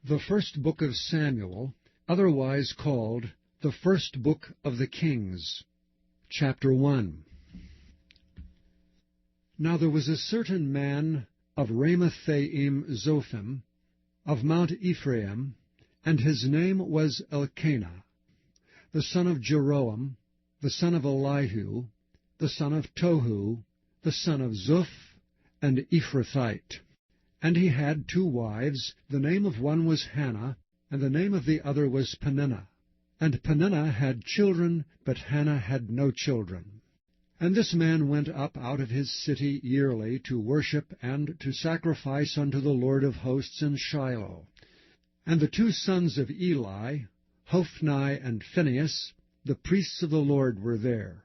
The first book of Samuel, otherwise called the first book of the Kings. Chapter 1. Now there was a certain man of Ramathaim Zophim, of Mount Ephraim, and his name was Elkanah, the son of Jeroham, the son of Elihu, the son of Tohu, the son of Zuph, and Ephrathite. And he had 2 wives. The name of one was Hannah, and the name of the other was Peninnah. And Peninnah had children, but Hannah had no children. And this man went up out of his city yearly to worship and to sacrifice unto the Lord of hosts in Shiloh. And the 2 sons of Eli, Hophni and Phinehas, the priests of the Lord, were there.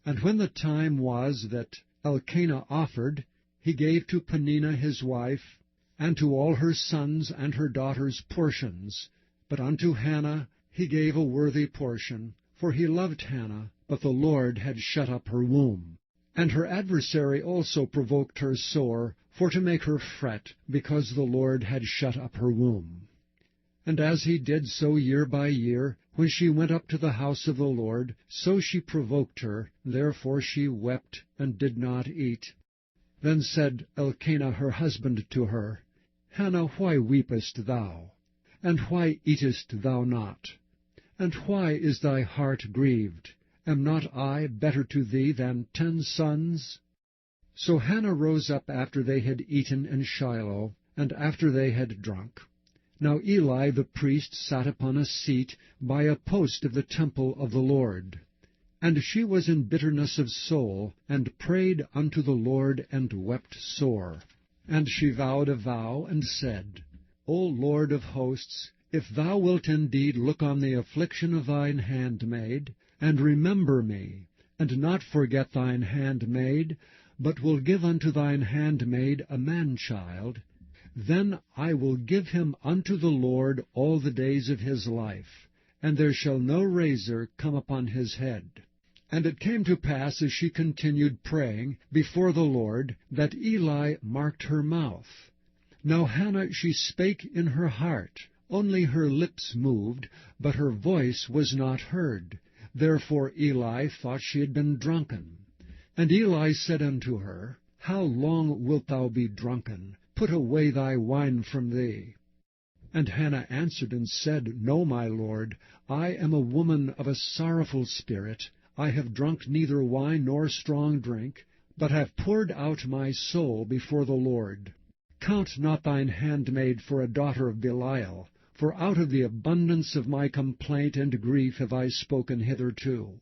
And when the time was that Elkanah offered, he gave to Peninnah his wife, and to all her sons and her daughters portions. But unto Hannah he gave a worthy portion, for he loved Hannah, but the Lord had shut up her womb. And her adversary also provoked her sore, for to make her fret, because the Lord had shut up her womb. And as he did so year by year, when she went up to the house of the Lord, so she provoked her, therefore she wept, and did not eat. Then said Elkanah her husband to her, Hannah, why weepest thou? And why eatest thou not? And why is thy heart grieved? Am not I better to thee than 10 sons? So Hannah rose up after they had eaten in Shiloh, and after they had drunk. Now Eli the priest sat upon a seat by a post of the temple of the Lord. And she was in bitterness of soul, and prayed unto the Lord, and wept sore. And she vowed a vow, and said, O Lord of hosts, if thou wilt indeed look on the affliction of thine handmaid, and remember me, and not forget thine handmaid, but will give unto thine handmaid a man-child, then I will give him unto the Lord all the days of his life, and there shall no razor come upon his head. And it came to pass, as she continued praying before the Lord, that Eli marked her mouth. Now Hannah she spake in her heart, only her lips moved, but her voice was not heard. Therefore Eli thought she had been drunken. And Eli said unto her, How long wilt thou be drunken? Put away thy wine from thee. And Hannah answered and said, No, my lord, I am a woman of a sorrowful spirit. I have drunk neither wine nor strong drink, but have poured out my soul before the Lord. Count not thine handmaid for a daughter of Belial, for out of the abundance of my complaint and grief have I spoken hitherto.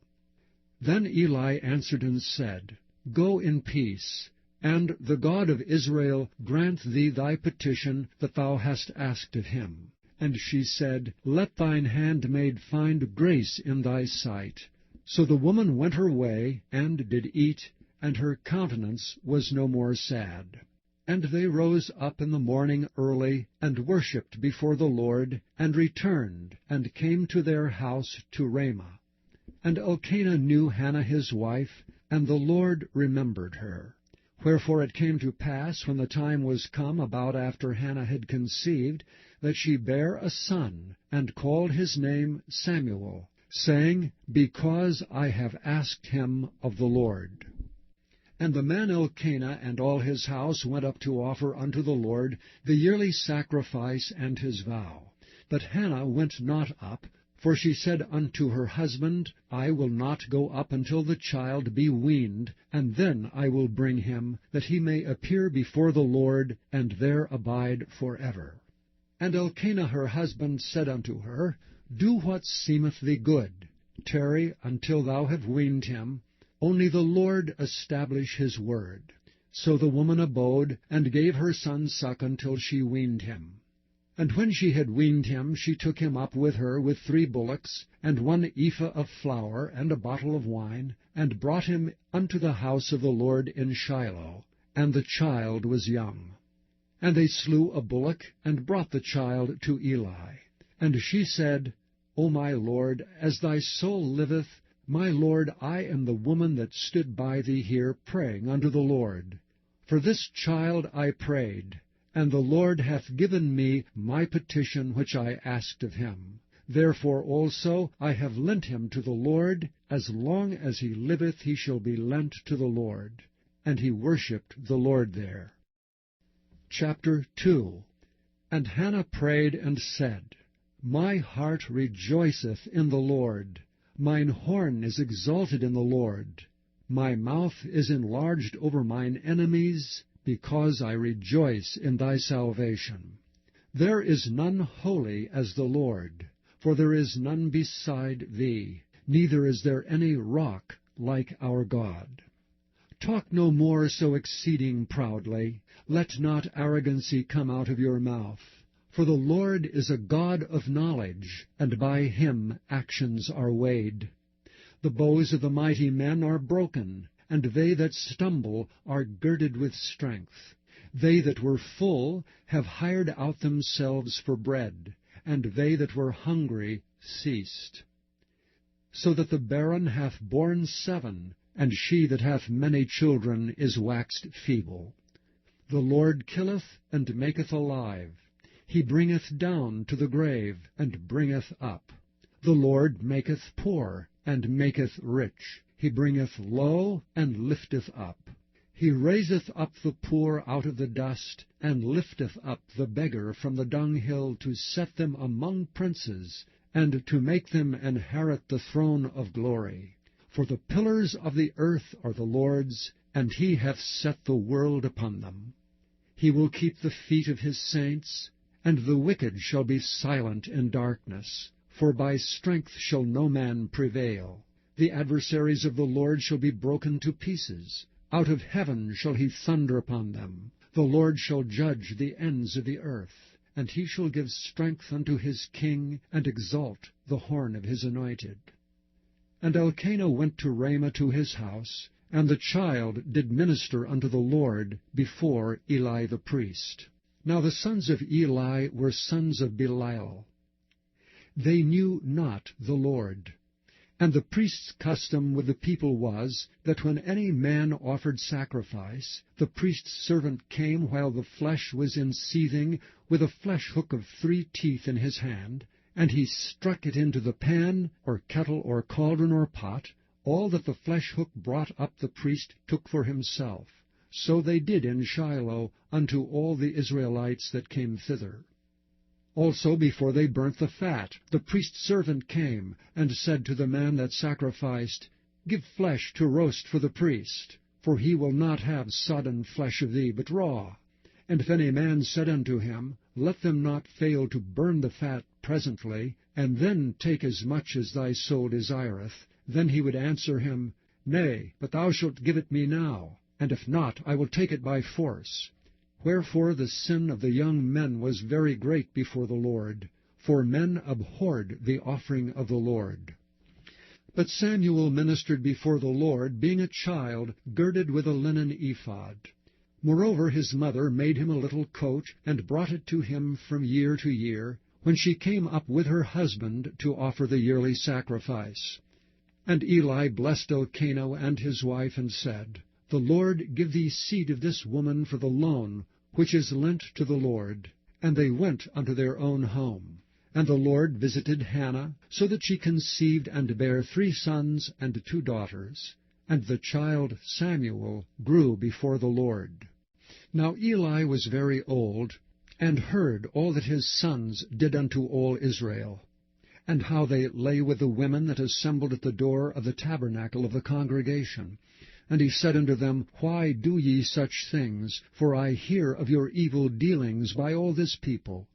Then Eli answered and said, Go in peace, and the God of Israel grant thee thy petition that thou hast asked of him. And she said, Let thine handmaid find grace in thy sight. So the woman went her way, and did eat, and her countenance was no more sad. And they rose up in the morning early, and worshipped before the Lord, and returned, and came to their house to Ramah. And Elkanah knew Hannah his wife, and the Lord remembered her. Wherefore it came to pass, when the time was come about after Hannah had conceived, that she bare a son, and called his name Samuel, saying, Because I have asked him of the Lord. And the man Elkanah and all his house went up to offer unto the Lord the yearly sacrifice and his vow. But Hannah went not up, for she said unto her husband, I will not go up until the child be weaned, and then I will bring him, that he may appear before the Lord, and there abide forever. And Elkanah her husband said unto her, Do what seemeth thee good. Tarry until thou have weaned him. Only the Lord establish his word. So the woman abode, and gave her son suck until she weaned him. And when she had weaned him, she took him up with her with 3 bullocks, and 1 ephah of flour, and a bottle of wine, and brought him unto the house of the Lord in Shiloh. And the child was young. And they slew a bullock, and brought the child to Eli. And she said, O my lord, as thy soul liveth, my lord, I am the woman that stood by thee here, praying unto the Lord. For this child I prayed, and the Lord hath given me my petition which I asked of him. Therefore also I have lent him to the Lord. As long as he liveth he shall be lent to the Lord. And he worshipped the Lord there. Chapter 2. And Hannah prayed and said, My heart rejoiceth in the Lord. Mine horn is exalted in the Lord. My mouth is enlarged over mine enemies, because I rejoice in thy salvation. There is none holy as the Lord, for there is none beside thee, neither is there any rock like our God. Talk no more so exceeding proudly. Let not arrogancy come out of your mouth. For the Lord is a God of knowledge, and by him actions are weighed. The bows of the mighty men are broken, and they that stumble are girded with strength. They that were full have hired out themselves for bread, and they that were hungry ceased. So that the barren hath borne 7, and she that hath many children is waxed feeble. The Lord killeth and maketh alive. He bringeth down to the grave, and bringeth up. The Lord maketh poor, and maketh rich. He bringeth low, and lifteth up. He raiseth up the poor out of the dust, and lifteth up the beggar from the dunghill, to set them among princes, and to make them inherit the throne of glory. For the pillars of the earth are the Lord's, and he hath set the world upon them. He will keep the feet of his saints, and the wicked shall be silent in darkness. For by strength shall no man prevail. The adversaries of the Lord shall be broken to pieces. Out of heaven shall he thunder upon them. The Lord shall judge the ends of the earth. And he shall give strength unto his king, and exalt the horn of his anointed. And Elkanah went to Ramah to his house, and the child did minister unto the Lord before Eli the priest. Now the sons of Eli were sons of Belial. They knew not the Lord. And the priest's custom with the people was, that when any man offered sacrifice, the priest's servant came while the flesh was in seething, with a flesh hook of 3 teeth in his hand, and he struck it into the pan, or kettle, or cauldron, or pot. All that the flesh hook brought up the priest took for himself. So they did in Shiloh unto all the Israelites that came thither. Also before they burnt the fat, the priest's servant came, and said to the man that sacrificed, Give flesh to roast for the priest, for he will not have sodden flesh of thee, but raw. And if any man said unto him, Let them not fail to burn the fat presently, and then take as much as thy soul desireth, then he would answer him, Nay, but thou shalt give it me now, and if not, I will take it by force. Wherefore the sin of the young men was very great before the Lord, for men abhorred the offering of the Lord. But Samuel ministered before the Lord, being a child, girded with a linen ephod. Moreover his mother made him a little coat, and brought it to him from year to year, when she came up with her husband to offer the yearly sacrifice. And Eli blessed Elkanah and his wife, and said, The Lord give thee seed of this woman for the loan, which is lent to the Lord. And they went unto their own home. And the Lord visited Hannah, so that she conceived and bare 3 sons and 2 daughters. And the child Samuel grew before the Lord. Now Eli was very old, and heard all that his sons did unto all Israel, and how they lay with the women that assembled at the door of the tabernacle of the congregation. And he said unto them, Why do ye such things? For I hear of your evil dealings by all this people.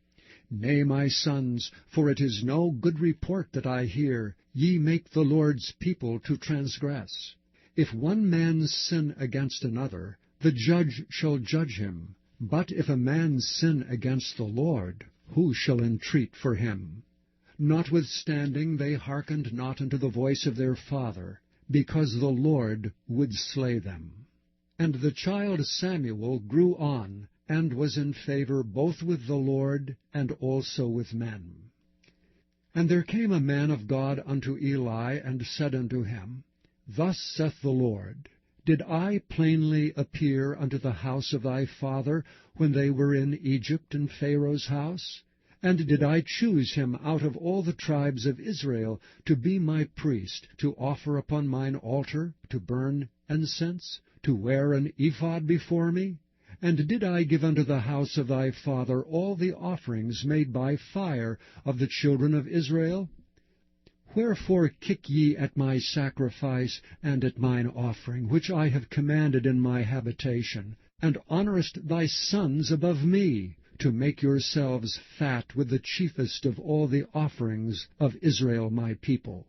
Nay, my sons, for it is no good report that I hear. Ye make the Lord's people to transgress. If one man sin against another, the judge shall judge him. But if a man sin against the Lord, who shall entreat for him? Notwithstanding they hearkened not unto the voice of their father, because the Lord would slay them. And the child Samuel grew on, and was in favor both with the Lord and also with men. And there came a man of God unto Eli, and said unto him, Thus saith the Lord, Did I plainly appear unto the house of thy father when they were in Egypt in Pharaoh's house? And did I choose him out of all the tribes of Israel to be my priest, to offer upon mine altar, to burn incense, to wear an ephod before me? And did I give unto the house of thy father all the offerings made by fire of the children of Israel? Wherefore kick ye at my sacrifice and at mine offering, which I have commanded in my habitation, and honourest thy sons above me, to make yourselves fat with the chiefest of all the offerings of Israel my people?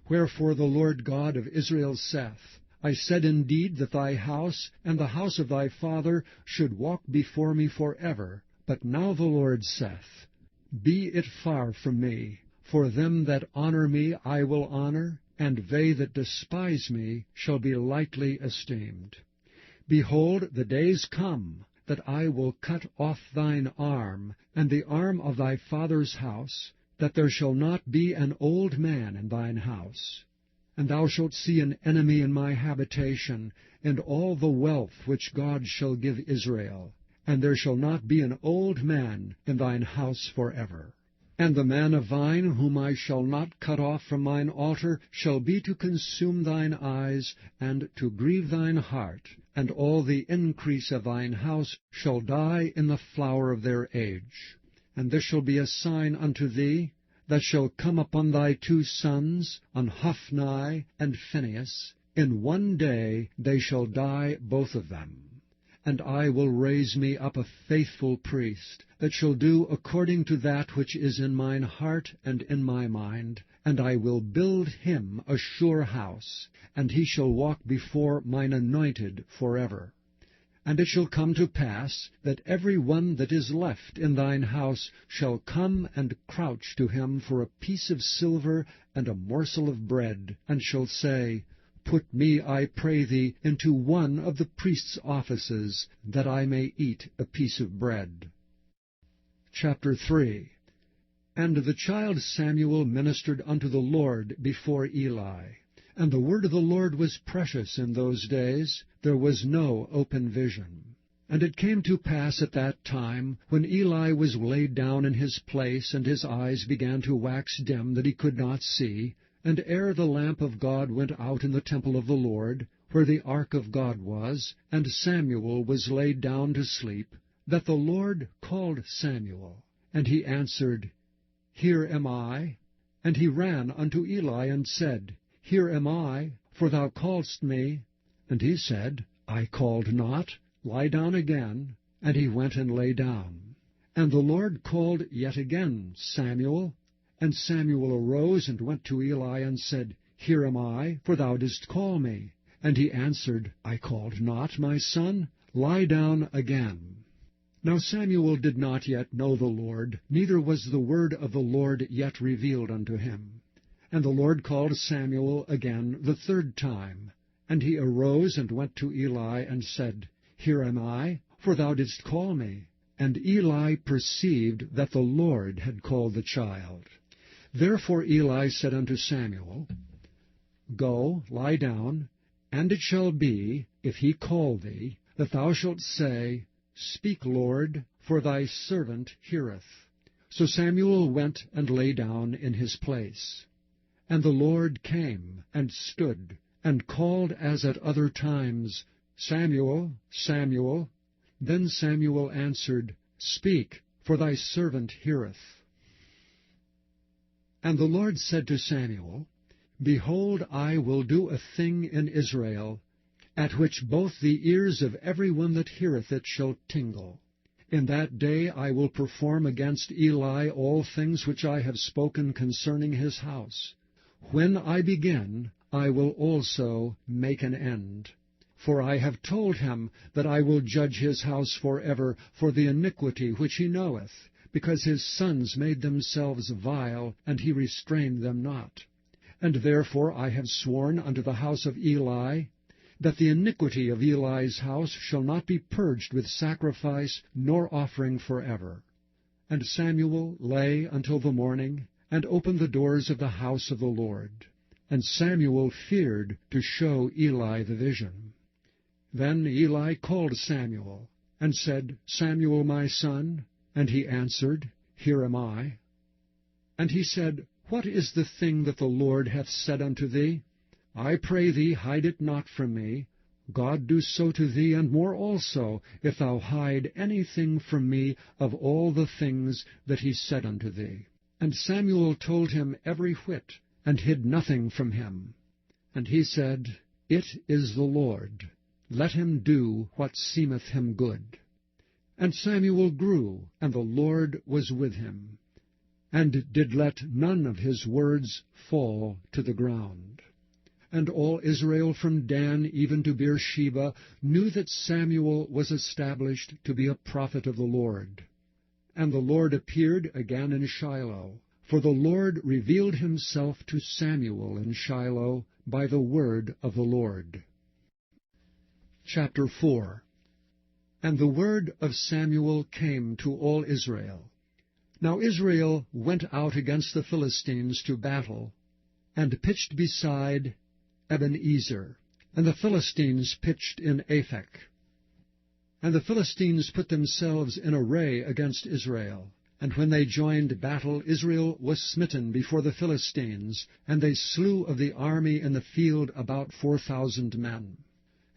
Wherefore the Lord God of Israel saith, I said indeed that thy house and the house of thy father should walk before me for ever. But now the Lord saith, Be it far from me, for them that honour me I will honour, and they that despise me shall be lightly esteemed. Behold, the days come, that I will cut off thine arm, and the arm of thy father's house, that there shall not be an old man in thine house. And thou shalt see an enemy in my habitation, and all the wealth which God shall give Israel, and there shall not be an old man in thine house for ever. And the man of thine, whom I shall not cut off from mine altar, shall be to consume thine eyes, and to grieve thine heart, and all the increase of thine house shall die in the flower of their age. And this shall be a sign unto thee, that shall come upon thy two sons, on Hophni and Phinehas. In one day they shall die both of them. And I will raise me up a faithful priest, that shall do according to that which is in mine heart and in my mind, and I will build him a sure house, and he shall walk before mine anointed forever. And it shall come to pass, that every one that is left in thine house shall come and crouch to him for a piece of silver and a morsel of bread, and shall say, Put me, I pray thee, into one of the priest's offices, that I may eat a piece of bread. Chapter 3. And the child Samuel ministered unto the Lord before Eli. And the word of the Lord was precious in those days. There was no open vision. And it came to pass at that time, when Eli was laid down in his place, and his eyes began to wax dim, that he could not see, and ere the lamp of God went out in the temple of the Lord, where the ark of God was, and Samuel was laid down to sleep, that the Lord called Samuel. And he answered, Here am I. And he ran unto Eli, and said, Here am I, for thou calledst me. And he said, I called not, lie down again. And he went and lay down. And the Lord called yet again, Samuel. And Samuel arose and went to Eli, and said, Here am I, for thou didst call me. And he answered, I called not, my son, lie down again. Now Samuel did not yet know the Lord, neither was the word of the Lord yet revealed unto him. And the Lord called Samuel again the third time. And he arose and went to Eli, and said, Here am I, for thou didst call me. And Eli perceived that the Lord had called the child. Therefore Eli said unto Samuel, Go, lie down, and it shall be, if he call thee, that thou shalt say, Speak, Lord, for thy servant heareth. So Samuel went and lay down in his place. And the Lord came, and stood, and called as at other times, Samuel, Samuel. Then Samuel answered, Speak, for thy servant heareth. And the Lord said to Samuel, Behold, I will do a thing in Israel, at which both the ears of every one that heareth it shall tingle. In that day I will perform against Eli all things which I have spoken concerning his house. When I begin, I will also make an end. For I have told him that I will judge his house forever for the iniquity which he knoweth, because his sons made themselves vile, and he restrained them not. And therefore I have sworn unto the house of Eli, that the iniquity of Eli's house shall not be purged with sacrifice nor offering forever. And Samuel lay until the morning, and opened the doors of the house of the Lord. And Samuel feared to show Eli the vision. Then Eli called Samuel, and said, Samuel, my son. And he answered, Here am I. And he said, What is the thing that the Lord hath said unto thee? I pray thee, hide it not from me. God do so to thee, and more also, if thou hide anything from me of all the things that he said unto thee. And Samuel told him every whit, and hid nothing from him. And he said, It is the Lord. Let him do what seemeth him good. And Samuel grew, and the Lord was with him, and did let none of his words fall to the ground. And all Israel from Dan even to Beersheba knew that Samuel was established to be a prophet of the Lord. And the Lord appeared again in Shiloh, for the Lord revealed himself to Samuel in Shiloh by the word of the Lord. Chapter 4. And the word of Samuel came to all Israel. Now Israel went out against the Philistines to battle, and pitched beside Ebenezer, and the Philistines pitched in Aphek. And the Philistines put themselves in array against Israel. And when they joined battle, Israel was smitten before the Philistines, and they slew of the army in the field about 4,000 men.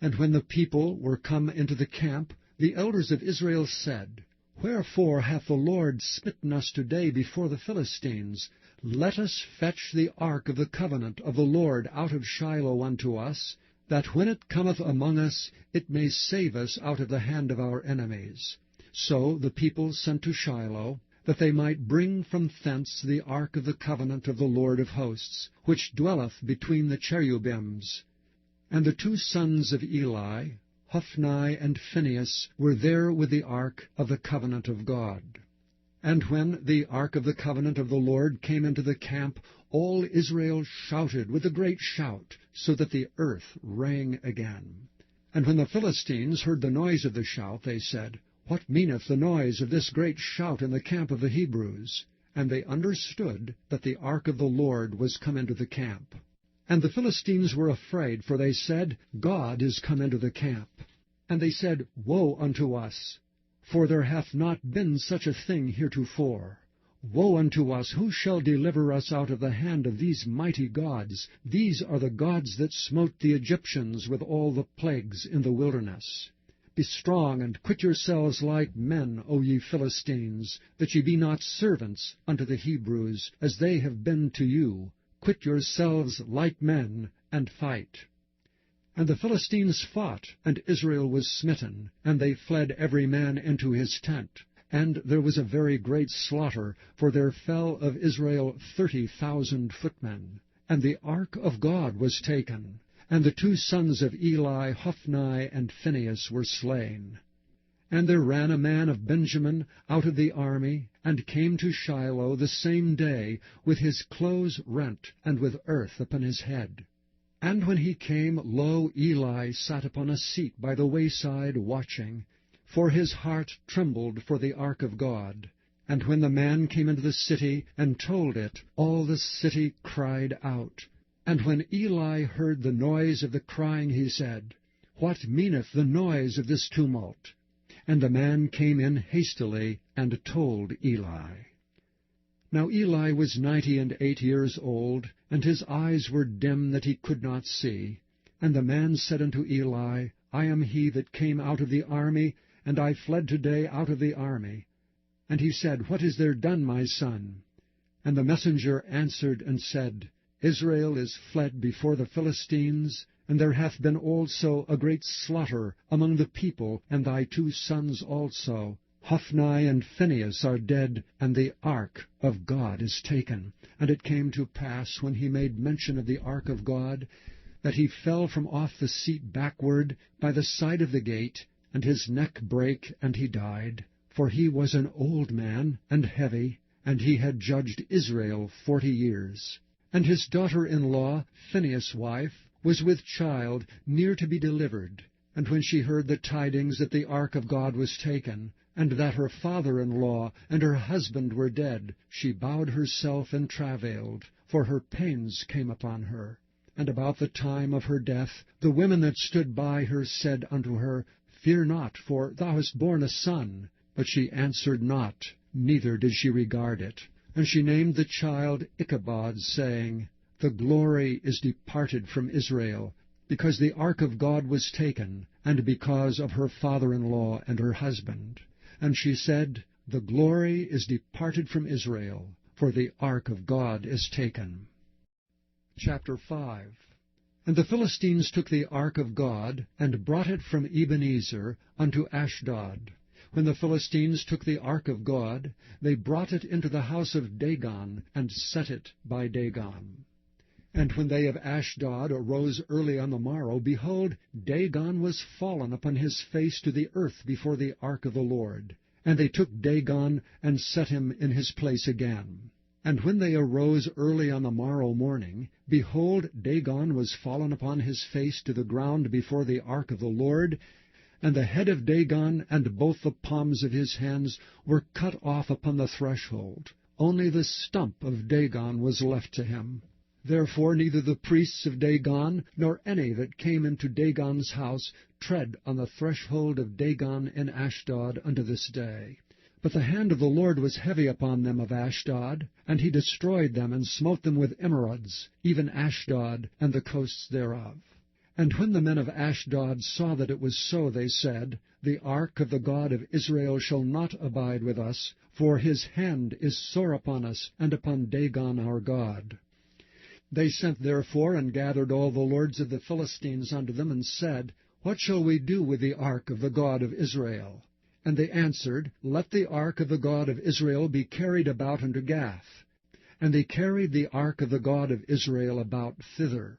And when the people were come into the camp, the elders of Israel said, Wherefore hath the Lord smitten us today before the Philistines? Let us fetch the ark of the covenant of the Lord out of Shiloh unto us, that when it cometh among us, it may save us out of the hand of our enemies. So the people sent to Shiloh, that they might bring from thence the ark of the covenant of the Lord of hosts, which dwelleth between the cherubims. And the two sons of Eli, Hophni and Phinehas, were there with the ark of the covenant of God. And when the ark of the covenant of the Lord came into the camp, all Israel shouted with a great shout, so that the earth rang again. And when the Philistines heard the noise of the shout, they said, What meaneth the noise of this great shout in the camp of the Hebrews? And they understood that the ark of the Lord was come into the camp. And the Philistines were afraid, for they said, God is come into the camp. And they said, Woe unto us! For there hath not been such a thing heretofore. Woe unto us! Who shall deliver us out of the hand of these mighty gods? These are the gods that smote the Egyptians with all the plagues in the wilderness. Be strong, and quit yourselves like men, O ye Philistines, that ye be not servants unto the Hebrews, as they have been to you. Quit yourselves like men, and fight. And the Philistines fought, and Israel was smitten, and they fled every man into his tent. And there was a very great slaughter, for there fell of Israel 30,000 footmen. And the ark of God was taken, and the two sons of Eli, Hophni and Phinehas, were slain. And there ran a man of Benjamin out of the army, and came to Shiloh the same day, with his clothes rent, and with earth upon his head. And when he came, lo, Eli sat upon a seat by the wayside, watching, for his heart trembled for the ark of God. And when the man came into the city, and told it, all the city cried out. And when Eli heard the noise of the crying, he said, What meaneth the noise of this tumult? And the man came in hastily, and told Eli. Now Eli was 98 years old, and his eyes were dim that he could not see. And the man said unto Eli, I am he that came out of the army, and I fled today out of the army. And he said, What is there done, my son? And the messenger answered and said, Israel is fled before the Philistines, and there hath been also a great slaughter among the people, and thy two sons also, Hophni and Phinehas, are dead, and the ark of God is taken. And it came to pass, when he made mention of the ark of God, that he fell from off the seat backward by the side of the gate, and his neck brake, and he died. For he was an old man, and heavy, and he had judged Israel 40 years. And his daughter-in-law, Phinehas' wife, was with child, near to be delivered. And when she heard the tidings that the ark of God was taken, and that her father-in-law and her husband were dead, she bowed herself and travailed, for her pains came upon her. And about the time of her death, the women that stood by her said unto her, Fear not, for thou hast borne a son. But she answered not, neither did she regard it. And she named the child Ichabod, saying, The glory is departed from Israel, because the ark of God was taken, and because of her father-in-law and her husband. And she said, The glory is departed from Israel, for the ark of God is taken. Chapter 5. And the Philistines took the ark of God, and brought it from Ebenezer unto Ashdod. When the Philistines took the ark of God, they brought it into the house of Dagon, and set it by Dagon. And when they of Ashdod arose early on the morrow, behold, Dagon was fallen upon his face to the earth before the ark of the Lord. And they took Dagon, and set him in his place again. And when they arose early on the morrow morning, behold, Dagon was fallen upon his face to the ground before the ark of the Lord, and the head of Dagon and both the palms of his hands were cut off upon the threshold. Only the stump of Dagon was left to him. Therefore neither the priests of Dagon, nor any that came into Dagon's house, tread on the threshold of Dagon in Ashdod unto this day. But the hand of the Lord was heavy upon them of Ashdod, and he destroyed them, and smote them with emerods, even Ashdod and the coasts thereof. And when the men of Ashdod saw that it was so, they said, The ark of the God of Israel shall not abide with us, for his hand is sore upon us, and upon Dagon our God. They sent therefore and gathered all the lords of the Philistines unto them, and said, What shall we do with the ark of the God of Israel? And they answered, Let the ark of the God of Israel be carried about unto Gath. And they carried the ark of the God of Israel about thither.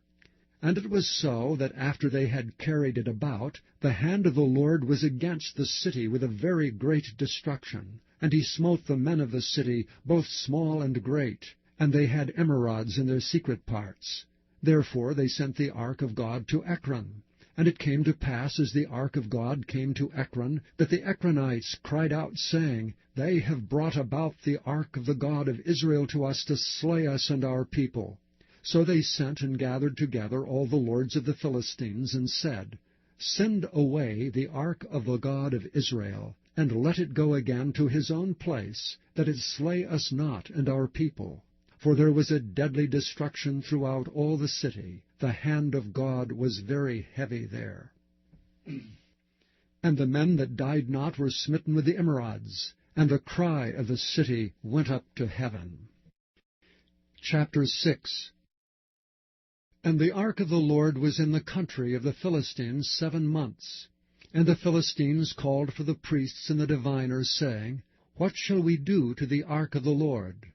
And it was so, that after they had carried it about, the hand of the Lord was against the city with a very great destruction. And he smote the men of the city, both small and great, and they had emerods in their secret parts. Therefore they sent the ark of God to Ekron. And it came to pass, as the ark of God came to Ekron, that the Ekronites cried out, saying, They have brought about the ark of the God of Israel to us to slay us and our people. So they sent and gathered together all the lords of the Philistines, and said, Send away the ark of the God of Israel, and let it go again to his own place, that it slay us not and our people. For there was a deadly destruction throughout all the city. The hand of God was very heavy there. And the men that died not were smitten with the emerods, and the cry of the city went up to heaven. Chapter 6. And the ark of the Lord was in the country of the Philistines 7 months. And the Philistines called for the priests and the diviners, saying, What shall we do to the ark of the Lord?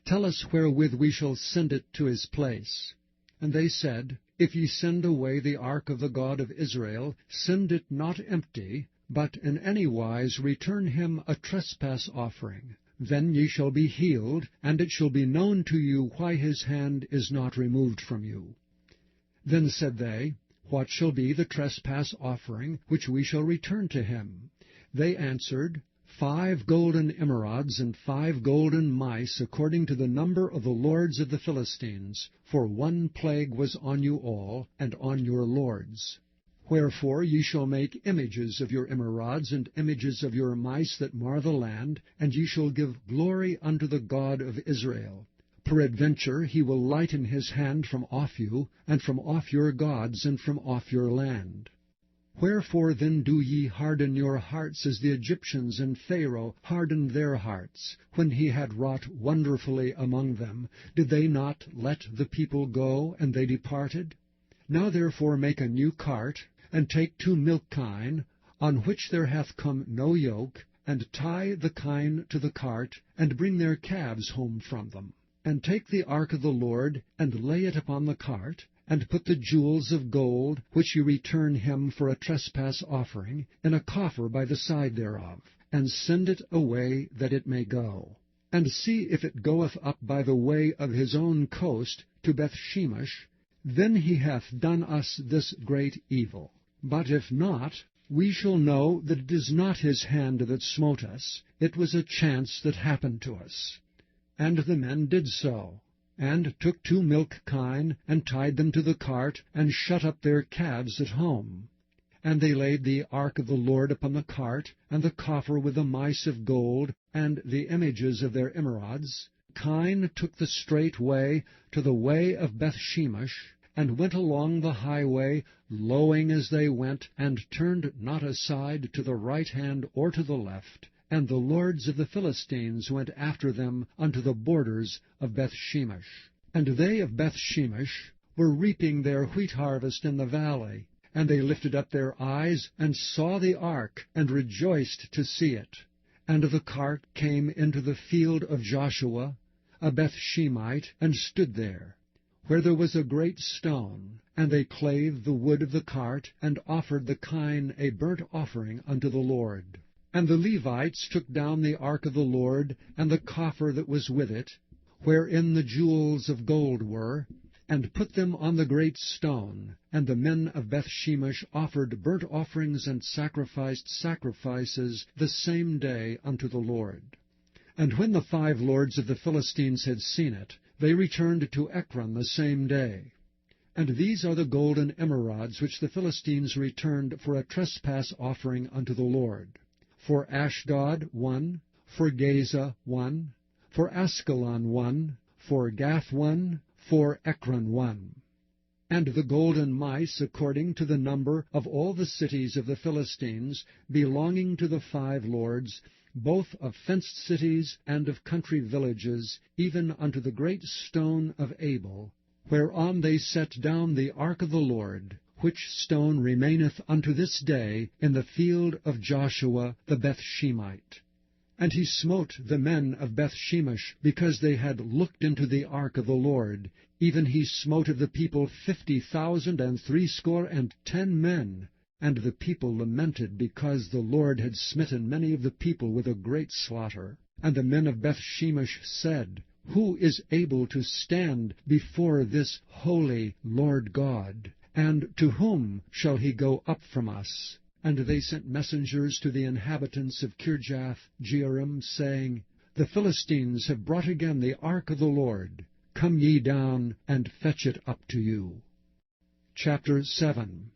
Tell us wherewith we shall send it to his place. And they said, If ye send away the ark of the God of Israel, send it not empty, but in any wise return him a trespass offering. Then ye shall be healed, and it shall be known to you why his hand is not removed from you. Then said they, What shall be the trespass offering which we shall return to him? They answered, 5 golden emerods and 5 golden mice, according to the number of the lords of the Philistines, for 1 plague was on you all, and on your lords. Wherefore ye shall make images of your emerods, and images of your mice that mar the land, and ye shall give glory unto the God of Israel. Peradventure he will lighten his hand from off you, and from off your gods, and from off your land. Wherefore then do ye harden your hearts, as the Egyptians and Pharaoh hardened their hearts? When he had wrought wonderfully among them, did they not let the people go, and they departed? Now therefore make a new cart, and take 2 milk kine, on which there hath come no yoke, and tie the kine to the cart, and bring their calves home from them. And take the ark of the Lord, and lay it upon the cart, and put the jewels of gold, which ye return him for a trespass offering, in a coffer by the side thereof, and send it away that it may go. And see if it goeth up by the way of his own coast to Bethshemesh, then he hath done us this great evil. But if not, we shall know that it is not his hand that smote us, it was a chance that happened to us. And the men did so. and took 2 milch kine, and tied them to the cart, and shut up their calves at home. And they laid the ark of the Lord upon the cart, and the coffer with the mice of gold, and the images of their emerods. Kine took the straight way to the way of Bethshemesh, and went along the highway, lowing as they went, and turned not aside to the right hand or to the left. And the lords of the Philistines went after them unto the borders of Bethshemesh. And they of Bethshemesh were reaping their wheat harvest in the valley. And they lifted up their eyes, and saw the ark, and rejoiced to see it. And the cart came into the field of Joshua, a Bethshemite, and stood there, where there was a great stone. And they clave the wood of the cart, and offered the kine a burnt offering unto the Lord. And the Levites took down the ark of the Lord, and the coffer that was with it, wherein the jewels of gold were, and put them on the great stone. And the men of Bethshemesh offered burnt offerings and sacrificed sacrifices the same day unto the Lord. And when the 5 lords of the Philistines had seen it, they returned to Ekron the same day. And these are the golden emerods which the Philistines returned for a trespass offering unto the Lord. For Ashdod 1, for Gaza 1, for Askelon 1, for Gath 1, for Ekron 1. And the golden mice, according to the number of all the cities of the Philistines, belonging to the 5 lords, both of fenced cities and of country villages, even unto the great stone of Abel, whereon they set down the ark of the Lord, which stone remaineth unto this day in the field of Joshua the Bethshemite. And he smote the men of Bethshemesh, because they had looked into the ark of the Lord. Even he smote of the people 50,000 and 70 men. And the people lamented, because the Lord had smitten many of the people with a great slaughter. And the men of Bethshemesh said, Who is able to stand before this holy Lord God? And to whom shall he go up from us? And they sent messengers to the inhabitants of Kirjath-jearim, saying, The Philistines have brought again the ark of the Lord. Come ye down, and fetch it up to you. Chapter 7.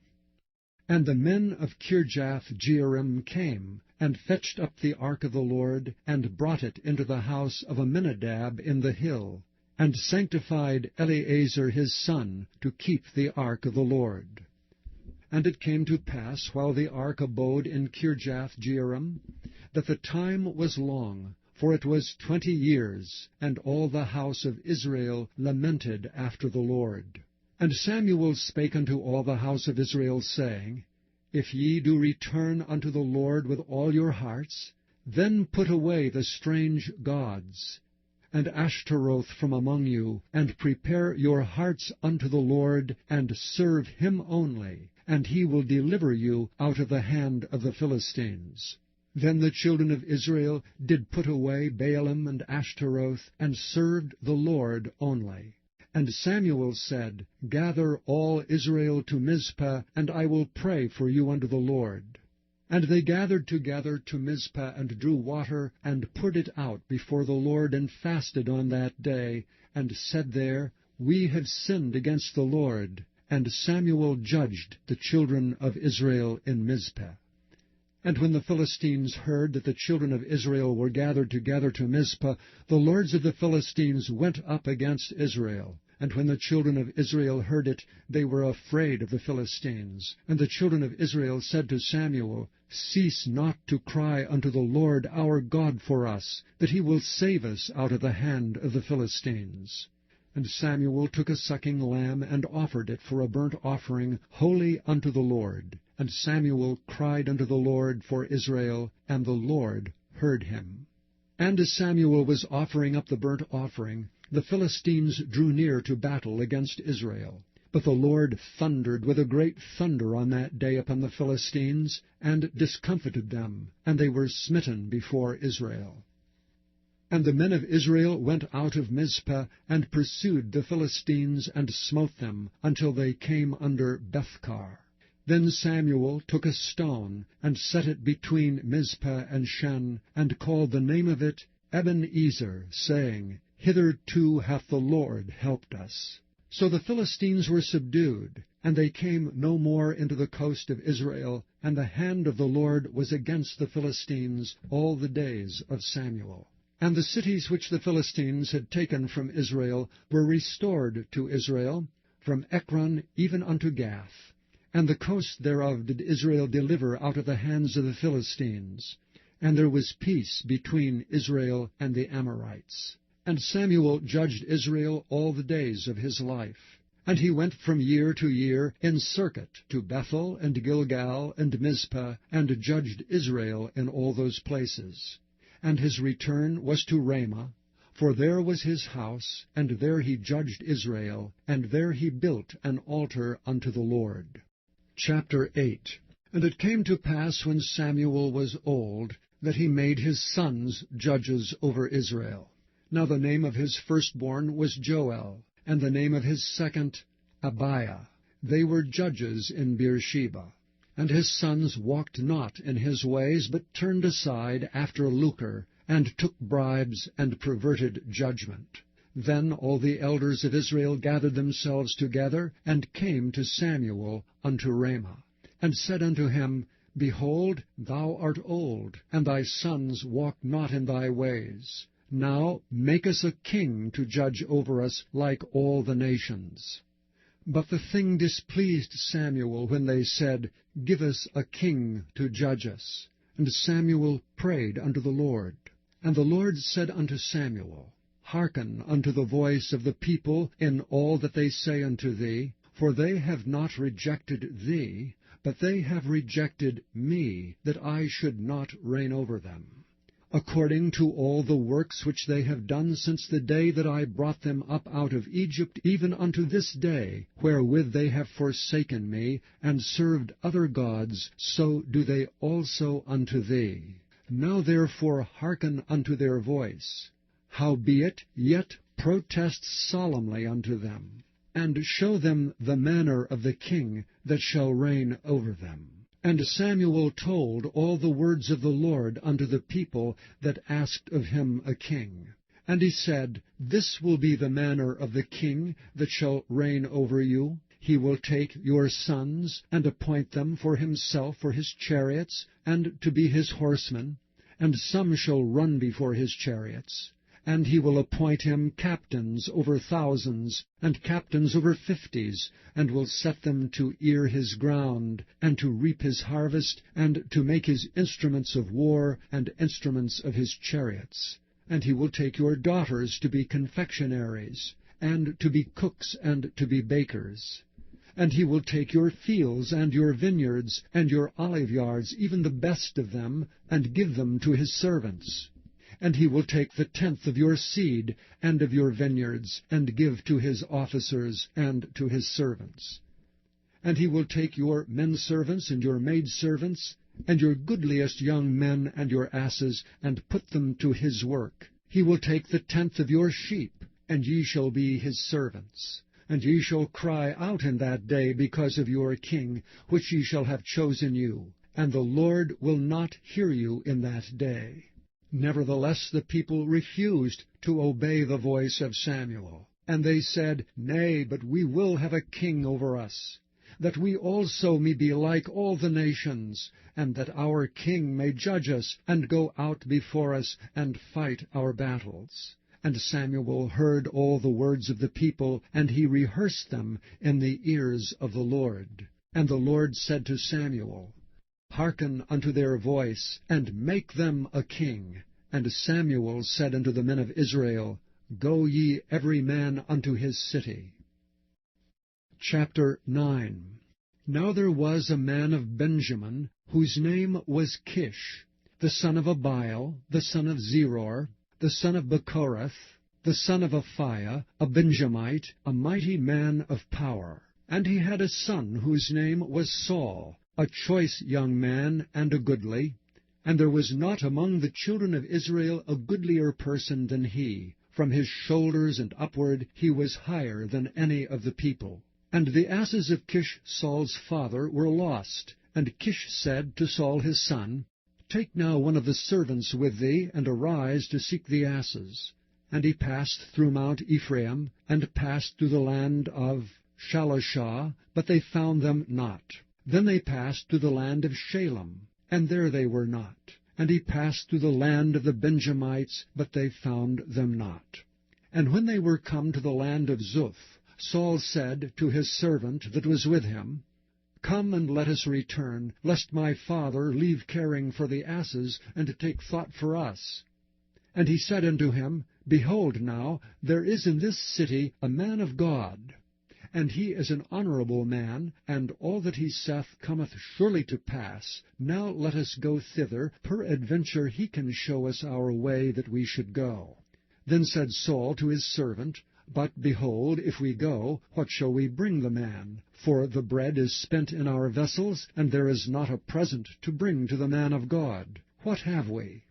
And the men of Kirjath-jearim came, and fetched up the ark of the Lord, and brought it into the house of Amminadab in the hill, and sanctified Eleazar his son to keep the ark of the Lord. And it came to pass, while the ark abode in Kirjath-jearim, that the time was long, for it was 20 years, and all the house of Israel lamented after the Lord. And Samuel spake unto all the house of Israel, saying, If ye do return unto the Lord with all your hearts, then put away the strange gods, and Ashtaroth from among you, and prepare your hearts unto the Lord, and serve him only, and he will deliver you out of the hand of the Philistines. Then the children of Israel did put away Baalim and Ashtaroth, and served the Lord only. And Samuel said, Gather all Israel to Mizpah, and I will pray for you unto the Lord. And they gathered together to Mizpah, and drew water, and poured it out before the Lord, and fasted on that day, and said there, We have sinned against the Lord. And Samuel judged the children of Israel in Mizpah. And when the Philistines heard that the children of Israel were gathered together to Mizpah, the lords of the Philistines went up against Israel. And when the children of Israel heard it, they were afraid of the Philistines. And the children of Israel said to Samuel, Cease not to cry unto the Lord our God for us, that he will save us out of the hand of the Philistines. And Samuel took a sucking lamb, and offered it for a burnt offering holy unto the Lord. And Samuel cried unto the Lord for Israel, and the Lord heard him. And as Samuel was offering up the burnt offering, the Philistines drew near to battle against Israel. But the Lord thundered with a great thunder on that day upon the Philistines, and discomfited them, and they were smitten before Israel. And the men of Israel went out of Mizpah, and pursued the Philistines, and smote them, until they came under Bethkar. Then Samuel took a stone, and set it between Mizpah and Shen, and called the name of it Ebenezer, saying, Hitherto hath the Lord helped us. So the Philistines were subdued, and they came no more into the coast of Israel, and the hand of the Lord was against the Philistines all the days of Samuel. And the cities which the Philistines had taken from Israel were restored to Israel, from Ekron even unto Gath. And the coast thereof did Israel deliver out of the hands of the Philistines. And there was peace between Israel and the Amorites. And Samuel judged Israel all the days of his life. And he went from year to year in circuit to Bethel and Gilgal and Mizpah, and judged Israel in all those places. And his return was to Ramah, for there was his house, and there he judged Israel, and there he built an altar unto the Lord. Chapter 8. And it came to pass, when Samuel was old, that he made his sons judges over Israel. Now the name of his firstborn was Joel, and the name of his second Abiah. They were judges in Beersheba. And his sons walked not in his ways, but turned aside after lucre, and took bribes, and perverted judgment. Then all the elders of Israel gathered themselves together, and came to Samuel unto Ramah, and said unto him, Behold, thou art old, and thy sons walk not in thy ways. Now make us a king to judge over us like all the nations. But the thing displeased Samuel when they said, Give us a king to judge us. And Samuel prayed unto the Lord. And the Lord said unto Samuel, Hearken unto the voice of the people in all that they say unto thee, for they have not rejected thee, but they have rejected me, that I should not reign over them. According to all the works which they have done since the day that I brought them up out of Egypt, even unto this day, wherewith they have forsaken me, and served other gods, so do they also unto thee. Now therefore hearken unto their voice. Howbeit, yet protest solemnly unto them, and show them the manner of the king that shall reign over them. And Samuel told all the words of the Lord unto the people that asked of him a king. And he said, This will be the manner of the king that shall reign over you. He will take your sons, and appoint them for himself for his chariots, and to be his horsemen, and some shall run before his chariots. And he will appoint him captains over thousands, and captains over 50s, and will set them to ear his ground, and to reap his harvest, and to make his instruments of war, and instruments of his chariots. And he will take your daughters to be confectionaries, and to be cooks, and to be bakers. And he will take your fields, and your vineyards, and your oliveyards, even the best of them, and give them to his servants. And he will take the 10th of your seed, and of your vineyards, and give to his officers, and to his servants. And he will take your menservants, and your maidservants, and your goodliest young men, and your asses, and put them to his work. He will take the 10th of your sheep, and ye shall be his servants. And ye shall cry out in that day because of your king, which ye shall have chosen you. And the Lord will not hear you in that day. Nevertheless the people refused to obey the voice of Samuel. And they said, Nay, but we will have a king over us, that we also may be like all the nations, and that our king may judge us, and go out before us, and fight our battles. And Samuel heard all the words of the people, and he rehearsed them in the ears of the Lord. And the Lord said to Samuel, Hearken unto their voice, and make them a king. And Samuel said unto the men of Israel, Go ye every man unto his city. Chapter 9. Now there was a man of Benjamin, whose name was Kish, the son of Abiel, the son of Zeror, the son of Bechorath, the son of Aphiah, a Benjamite, a mighty man of power. And he had a son whose name was Saul, a choice young man and a goodly. And there was not among the children of Israel a goodlier person than he. From his shoulders and upward he was higher than any of the people. And the asses of Kish Saul's father were lost. And Kish said to Saul his son, Take now one of the servants with thee, and arise to seek the asses. And he passed through Mount Ephraim, and passed through the land of Shalishah, but they found them not. Then they passed through the land of Shalem, and there they were not. And he passed through the land of the Benjamites, but they found them not. And when they were come to the land of Zuph, Saul said to his servant that was with him, Come and let us return, lest my father leave caring for the asses, and take thought for us. And he said unto him, Behold now, there is in this city a man of God, and he is an honorable man, and all that he saith cometh surely to pass. Now let us go thither, peradventure he can show us our way that we should go. Then said Saul to his servant, But, behold, if we go, what shall we bring the man? For the bread is spent in our vessels, and there is not a present to bring to the man of God. What have we?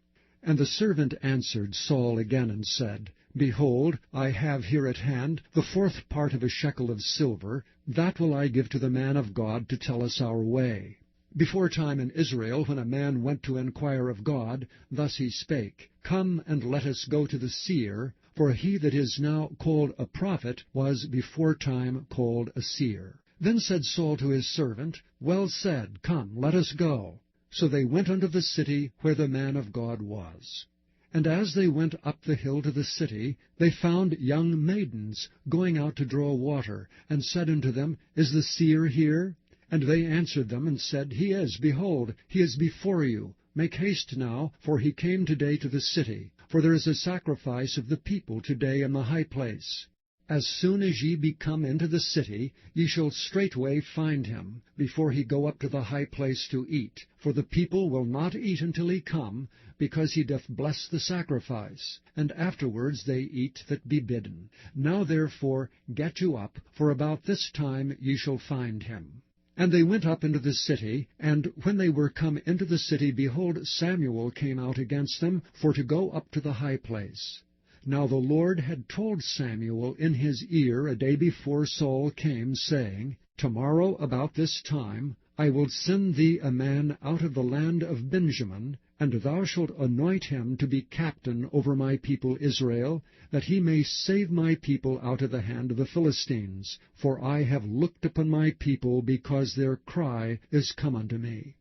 And the servant answered Saul again, and said, Behold, I have here at hand the 4th part of a shekel of silver, that will I give to the man of God to tell us our way. Before time in Israel, when a man went to enquire of God, thus he spake, Come and let us go to the seer, for he that is now called a prophet was before time called a seer. Then said Saul to his servant, Well said, come, let us go. So they went unto the city where the man of God was. And as they went up the hill to the city, they found young maidens going out to draw water, and said unto them, Is the seer here? And they answered them, and said, He is, behold, he is before you. Make haste now, for he came today to the city. For there is a sacrifice of the people today in the high place. As soon as ye be come into the city, ye shall straightway find him, before he go up to the high place to eat. For the people will not eat until he come, because he doth bless the sacrifice. And afterwards they eat that be bidden. Now therefore get you up, for about this time ye shall find him. And they went up into the city, and when they were come into the city, behold, Samuel came out against them, for to go up to the high place. Now the Lord had told Samuel in his ear a day before Saul came, saying, Tomorrow about this time I will send thee a man out of the land of Benjamin, and thou shalt anoint him to be captain over my people Israel, that he may save my people out of the hand of the Philistines. For I have looked upon my people, because their cry is come unto me.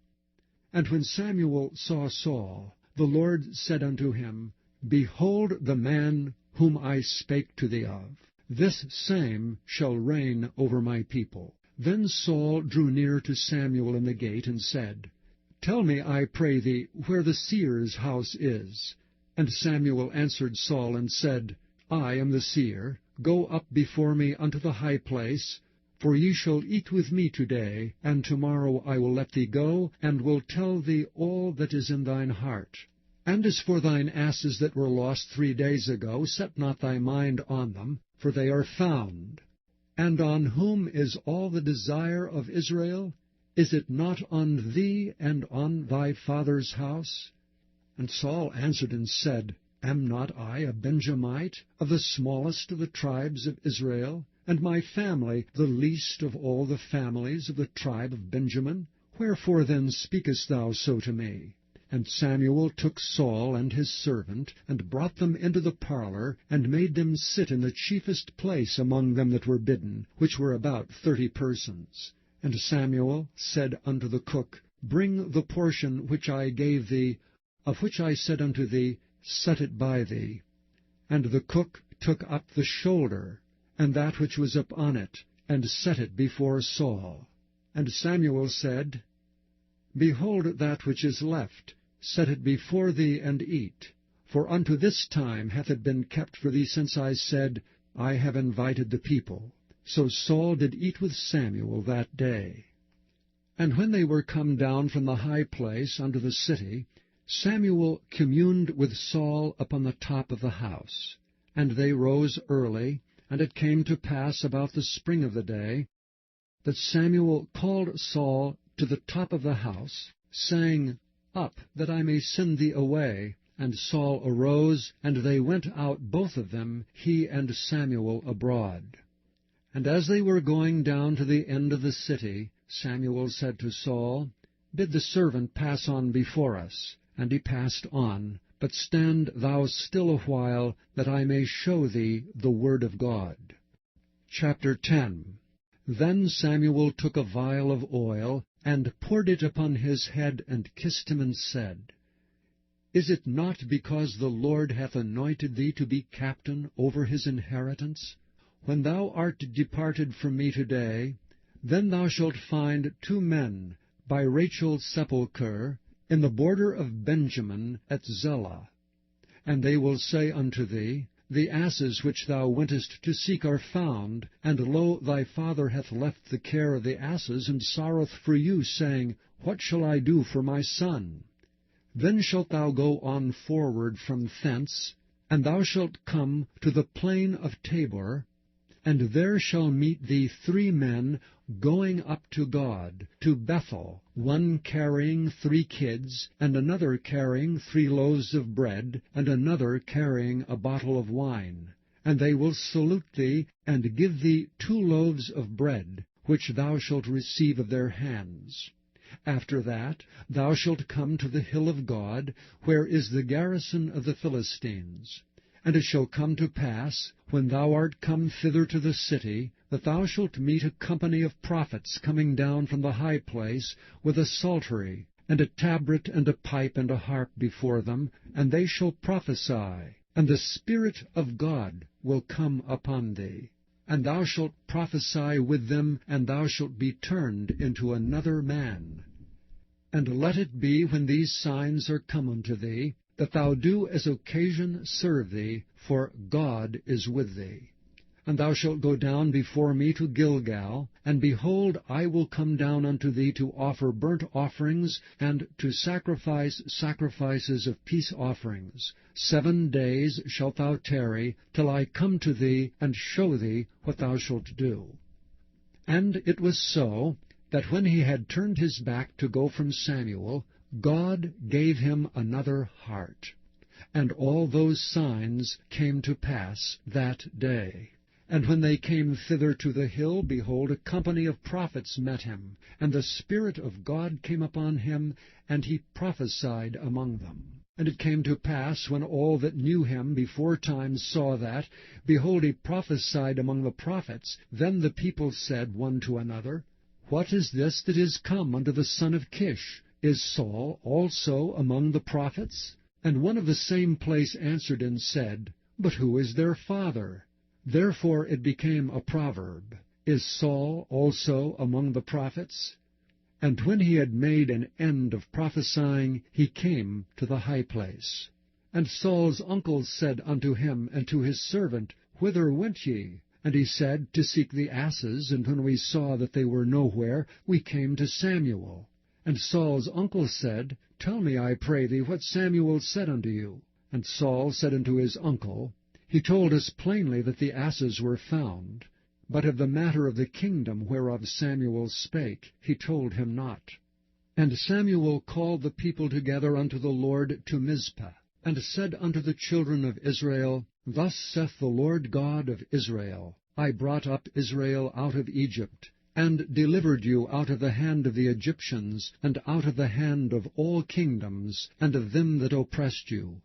And when Samuel saw Saul, the Lord said unto him, Behold the man whom I spake to thee of. This same shall reign over my people. Then Saul drew near to Samuel in the gate, and said, Tell me, I pray thee, where the seer's house is. And Samuel answered Saul, and said, I am the seer. Go up before me unto the high place, for ye shall eat with me today, and tomorrow I will let thee go, and will tell thee all that is in thine heart. And as for thine asses that were lost 3 days ago, set not thy mind on them, for they are found. And on whom is all the desire of Israel? Is it not on thee and on thy father's house? And Saul answered and said, Am not I a Benjamite, of the smallest of the tribes of Israel, and my family the least of all the families of the tribe of Benjamin? Wherefore then speakest thou so to me? And Samuel took Saul and his servant, and brought them into the parlor, and made them sit in the chiefest place among them that were bidden, which were about 30 persons. And Samuel said unto the cook, Bring the portion which I gave thee, of which I said unto thee, Set it by thee. And the cook took up the shoulder, and that which was upon it, and set it before Saul. And Samuel said, Behold that which is left, set it before thee, and eat. For unto this time hath it been kept for thee, since I said, I have invited the people. So Saul did eat with Samuel that day. And when they were come down from the high place unto the city, Samuel communed with Saul upon the top of the house. And they rose early, and it came to pass about the spring of the day, that Samuel called Saul to the top of the house, saying, Up, that I may send thee away. And Saul arose, and they went out both of them, he and Samuel, abroad. And as they were going down to the end of the city, Samuel said to Saul, Bid the servant pass on before us. And he passed on, But stand thou still a while, that I may show thee the word of God. Chapter 10. Then Samuel took a vial of oil, and poured it upon his head, and kissed him, and said, Is it not because the Lord hath anointed thee to be captain over his inheritance? When thou art departed from me today, then thou shalt find 2 men by Rachel's sepulchre, in the border of Benjamin at Zelah. And they will say unto thee, The asses which thou wentest to seek are found, and lo, thy father hath left the care of the asses, and sorroweth for you, saying, What shall I do for my son? Then shalt thou go on forward from thence, and thou shalt come to the plain of Tabor, and there shall meet thee 3 men going up to God, to Bethel, one carrying 3 kids, and another carrying 3 loaves of bread, and another carrying a bottle of wine. And they will salute thee, and give thee 2 loaves of bread, which thou shalt receive of their hands. After that thou shalt come to the hill of God, where is the garrison of the Philistines. And it shall come to pass, when thou art come thither to the city, that thou shalt meet a company of prophets coming down from the high place, with a psaltery, and a tabret, and a pipe, and a harp before them, and they shall prophesy. And the Spirit of God will come upon thee. And thou shalt prophesy with them, and thou shalt be turned into another man. And let it be, when these signs are come unto thee, that thou do as occasion serve thee, for God is with thee. And thou shalt go down before me to Gilgal, and behold, I will come down unto thee to offer burnt offerings, and to sacrifice sacrifices of peace offerings. 7 days shalt thou tarry, till I come to thee, and show thee what thou shalt do. And it was so, that when he had turned his back to go from Samuel, God gave him another heart. And all those signs came to pass that day. And when they came thither to the hill, behold, a company of prophets met him. And the Spirit of God came upon him, and he prophesied among them. And it came to pass, when all that knew him beforetime saw that, behold, he prophesied among the prophets, then the people said one to another, What is this that is come unto the son of Kish? Is Saul also among the prophets? And one of the same place answered and said, But who is their father? Therefore it became a proverb, Is Saul also among the prophets? And when he had made an end of prophesying, he came to the high place. And Saul's uncle said unto him and to his servant, Whither went ye? And he said, To seek the asses, and when we saw that they were nowhere, we came to Samuel. And Saul's uncle said, Tell me, I pray thee, what Samuel said unto you. And Saul said unto his uncle, He told us plainly that the asses were found, but of the matter of the kingdom whereof Samuel spake, he told him not. And Samuel called the people together unto the Lord to Mizpah, and said unto the children of Israel, Thus saith the Lord God of Israel, I brought up Israel out of Egypt, and delivered you out of the hand of the Egyptians, and out of the hand of all kingdoms, and of them that oppressed you.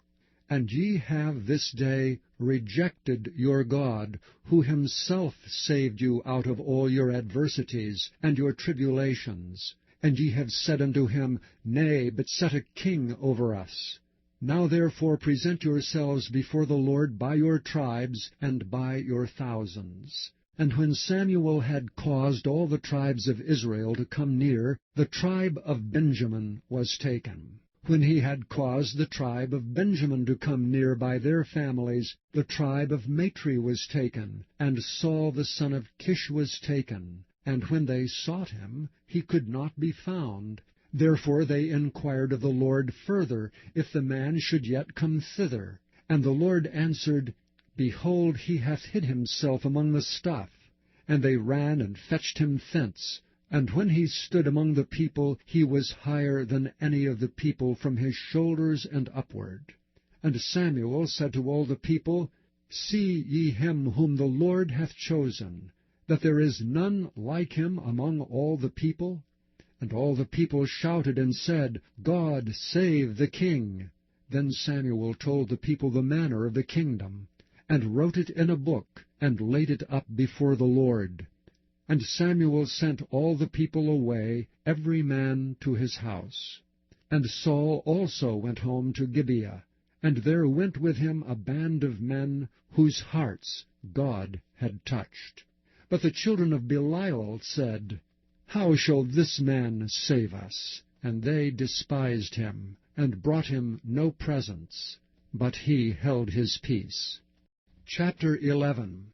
And ye have this day rejected your God, who himself saved you out of all your adversities and your tribulations. And ye have said unto him, Nay, but set a king over us. Now therefore present yourselves before the Lord by your tribes and by your thousands. And when Samuel had caused all the tribes of Israel to come near, the tribe of Benjamin was taken. When he had caused the tribe of Benjamin to come near by their families, the tribe of Matri was taken, and Saul the son of Kish was taken. And when they sought him, he could not be found. Therefore they inquired of the Lord further, if the man should yet come thither. And the Lord answered, Behold, he hath hid himself among the stuff. And they ran and fetched him thence. And when he stood among the people, he was higher than any of the people from his shoulders and upward. And Samuel said to all the people, See ye him whom the Lord hath chosen, that there is none like him among all the people? And all the people shouted and said, God save the king. Then Samuel told the people the manner of the kingdom, and wrote it in a book, and laid it up before the Lord. And Samuel sent all the people away, every man to his house. And Saul also went home to Gibeah, and there went with him a band of men whose hearts God had touched. But the children of Belial said, How shall this man save us? And they despised him, and brought him no presents, but he held his peace. Chapter 11.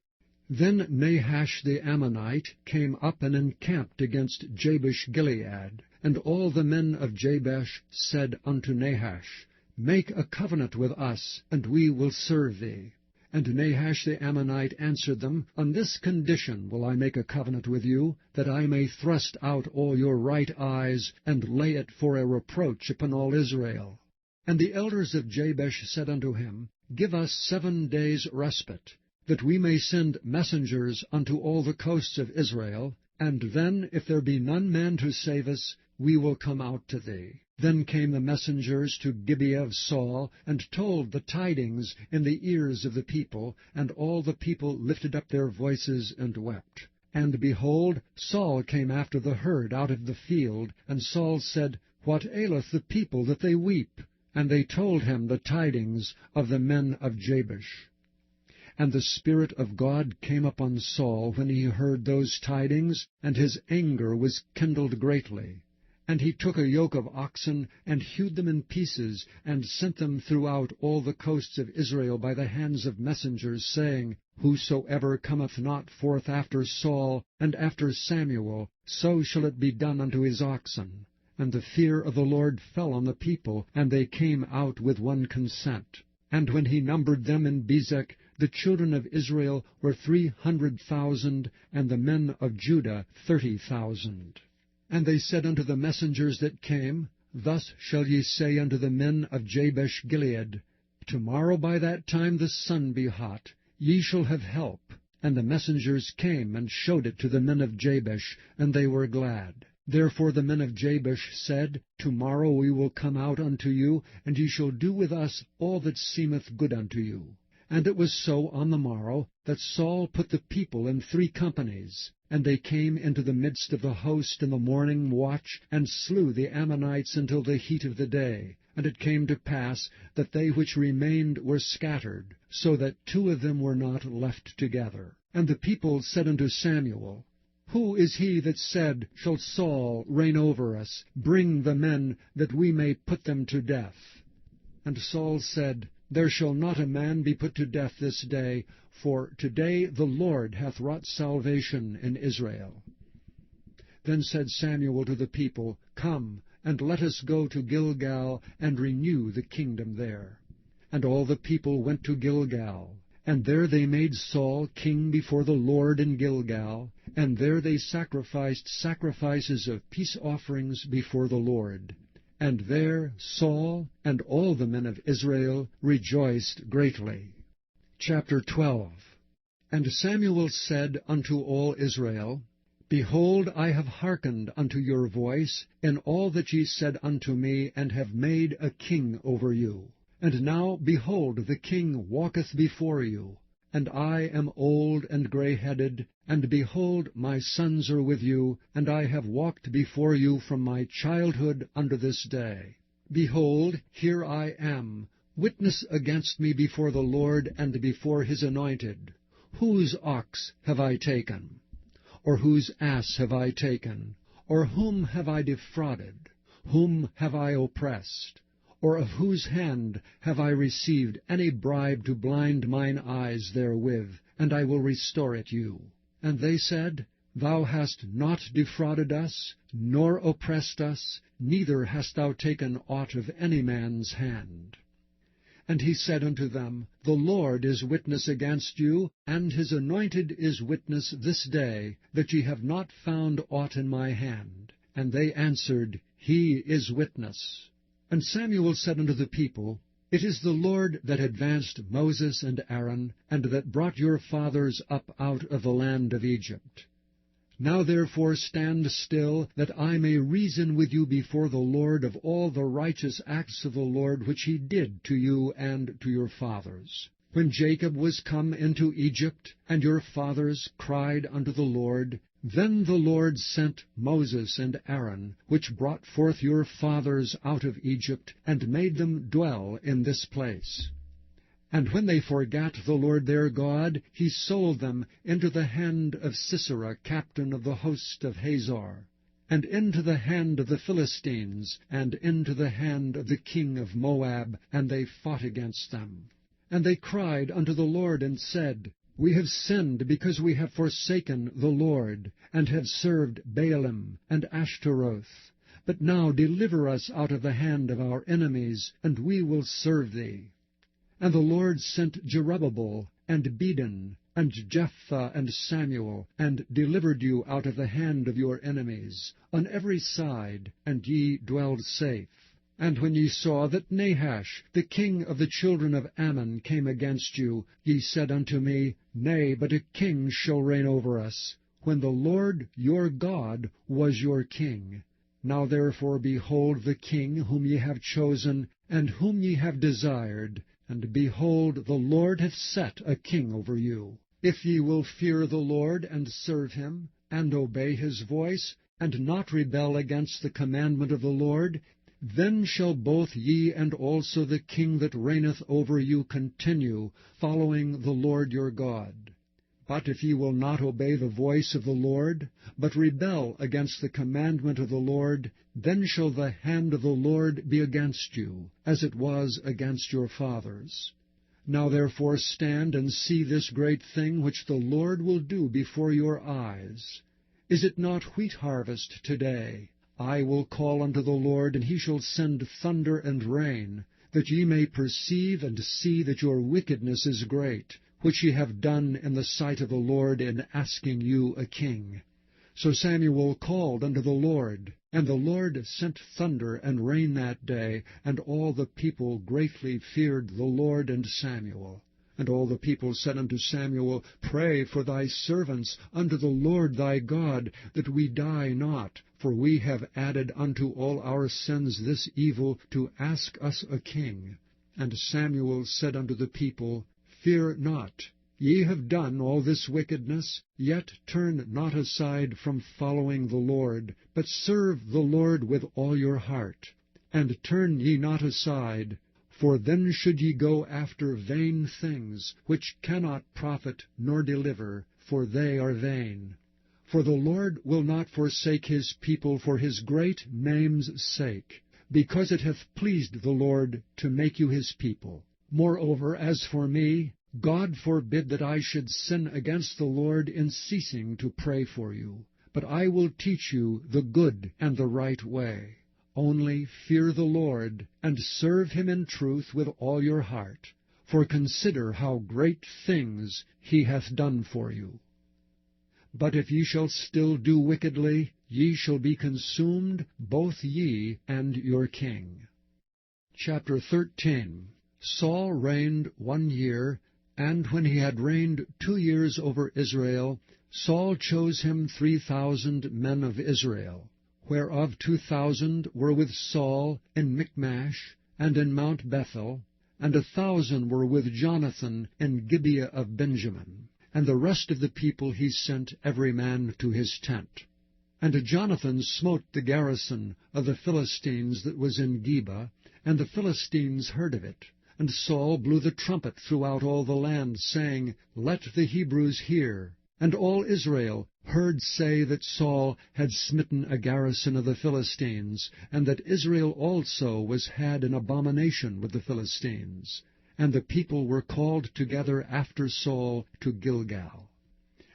Then Nahash the Ammonite came up and encamped against Jabesh-Gilead. And all the men of Jabesh said unto Nahash, Make a covenant with us, and we will serve thee. And Nahash the Ammonite answered them, On this condition will I make a covenant with you, that I may thrust out all your right eyes, and lay it for a reproach upon all Israel. And the elders of Jabesh said unto him, Give us 7 days' respite, that we may send messengers unto all the coasts of Israel, and then, if there be none man to save us, we will come out to thee. Then came the messengers to Gibeah of Saul, and told the tidings in the ears of the people, and all the people lifted up their voices and wept. And behold, Saul came after the herd out of the field, and Saul said, What aileth the people that they weep? And they told him the tidings of the men of Jabesh. And the Spirit of God came upon Saul when he heard those tidings, and his anger was kindled greatly. And he took a yoke of oxen, and hewed them in pieces, and sent them throughout all the coasts of Israel by the hands of messengers, saying, Whosoever cometh not forth after Saul and after Samuel, so shall it be done unto his oxen. And the fear of the Lord fell on the people, and they came out with one consent. And when he numbered them in Bezek, the children of Israel were 300,000, and the men of Judah 30,000. And they said unto the messengers that came, Thus shall ye say unto the men of Jabesh-Gilead, Tomorrow by that time the sun be hot, ye shall have help. And the messengers came and showed it to the men of Jabesh, and they were glad. Therefore the men of Jabesh said, Tomorrow we will come out unto you, and ye shall do with us all that seemeth good unto you. And it was so on the morrow, that Saul put the people in 3 companies. And they came into the midst of the host in the morning watch, and slew the Ammonites until the heat of the day. And it came to pass that they which remained were scattered, so that 2 of them were not left together. And the people said unto Samuel, Who is he that said, Shall Saul reign over us? Bring the men, that we may put them to death. And Saul said, There shall not a man be put to death this day, for today the Lord hath wrought salvation in Israel. Then said Samuel to the people, Come, and let us go to Gilgal, and renew the kingdom there. And all the people went to Gilgal. And there they made Saul king before the Lord in Gilgal, and there they sacrificed sacrifices of peace offerings before the Lord. And there Saul and all the men of Israel rejoiced greatly. Chapter 12. And Samuel said unto all Israel, Behold, I have hearkened unto your voice in all that ye said unto me, and have made a king over you. And now, behold, the king walketh before you, and I am old and grey-headed, and behold, my sons are with you, and I have walked before you from my childhood unto this day. Behold, here I am, witness against me before the Lord and before his anointed. Whose ox have I taken? Or whose ass have I taken? Or whom have I defrauded? Whom have I oppressed? Or of whose hand have I received any bribe to blind mine eyes therewith? And I will restore it you. And they said, Thou hast not defrauded us, nor oppressed us, neither hast thou taken aught of any man's hand. And he said unto them, The Lord is witness against you, and his anointed is witness this day, that ye have not found aught in my hand. And they answered, He is witness. And Samuel said unto the people, It is the Lord that advanced Moses and Aaron, and that brought your fathers up out of the land of Egypt. Now therefore stand still, that I may reason with you before the Lord of all the righteous acts of the Lord which he did to you and to your fathers. When Jacob was come into Egypt, and your fathers cried unto the Lord, then the Lord sent Moses and Aaron, which brought forth your fathers out of Egypt, and made them dwell in this place. And when they forgat the Lord their God, he sold them into the hand of Sisera, captain of the host of Hazor, and into the hand of the Philistines, and into the hand of the king of Moab, and they fought against them. And they cried unto the Lord, and said, We have sinned, because we have forsaken the Lord, and have served Baalim and Ashtaroth. But now deliver us out of the hand of our enemies, and we will serve thee. And the Lord sent Jerubbabel, and Bedin, and Jephthah, and Samuel, and delivered you out of the hand of your enemies, on every side, and ye dwelled safe. And when ye saw that Nahash, the king of the children of Ammon, came against you, ye said unto me, Nay, but a king shall reign over us, when the Lord your God was your king. Now therefore behold the king whom ye have chosen, and whom ye have desired, and behold, the Lord hath set a king over you. If ye will fear the Lord, and serve him, and obey his voice, and not rebel against the commandment of the Lord, then shall both ye and also the king that reigneth over you continue, following the Lord your God. But if ye will not obey the voice of the Lord, but rebel against the commandment of the Lord, then shall the hand of the Lord be against you, as it was against your fathers. Now therefore stand and see this great thing which the Lord will do before your eyes. Is it not wheat harvest today? I will call unto the Lord, and he shall send thunder and rain, that ye may perceive and see that your wickedness is great, which ye have done in the sight of the Lord in asking you a king. So Samuel called unto the Lord, and the Lord sent thunder and rain that day, and all the people greatly feared the Lord and Samuel. And all the people said unto Samuel, Pray for thy servants unto the Lord thy God, that we die not, for we have added unto all our sins this evil, to ask us a king. And Samuel said unto the people, Fear not. Ye have done all this wickedness, yet turn not aside from following the Lord, but serve the Lord with all your heart. And turn ye not aside, for then should ye go after vain things, which cannot profit nor deliver, for they are vain. For the Lord will not forsake his people for his great name's sake, because it hath pleased the Lord to make you his people. Moreover, as for me, God forbid that I should sin against the Lord in ceasing to pray for you. But I will teach you the good and the right way. Only fear the Lord, and serve him in truth with all your heart. For consider how great things he hath done for you. But if ye shall still do wickedly, ye shall be consumed, both ye and your king. Chapter 13. Saul reigned 1 year, and when he had reigned 2 years over Israel, Saul chose him 3,000 men of Israel, whereof 2,000 were with Saul in Michmash and in Mount Bethel, and 1,000 were with Jonathan in Gibeah of Benjamin. And the rest of the people he sent every man to his tent. And Jonathan smote the garrison of the Philistines that was in Geba, and the Philistines heard of it. And Saul blew the trumpet throughout all the land, saying, Let the Hebrews hear. And all Israel heard say that Saul had smitten a garrison of the Philistines, and that Israel also was had in abomination with the Philistines. And the people were called together after Saul to Gilgal.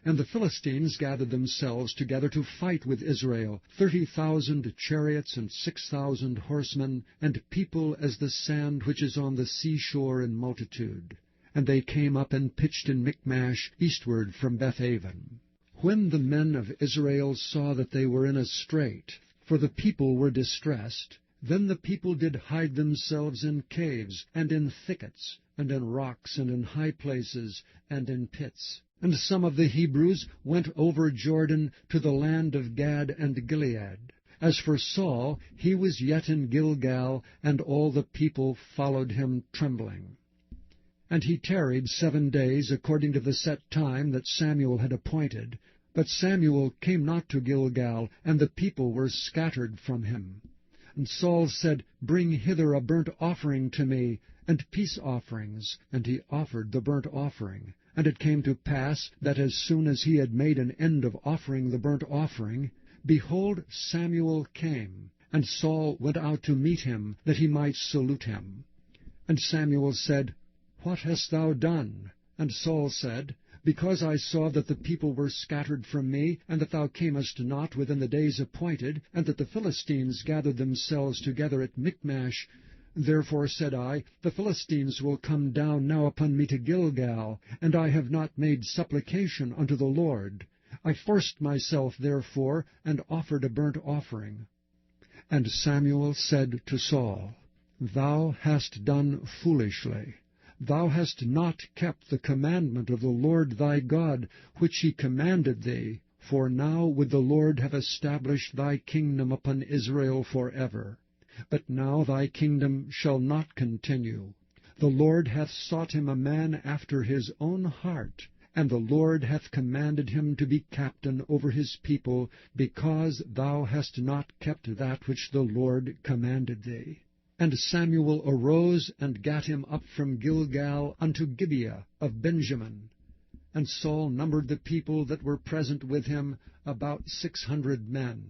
And the Philistines gathered themselves together to fight with Israel, 30,000 chariots and 6,000 horsemen, and people as the sand which is on the seashore in multitude. And they came up and pitched in Michmash eastward from Bethaven. When the men of Israel saw that they were in a strait, for the people were distressed, then the people did hide themselves in caves, and in thickets, and in rocks, and in high places, and in pits. And some of the Hebrews went over Jordan to the land of Gad and Gilead. As for Saul, he was yet in Gilgal, and all the people followed him trembling. And he tarried 7 days, according to the set time that Samuel had appointed. But Samuel came not to Gilgal, and the people were scattered from him. And Saul said, Bring hither a burnt offering to me, and peace offerings. And he offered the burnt offering. And it came to pass that as soon as he had made an end of offering the burnt offering, behold, Samuel came, and Saul went out to meet him, that he might salute him. And Samuel said, What hast thou done? And Saul said, Because I saw that the people were scattered from me, and that thou camest not within the days appointed, and that the Philistines gathered themselves together at Michmash, therefore said I, The Philistines will come down now upon me to Gilgal, and I have not made supplication unto the Lord. I forced myself therefore, and offered a burnt offering. And Samuel said to Saul, Thou hast done foolishly. Thou hast not kept the commandment of the Lord thy God, which he commanded thee. For now would the Lord have established thy kingdom upon Israel forever. But now thy kingdom shall not continue. The Lord hath sought him a man after his own heart, and the Lord hath commanded him to be captain over his people, because thou hast not kept that which the Lord commanded thee. And Samuel arose and gat him up from Gilgal unto Gibeah of Benjamin. And Saul numbered the people that were present with him, about 600 men.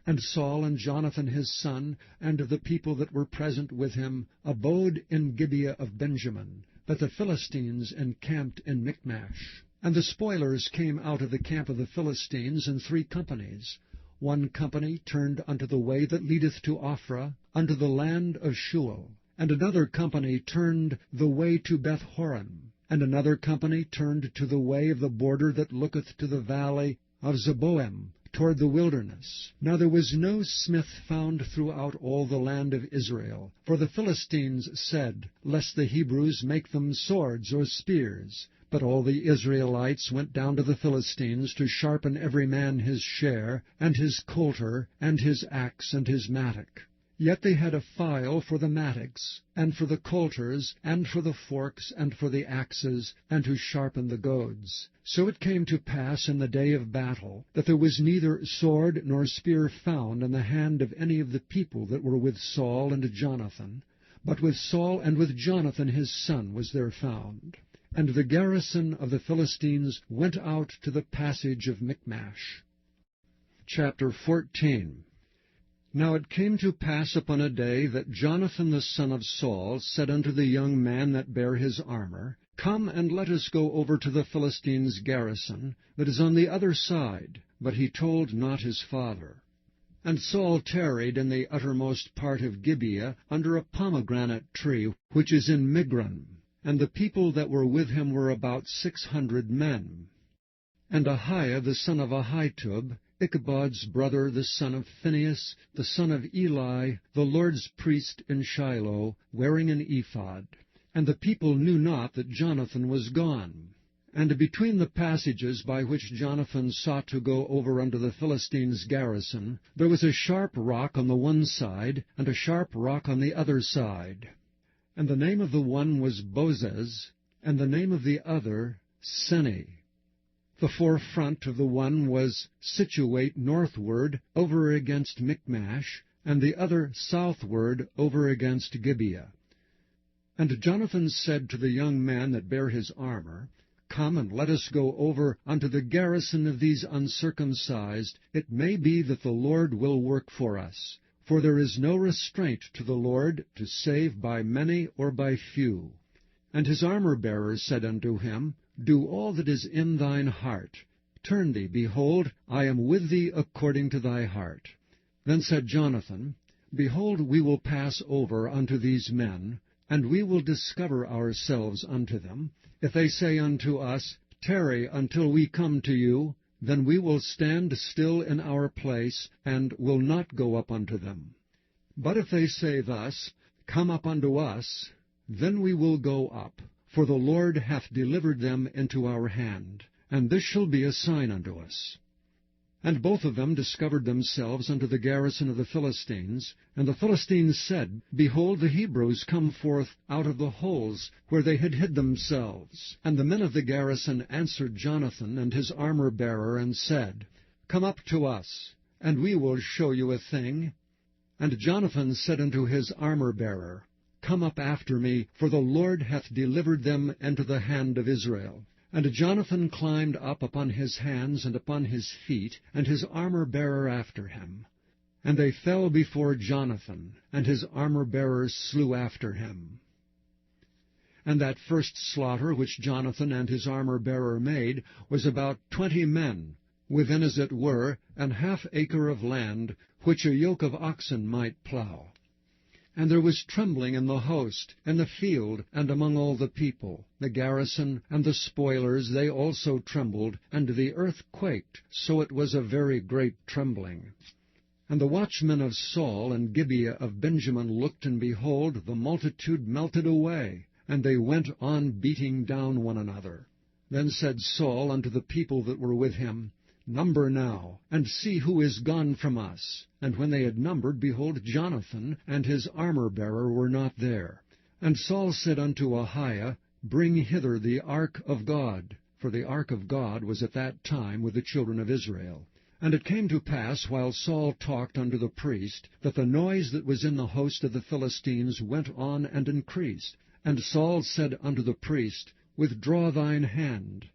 And Saul and Jonathan his son, and the people that were present with him, abode in Gibeah of Benjamin. But the Philistines encamped in Michmash. And the spoilers came out of the camp of the Philistines in 3 companies. 1 company turned unto the way that leadeth to Ophrah, unto the land of Shual. And another company turned the way to Beth-horon. And another company turned to the way of the border that looketh to the valley of Zeboim, toward the wilderness. Now there was no smith found throughout all the land of Israel. For the Philistines said, Lest the Hebrews make them swords or spears. But all the Israelites went down to the Philistines to sharpen every man his share, and his coulter, and his axe, and his mattock. Yet they had a file for the mattocks, and for the coulters, and for the forks, and for the axes, and to sharpen the goads. So it came to pass in the day of battle, that there was neither sword nor spear found in the hand of any of the people that were with Saul and Jonathan, but with Saul and with Jonathan his son was there found. And the garrison of the Philistines went out to the passage of Michmash. Chapter 14. Now it came to pass upon a day that Jonathan the son of Saul said unto the young man that bare his armor, Come and let us go over to the Philistines' garrison, that is on the other side. But he told not his father. And Saul tarried in the uttermost part of Gibeah, under a pomegranate tree, which is in Migron. And the people that were with him were about 600 men. And Ahiah the son of Ahitub, Ichabod's brother, the son of Phinehas, the son of Eli, the Lord's priest in Shiloh, wearing an ephod. And the people knew not that Jonathan was gone. And between the passages by which Jonathan sought to go over unto the Philistines' garrison, there was a sharp rock on the one side, and a sharp rock on the other side. And the name of the one was Bozez, and the name of the other Seni. The forefront of the one was situate northward over against Michmash, and the other southward over against Gibeah. And Jonathan said to the young man that bare his armor, Come and let us go over unto the garrison of these uncircumcised. It may be that the Lord will work for us. For there is no restraint to the Lord to save by many or by few. And his armor-bearer said unto him, Do all that is in thine heart. Turn thee, behold, I am with thee according to thy heart. Then said Jonathan, Behold, we will pass over unto these men, and we will discover ourselves unto them. If they say unto us, Tarry until we come to you, then we will stand still in our place, and will not go up unto them. But if they say thus, Come up unto us, then we will go up, for the Lord hath delivered them into our hand. and this shall be a sign unto us. And both of them discovered themselves unto the garrison of the Philistines. And the Philistines said, Behold, the Hebrews come forth out of the holes where they had hid themselves. And the men of the garrison answered Jonathan and his armor-bearer, and said, Come up to us, and we will show you a thing. And Jonathan said unto his armor-bearer, Come up after me, for the Lord hath delivered them into the hand of Israel. And Jonathan climbed up upon his hands and upon his feet, and his armor-bearer after him. And they fell before Jonathan, and his armor-bearer slew after him. And that first slaughter which Jonathan and his armor-bearer made was about 20 men, within as it were an half acre of land, which a yoke of oxen might plough. And there was trembling in the host, in the field, and among all the people. The garrison and the spoilers, they also trembled, and the earth quaked, so it was a very great trembling. And the watchmen of Saul and Gibeah of Benjamin looked, and behold, the multitude melted away, and they went on beating down one another. Then said Saul unto the people that were with him, Number now, and see who is gone from us. And when they had numbered, behold, Jonathan and his armor-bearer were not there. And Saul said unto Ahiah, Bring hither the ark of God. For the ark of God was at that time with the children of Israel. And it came to pass, while Saul talked unto the priest, that the noise that was in the host of the Philistines went on and increased. And Saul said unto the priest, Withdraw thine hand.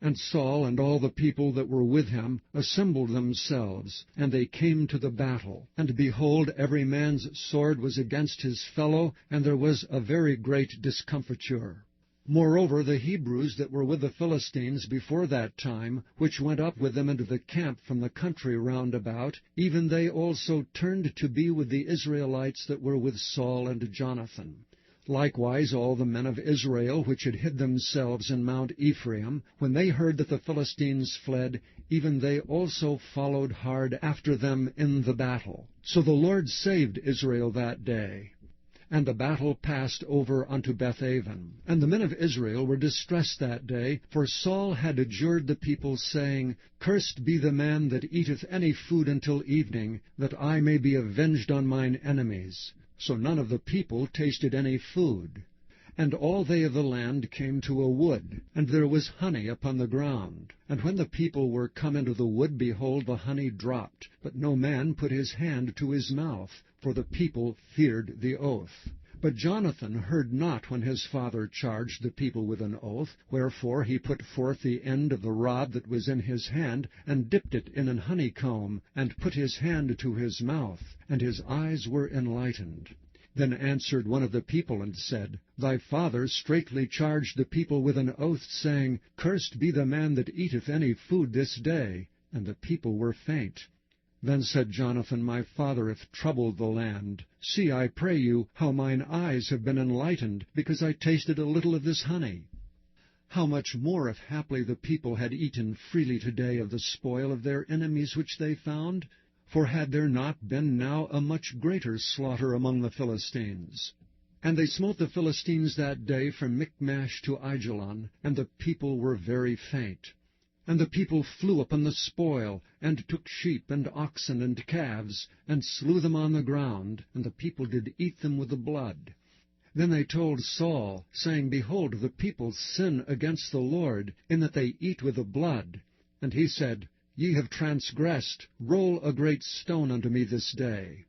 And Saul and all the people that were with him assembled themselves, and they came to the battle. And behold, every man's sword was against his fellow, and there was a very great discomfiture. Moreover, the Hebrews that were with the Philistines before that time, which went up with them into the camp from the country round about, even they also turned to be with the Israelites that were with Saul and Jonathan. Likewise all the men of Israel which had hid themselves in Mount Ephraim, when they heard that the Philistines fled, even they also followed hard after them in the battle. So the Lord saved Israel that day. And the battle passed over unto Bethaven. And the men of Israel were distressed that day, for Saul had adjured the people, saying, Cursed be the man that eateth any food until evening, that I may be avenged on mine enemies. So none of the people tasted any food. And all they of the land came to a wood, and there was honey upon the ground. And when the people were come into the wood, behold, the honey dropped, but no man put his hand to his mouth, for the people feared the oath. But Jonathan heard not when his father charged the people with an oath, wherefore he put forth the end of the rod that was in his hand, and dipped it in an honeycomb, and put his hand to his mouth, and his eyes were enlightened. Then answered one of the people, and said, Thy father straitly charged the people with an oath, saying, Cursed be the man that eateth any food this day. And the people were faint. Then said Jonathan, My father hath troubled the land. See, I pray you, how mine eyes have been enlightened, because I tasted a little of this honey. How much more if haply the people had eaten freely today of the spoil of their enemies which they found? For had there not been now a much greater slaughter among the Philistines? And they smote the Philistines that day from Michmash to Aijalon, and the people were very faint. And the people flew upon the spoil, and took sheep and oxen and calves, and slew them on the ground, and the people did eat them with the blood. Then they told Saul, saying, Behold, the people sin against the Lord, in that they eat with the blood. And he said, Ye have transgressed, roll a great stone unto me this day.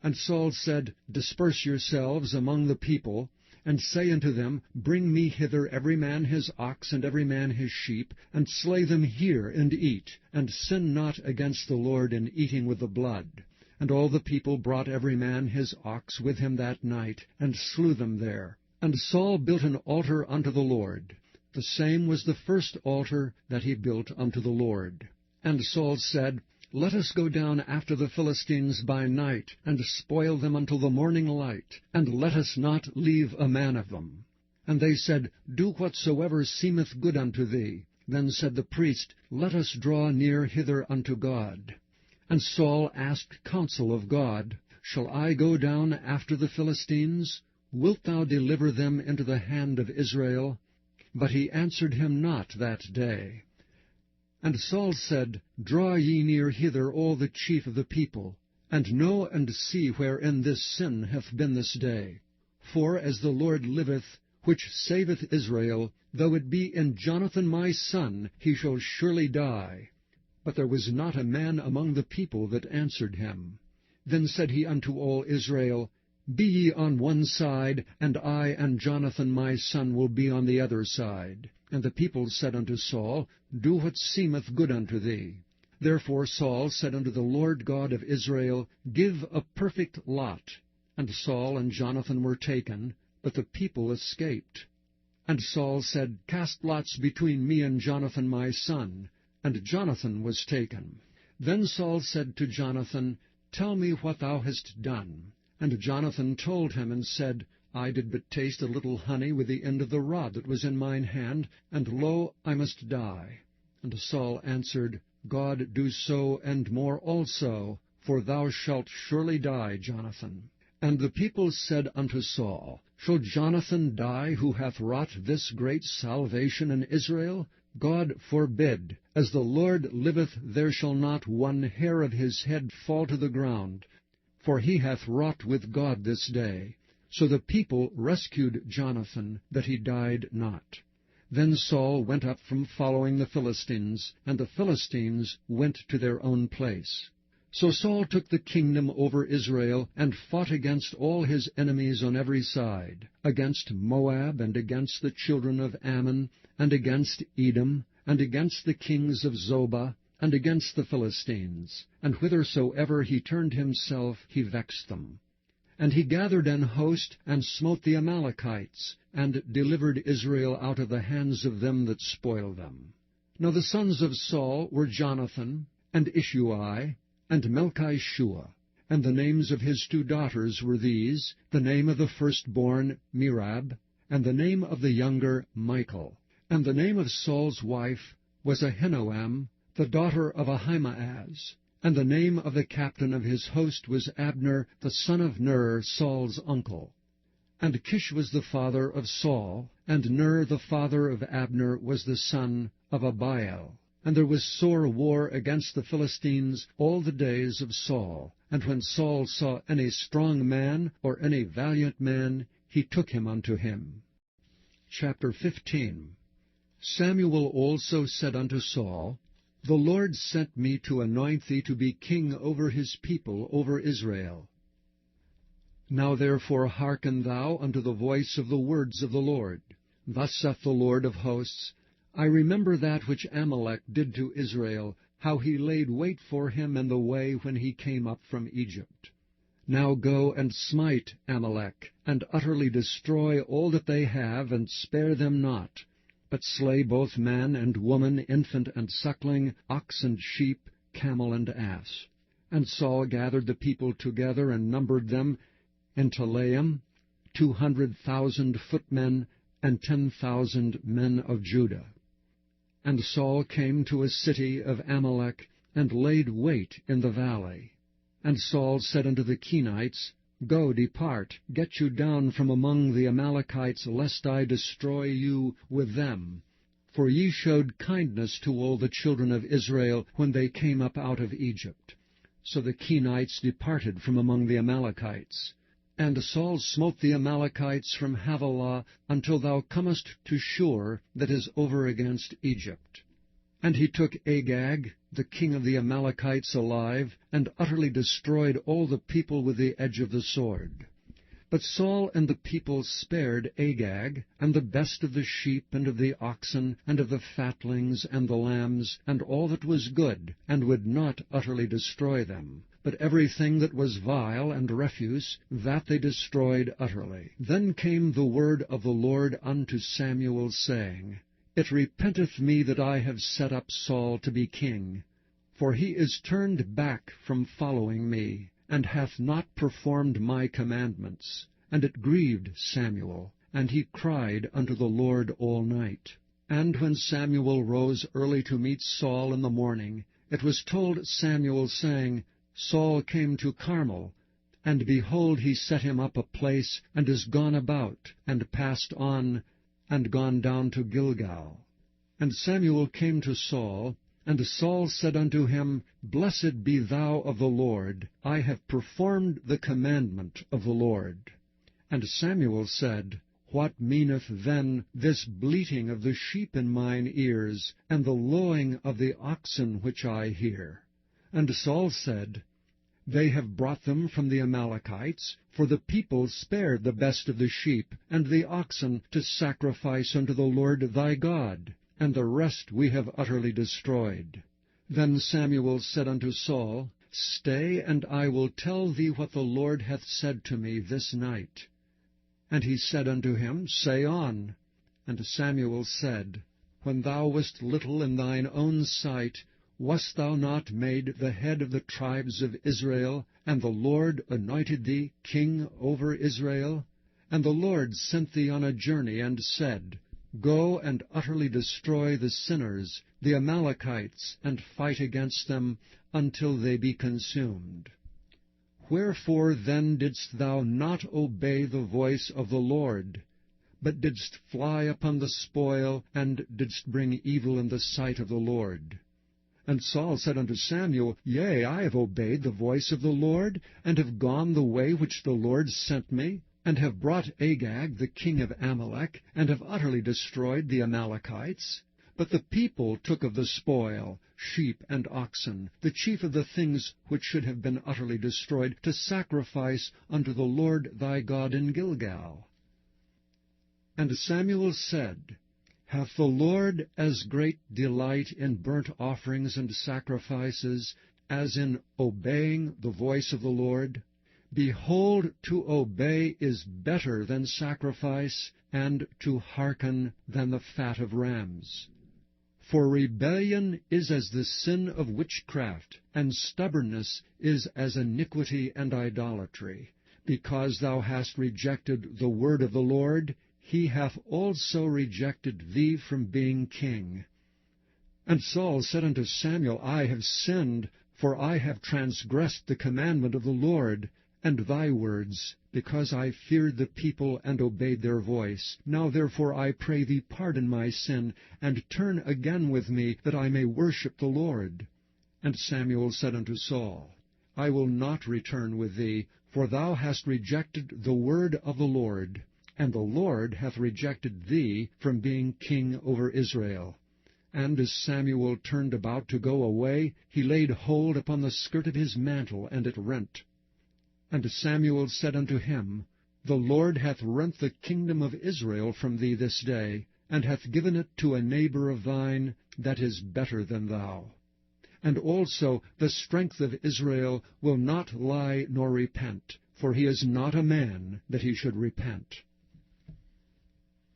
And Saul said, Disperse yourselves among the people, and say unto them, Bring me hither every man his ox and every man his sheep, and slay them here, and eat, and sin not against the Lord in eating with the blood. And all the people brought every man his ox with him that night, and slew them there. And Saul built an altar unto the Lord. The same was the first altar that he built unto the Lord. And Saul said, Let us go down after the Philistines by night, and spoil them until the morning light, and let us not leave a man of them. And they said, Do whatsoever seemeth good unto thee. Then said the priest, Let us draw near hither unto God. And Saul asked counsel of God, Shall I go down after the Philistines? Wilt thou deliver them into the hand of Israel? But he answered him not that day. And Saul said, Draw ye near hither all the chief of the people, and know and see wherein this sin hath been this day. For as the Lord liveth, which saveth Israel, though it be in Jonathan my son, he shall surely die. But there was not a man among the people that answered him. Then said he unto all Israel, Be ye on one side, and I and Jonathan my son will be on the other side. And the people said unto Saul, Do what seemeth good unto thee. Therefore Saul said unto the Lord God of Israel, Give a perfect lot. And Saul and Jonathan were taken, but the people escaped. And Saul said, Cast lots between me and Jonathan my son. And Jonathan was taken. Then Saul said to Jonathan, Tell me what thou hast done. And Jonathan told him, and said, I did but taste a little honey with the end of the rod that was in mine hand, and lo, I must die. And Saul answered, God do so, and more also, for thou shalt surely die, Jonathan. And the people said unto Saul, Shall Jonathan die, who hath wrought this great salvation in Israel? God forbid. As the Lord liveth, there shall not one hair of his head fall to the ground. For he hath wrought with God this day. So the people rescued Jonathan, that he died not. Then Saul went up from following the Philistines, and the Philistines went to their own place. So Saul took the kingdom over Israel, and fought against all his enemies on every side, against Moab, and against the children of Ammon, and against Edom, and against the kings of Zobah, and against the Philistines. And whithersoever he turned himself, he vexed them. And he gathered an host, and smote the Amalekites, and delivered Israel out of the hands of them that spoiled them. Now the sons of Saul were Jonathan, and Ishuai, and Melchishua. And the names of his 2 daughters were these, the name of the firstborn Merab, and the name of the younger Michal. And the name of Saul's wife was Ahinoam, the daughter of Ahimaaz. And the name of the captain of his host was Abner, the son of Ner, Saul's uncle. And Kish was the father of Saul, and Ner the father of Abner was the son of Abiel. And there was sore war against the Philistines all the days of Saul. And when Saul saw any strong man, or any valiant man, he took him unto him. Chapter 15. Samuel also said unto Saul, The Lord sent me to anoint thee to be king over his people, over Israel. Now therefore hearken thou unto the voice of the words of the Lord. Thus saith the Lord of hosts, I remember that which Amalek did to Israel, how he laid wait for him in the way when he came up from Egypt. Now go and smite Amalek, and utterly destroy all that they have, and spare them not, but slay both man and woman, infant and suckling, ox and sheep, camel and ass. And Saul gathered the people together, and numbered them in Telaim, 200,000 footmen, and 10,000 men of Judah. And Saul came to a city of Amalek, and laid wait in the valley. And Saul said unto the Kenites, Go, depart, get you down from among the Amalekites, lest I destroy you with them. For ye showed kindness to all the children of Israel when they came up out of Egypt. So the Kenites departed from among the Amalekites. And Saul smote the Amalekites from Havilah until thou comest to Shur, that is over against Egypt. And he took Agag, the king of the Amalekites, alive, and utterly destroyed all the people with the edge of the sword. But Saul and the people spared Agag, and the best of the sheep, and of the oxen, and of the fatlings, and the lambs, and all that was good, and would not utterly destroy them. But everything that was vile and refuse, that they destroyed utterly. Then came the word of the Lord unto Samuel, saying, It repenteth me that I have set up Saul to be king, for he is turned back from following me, and hath not performed my commandments. And it grieved Samuel, and he cried unto the Lord all night. And when Samuel rose early to meet Saul in the morning, it was told Samuel, saying, Saul came to Carmel, and behold, he set him up a place, and is gone about, and passed on, and gone down to Gilgal. And Samuel came to Saul, And Saul said unto him, Blessed be thou of the Lord, I have performed the commandment of the Lord. And Samuel said, What meaneth then this bleating of the sheep in mine ears, and the lowing of the oxen which I hear? And Saul said, They have brought them from the Amalekites, for the people spared the best of the sheep and the oxen to sacrifice unto the Lord thy God, and the rest we have utterly destroyed. Then Samuel said unto Saul, Stay, and I will tell thee what the Lord hath said to me this night. And he said unto him, Say on. And Samuel said, When thou wast little in thine own sight, wast thou not made the head of the tribes of Israel, and the Lord anointed thee king over Israel? And the Lord sent thee on a journey, and said, Go and utterly destroy the sinners, the Amalekites, and fight against them until they be consumed. Wherefore then didst thou not obey the voice of the Lord, but didst fly upon the spoil, and didst bring evil in the sight of the Lord? And Saul said unto Samuel, Yea, I have obeyed the voice of the Lord, and have gone the way which the Lord sent me, and have brought Agag the king of Amalek, and have utterly destroyed the Amalekites. But the people took of the spoil, sheep and oxen, the chief of the things which should have been utterly destroyed, to sacrifice unto the Lord thy God in Gilgal. And Samuel said, Hath the Lord as great delight in burnt offerings and sacrifices as in obeying the voice of the Lord? Behold, to obey is better than sacrifice, and to hearken than the fat of rams. For rebellion is as the sin of witchcraft, and stubbornness is as iniquity and idolatry. Because thou hast rejected the word of the Lord, he hath also rejected thee from being king. And Saul said unto Samuel, I have sinned, for I have transgressed the commandment of the Lord, and thy words, because I feared the people and obeyed their voice. Now therefore I pray thee pardon my sin, and turn again with me, that I may worship the Lord. And Samuel said unto Saul, I will not return with thee, for thou hast rejected the word of the Lord, and the Lord hath rejected thee from being king over Israel. And as Samuel turned about to go away, he laid hold upon the skirt of his mantle, and it rent. And Samuel said unto him, The Lord hath rent the kingdom of Israel from thee this day, and hath given it to a neighbor of thine that is better than thou. And also the strength of Israel will not lie nor repent, for he is not a man that he should repent.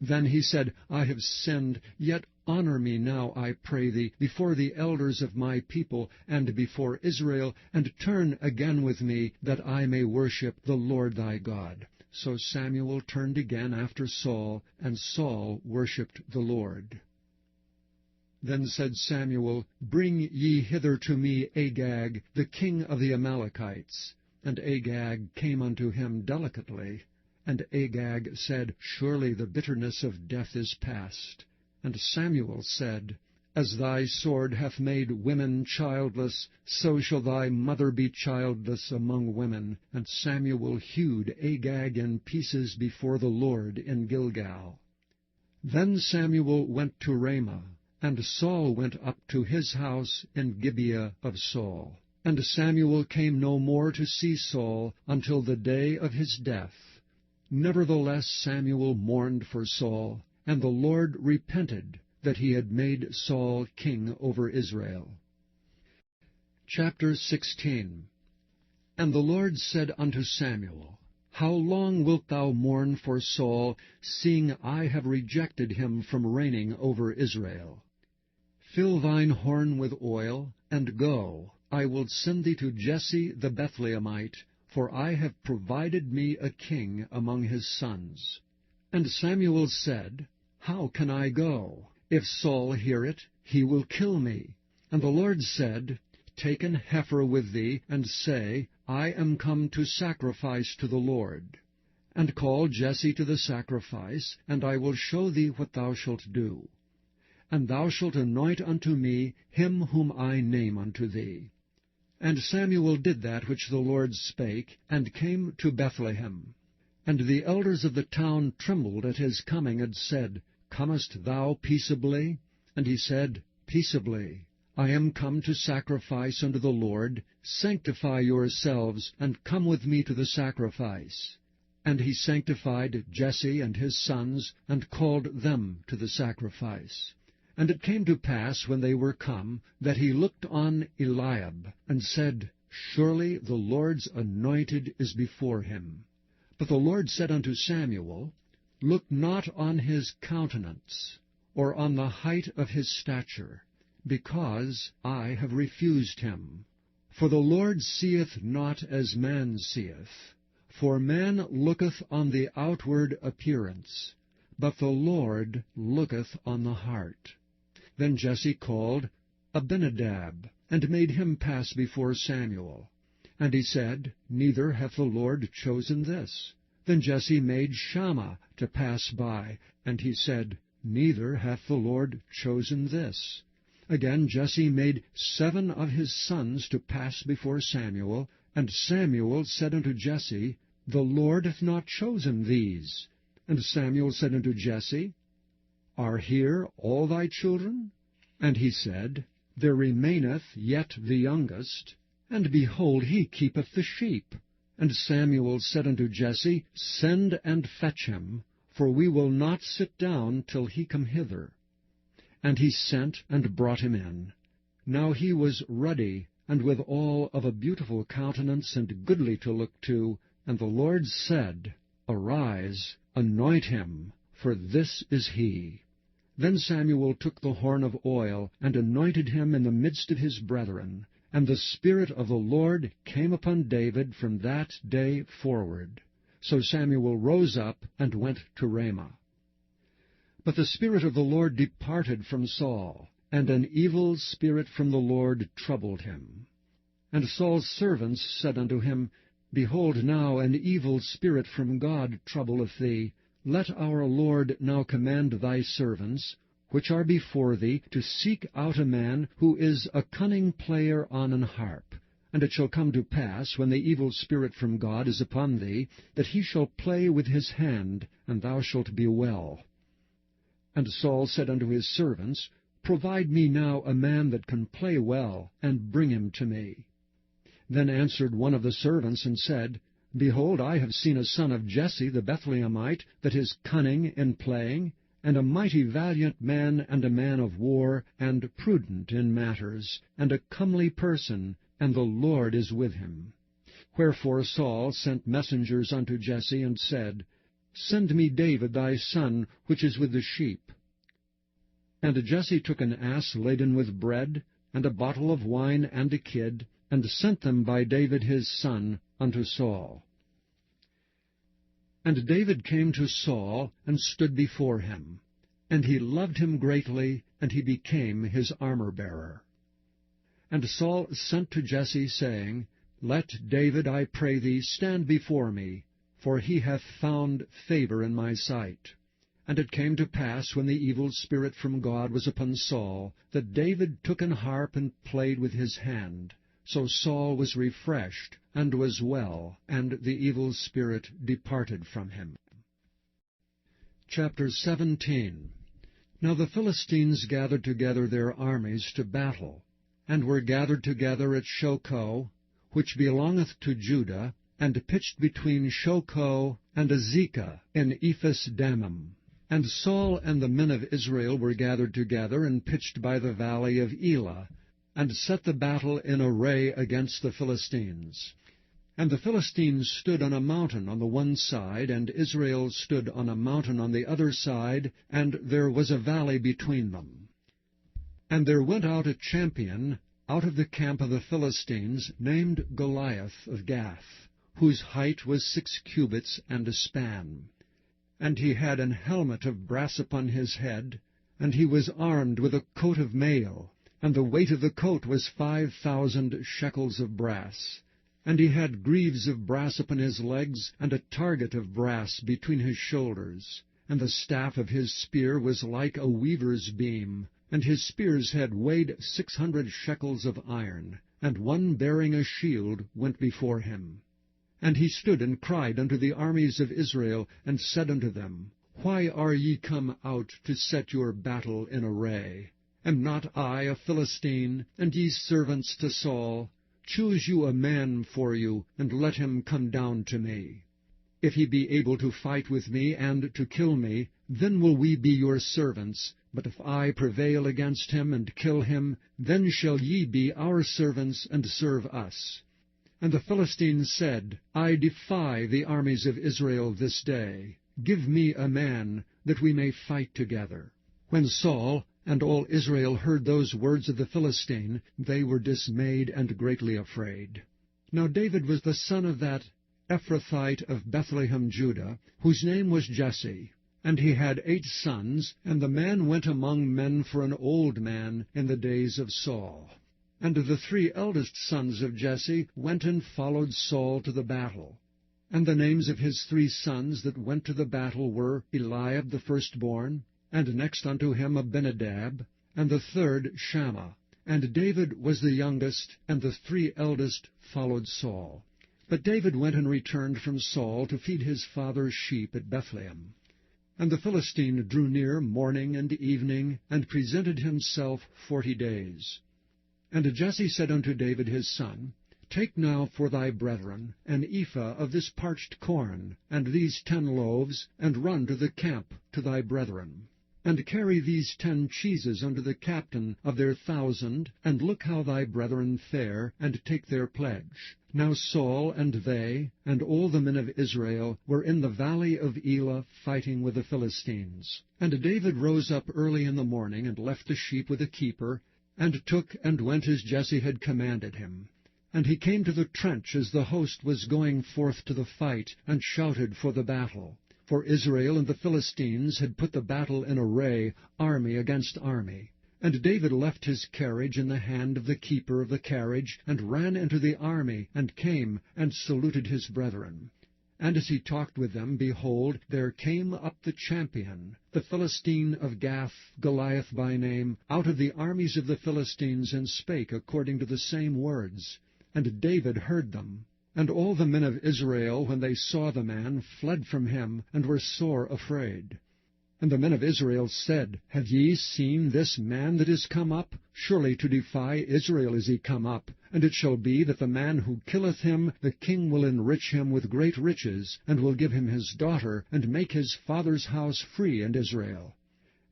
Then he said, I have sinned, yet honor me now, I pray thee, before the elders of my people, and before Israel, and turn again with me, that I may worship the Lord thy God. So Samuel turned again after Saul, and Saul worshipped the Lord. Then said Samuel, Bring ye hither to me Agag, the king of the Amalekites. And Agag came unto him delicately. And Agag said, Surely the bitterness of death is past. And Samuel said, As thy sword hath made women childless, so shall thy mother be childless among women. And Samuel hewed Agag in pieces before the Lord in Gilgal. Then Samuel went to Ramah, and Saul went up to his house in Gibeah of Saul. And Samuel came no more to see Saul until the day of his death. Nevertheless Samuel mourned for Saul, and the Lord repented that he had made Saul king over Israel. Chapter 16. And the Lord said unto Samuel, How long wilt thou mourn for Saul, seeing I have rejected him from reigning over Israel? Fill thine horn with oil, and go. I will send thee to Jesse the Bethlehemite, for I have provided me a king among his sons. And Samuel said, How can I go? If Saul hear it, he will kill me. And the Lord said, Take an heifer with thee, and say, I am come to sacrifice to the Lord. And call Jesse to the sacrifice, and I will show thee what thou shalt do. and thou shalt anoint unto me him whom I name unto thee. And Samuel did that which the Lord spake, and came to Bethlehem. And the elders of the town trembled at his coming, and said, Comest thou peaceably? And he said, Peaceably. I am come to sacrifice unto the Lord. Sanctify yourselves, and come with me to the sacrifice. And he sanctified Jesse and his sons, and called them to the sacrifice. And it came to pass, when they were come, that he looked on Eliab, and said, Surely the Lord's anointed is before him. But the Lord said unto Samuel, Look not on his countenance, or on the height of his stature, because I have refused him. For the Lord seeth not as man seeth. For man looketh on the outward appearance, but the Lord looketh on the heart. Then Jesse called Abinadab, and made him pass before Samuel. And he said, Neither hath the Lord chosen this. Then Jesse made Shammah to pass by, and he said, Neither hath the Lord chosen this. Again Jesse made 7 of his sons to pass before Samuel, and Samuel said unto Jesse, The Lord hath not chosen these. And Samuel said unto Jesse, Are here all thy children? And he said, There remaineth yet the youngest, and behold, he keepeth the sheep. And Samuel said unto Jesse, Send and fetch him, for we will not sit down till he come hither. And he sent and brought him in. Now he was ruddy, and withal of a beautiful countenance, and goodly to look to. And the Lord said, Arise, anoint him, for this is he. Then Samuel took the horn of oil, and anointed him in the midst of his brethren. And the Spirit of the Lord came upon David from that day forward. So Samuel rose up and went to Ramah. But the Spirit of the Lord departed from Saul, and an evil spirit from the Lord troubled him. And Saul's servants said unto him, Behold, now an evil spirit from God troubleth thee. Let our Lord now command thy servants, which are before thee, to seek out a man who is a cunning player on an harp. And it shall come to pass, when the evil spirit from God is upon thee, that he shall play with his hand, and thou shalt be well. And Saul said unto his servants, Provide me now a man that can play well, and bring him to me. Then answered one of the servants, and said, Behold, I have seen a son of Jesse the Bethlehemite, that is cunning in playing, and a mighty valiant man, and a man of war, and prudent in matters, and a comely person, and the Lord is with him. Wherefore Saul sent messengers unto Jesse, and said, Send me David thy son, which is with the sheep. And Jesse took an ass laden with bread, and a bottle of wine, and a kid, and sent them by David his son unto Saul. And David came to Saul, and stood before him. And he loved him greatly, and he became his armor-bearer. And Saul sent to Jesse, saying, Let David, I pray thee, stand before me, for he hath found favor in my sight. And it came to pass, when the evil spirit from God was upon Saul, that David took an harp and played with his hand. So Saul was refreshed, and was well, and the evil spirit departed from him. Chapter 17. Now the Philistines gathered together their armies to battle, and were gathered together at Shochoh, which belongeth to Judah, and pitched between Shochoh and Azekah in Ephes-dammim. And Saul and the men of Israel were gathered together, and pitched by the valley of Elah, and set the battle in array against the Philistines. And the Philistines stood on a mountain on the one side, and Israel stood on a mountain on the other side, and there was a valley between them. And there went out a champion out of the camp of the Philistines, named Goliath of Gath, whose height was 6 cubits and a span. And he had an helmet of brass upon his head, and he was armed with a coat of mail, and the weight of the coat was 5,000 shekels of brass. And he had greaves of brass upon his legs, and a target of brass between his shoulders. And the staff of his spear was like a weaver's beam, and his spear's head weighed 600 shekels of iron, and one bearing a shield went before him. And he stood and cried unto the armies of Israel, and said unto them, Why are ye come out to set your battle in array? Am not I a Philistine, and ye servants to Saul? Choose you a man for you, and let him come down to me. If he be able to fight with me, and to kill me, then will we be your servants. But if I prevail against him, and kill him, then shall ye be our servants, and serve us. And the Philistines said, I defy the armies of Israel this day. Give me a man, that we may fight together. When Saul and all Israel heard those words of the Philistine, they were dismayed and greatly afraid. Now David was the son of that Ephrathite of Bethlehem, Judah, whose name was Jesse. And he had 8 sons, and the man went among men for an old man in the days of Saul. And the 3 eldest sons of Jesse went and followed Saul to the battle. And the names of his 3 sons that went to the battle were Eliab the firstborn, and next unto him Abinadab, and the 3rd Shammah. And David was the youngest, and the 3 eldest followed Saul. But David went and returned from Saul to feed his father's sheep at Bethlehem. And the Philistine drew near morning and evening, and presented himself 40 days. And Jesse said unto David his son, Take now for thy brethren an ephah of this parched corn, and these 10 loaves, and run to the camp to thy brethren. And carry these 10 cheeses unto the captain of their 1,000, and look how thy brethren fare, and take their pledge. Now Saul and they, and all the men of Israel, were in the valley of Elah fighting with the Philistines. And David rose up early in the morning, and left the sheep with a keeper, and took and went as Jesse had commanded him. And he came to the trench as the host was going forth to the fight, and shouted for the battle. For Israel and the Philistines had put the battle in array, army against army. And David left his carriage in the hand of the keeper of the carriage, and ran into the army, and came and saluted his brethren. And as he talked with them, behold, there came up the champion, the Philistine of Gath, Goliath by name, out of the armies of the Philistines, and spake according to the same words. And David heard them. And all the men of Israel, when they saw the man, fled from him, and were sore afraid. And the men of Israel said, Have ye seen this man that is come up? Surely to defy Israel is he come up. And it shall be that the man who killeth him, the king will enrich him with great riches, and will give him his daughter, and make his father's house free in Israel.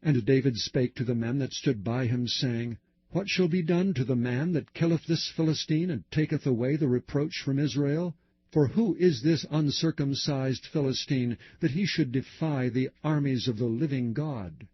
And David spake to the men that stood by him, saying, What shall be done to the man that killeth this Philistine, and taketh away the reproach from Israel? For who is this uncircumcised Philistine, that he should defy the armies of the living God?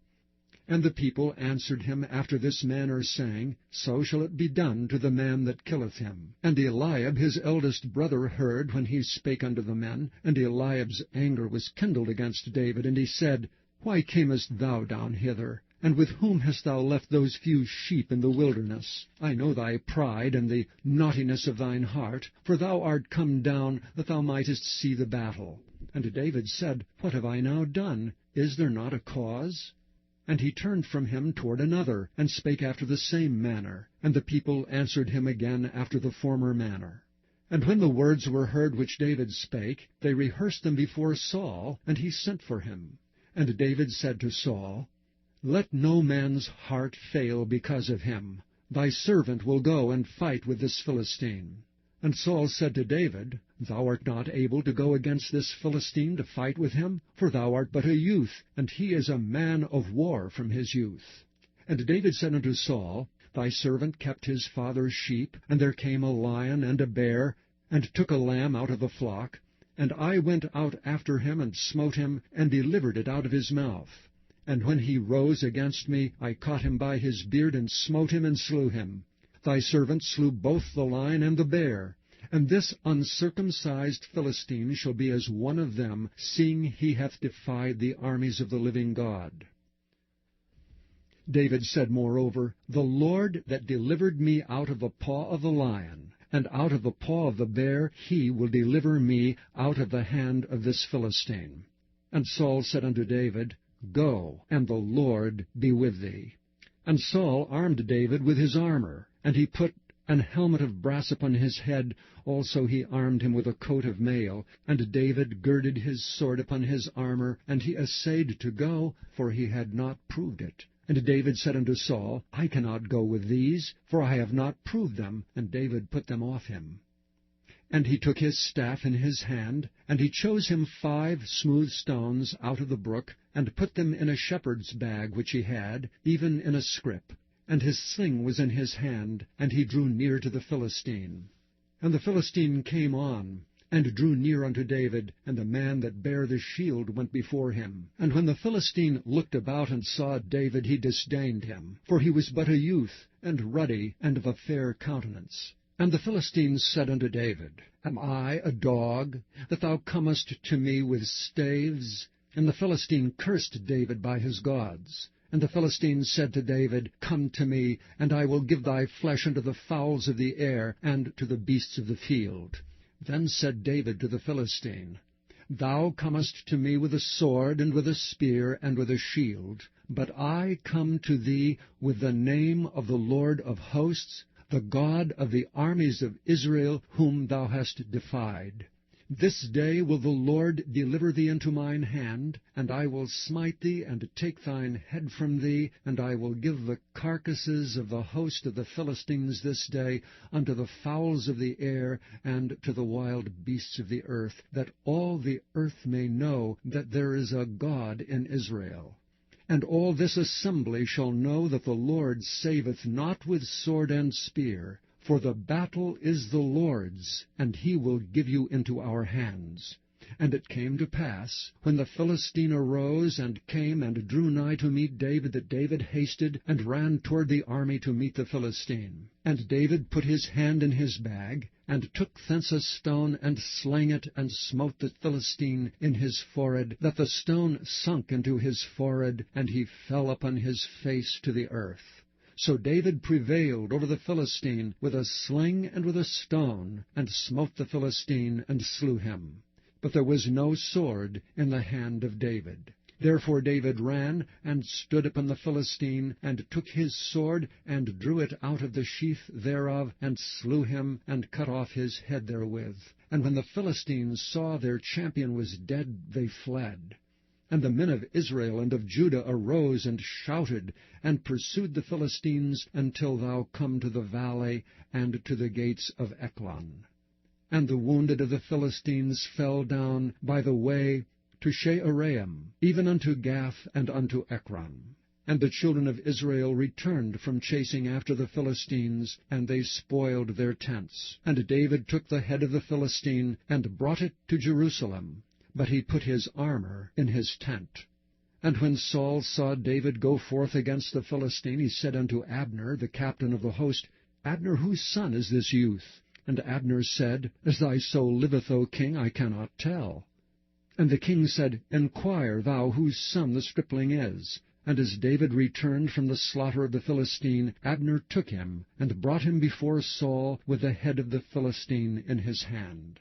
And the people answered him after this manner, saying, So shall it be done to the man that killeth him. And Eliab his eldest brother heard when he spake unto the men, and Eliab's anger was kindled against David, and he said, Why camest thou down hither? And with whom hast thou left those few sheep in the wilderness? I know thy pride and the naughtiness of thine heart, for thou art come down that thou mightest see the battle. And David said, What have I now done? Is there not a cause? And he turned from him toward another, and spake after the same manner. And the people answered him again after the former manner. And when the words were heard which David spake, they rehearsed them before Saul, and he sent for him. And David said to Saul, Let no man's heart fail because of him. Thy servant will go and fight with this Philistine. And Saul said to David, Thou art not able to go against this Philistine to fight with him, for thou art but a youth, and he is a man of war from his youth. And David said unto Saul, Thy servant kept his father's sheep, and there came a lion and a bear, and took a lamb out of the flock. And I went out after him, and smote him, and delivered it out of his mouth. And when he rose against me, I caught him by his beard, and smote him, and slew him. Thy servant slew both the lion and the bear. And this uncircumcised Philistine shall be as one of them, seeing he hath defied the armies of the living God. David said moreover, The Lord that delivered me out of the paw of the lion, and out of the paw of the bear, he will deliver me out of the hand of this Philistine. And Saul said unto David, Go, and the Lord be with thee. And Saul armed David with his armor, and he put an helmet of brass upon his head. Also he armed him with a coat of mail. And David girded his sword upon his armor, and he essayed to go, for he had not proved it. And David said unto Saul, I cannot go with these, for I have not proved them. And David put them off him. And he took his staff in his hand, and he chose him 5 smooth stones out of the brook, and put them in a shepherd's bag which he had, even in a scrip. And his sling was in his hand, and he drew near to the Philistine. And the Philistine came on, and drew near unto David, and the man that bare the shield went before him. And when the Philistine looked about and saw David, he disdained him, for he was but a youth, and ruddy, and of a fair countenance. And the Philistine said unto David, Am I a dog, that thou comest to me with staves? And the Philistine cursed David by his gods. And the Philistine said to David, Come to me, and I will give thy flesh unto the fowls of the air, and to the beasts of the field. Then said David to the Philistine, Thou comest to me with a sword, and with a spear, and with a shield. But I come to thee with the name of the Lord of hosts, the God of the armies of Israel, whom thou hast defied. This day will the Lord deliver thee into mine hand, and I will smite thee, and take thine head from thee, and I will give the carcasses of the host of the Philistines this day unto the fowls of the air, and to the wild beasts of the earth, that all the earth may know that there is a God in Israel. And all this assembly shall know that the Lord saveth not with sword and spear, for the battle is the Lord's, and he will give you into our hands. And it came to pass, when the Philistine arose and came and drew nigh to meet David, that David hasted and ran toward the army to meet the Philistine. And David put his hand in his bag, and took thence a stone, and slang it, and smote the Philistine in his forehead, that the stone sunk into his forehead, and he fell upon his face to the earth. So David prevailed over the Philistine with a sling and with a stone, and smote the Philistine, and slew him. But there was no sword in the hand of David. Therefore David ran, and stood upon the Philistine, and took his sword, and drew it out of the sheath thereof, and slew him, and cut off his head therewith. And when the Philistines saw their champion was dead, they fled. And the men of Israel and of Judah arose and shouted, and pursued the Philistines until thou come to the valley, and to the gates of Ekron. And the wounded of the Philistines fell down by the way to Shaaraim, even unto Gath and unto Ekron. And the children of Israel returned from chasing after the Philistines, and they spoiled their tents. And David took the head of the Philistine, and brought it to Jerusalem, but he put his armor in his tent. And when Saul saw David go forth against the Philistine, he said unto Abner, the captain of the host, Abner, whose son is this youth? And Abner said, As thy soul liveth, O king, I cannot tell. And the king said, Enquire thou whose son the stripling is. And as David returned from the slaughter of the Philistine, Abner took him, and brought him before Saul with the head of the Philistine in his hand.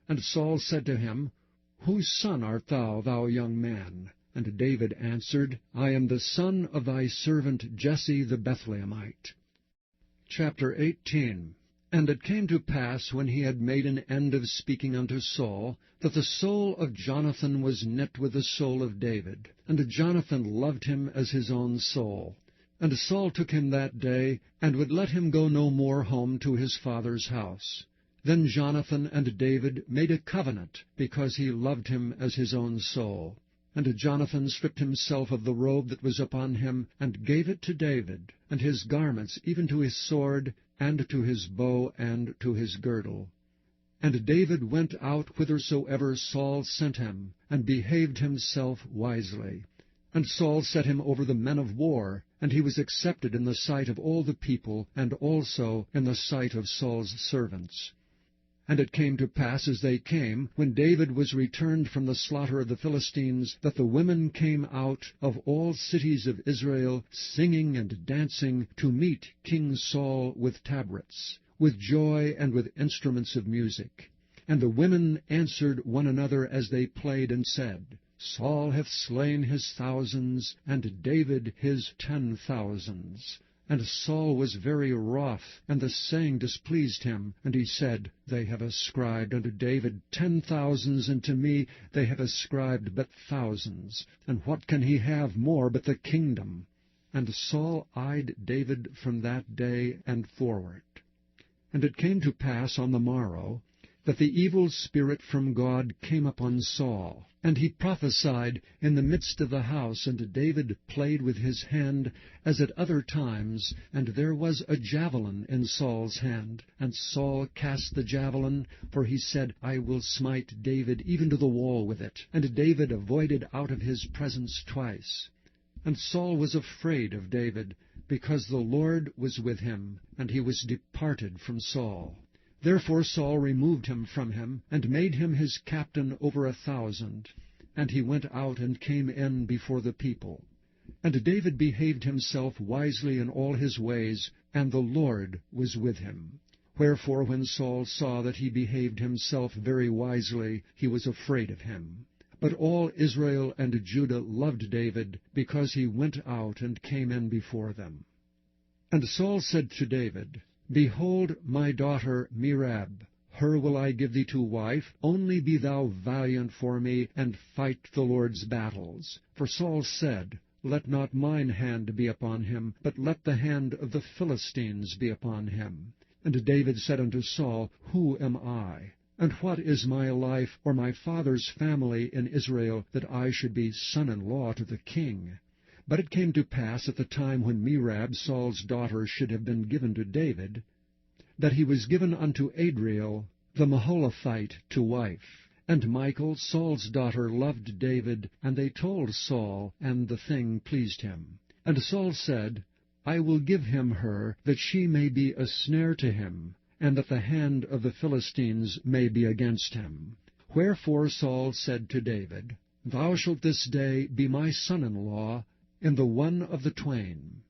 And Saul said to him, Whose son art thou, thou young man? And David answered, I am the son of thy servant Jesse the Bethlehemite. Chapter 18. And it came to pass, when he had made an end of speaking unto Saul, that the soul of Jonathan was knit with the soul of David, and Jonathan loved him as his own soul. And Saul took him that day, and would let him go no more home to his father's house. Then Jonathan and David made a covenant, because he loved him as his own soul. And Jonathan stripped himself of the robe that was upon him, and gave it to David, and his garments, even to his sword, and to his bow, and to his girdle. And David went out whithersoever Saul sent him, and behaved himself wisely. And Saul set him over the men of war, and he was accepted in the sight of all the people, and also in the sight of Saul's servants. And it came to pass, as they came, when David was returned from the slaughter of the Philistines, that the women came out of all cities of Israel, singing and dancing, to meet King Saul with tabrets, with joy and with instruments of music. And the women answered one another as they played, and said, Saul hath slain his thousands, and David his 10,000s. And Saul was very wroth, and the saying displeased him. And he said, They have ascribed unto David 10,000s, and to me they have ascribed but thousands. And what can he have more but the kingdom? And Saul eyed David from that day and forward. And it came to pass on the morrow, that the evil spirit from God came upon Saul. And he prophesied in the midst of the house, and David played with his hand as at other times, and there was a javelin in Saul's hand. And Saul cast the javelin, for he said, I will smite David even to the wall with it. And David avoided out of his presence twice. And Saul was afraid of David, because the Lord was with him, and he was departed from Saul. Therefore Saul removed him from him, and made him his captain over 1,000. And he went out and came in before the people. And David behaved himself wisely in all his ways, and the Lord was with him. Wherefore when Saul saw that he behaved himself very wisely, he was afraid of him. But all Israel and Judah loved David, because he went out and came in before them. And Saul said to David, Behold my daughter Merab, her will I give thee to wife, only be thou valiant for me, and fight the Lord's battles. For Saul said, Let not mine hand be upon him, but let the hand of the Philistines be upon him. And David said unto Saul, Who am I? And what is my life, or my father's family in Israel, that I should be son-in-law to the king? But it came to pass at the time when Merab, Saul's daughter, should have been given to David, that he was given unto Adriel the Maholathite to wife. And Michal, Saul's daughter, loved David, and they told Saul, and the thing pleased him. And Saul said, I will give him her, that she may be a snare to him, and that the hand of the Philistines may be against him. Wherefore Saul said to David, Thou shalt this day be my son-in-law in the one of the twain.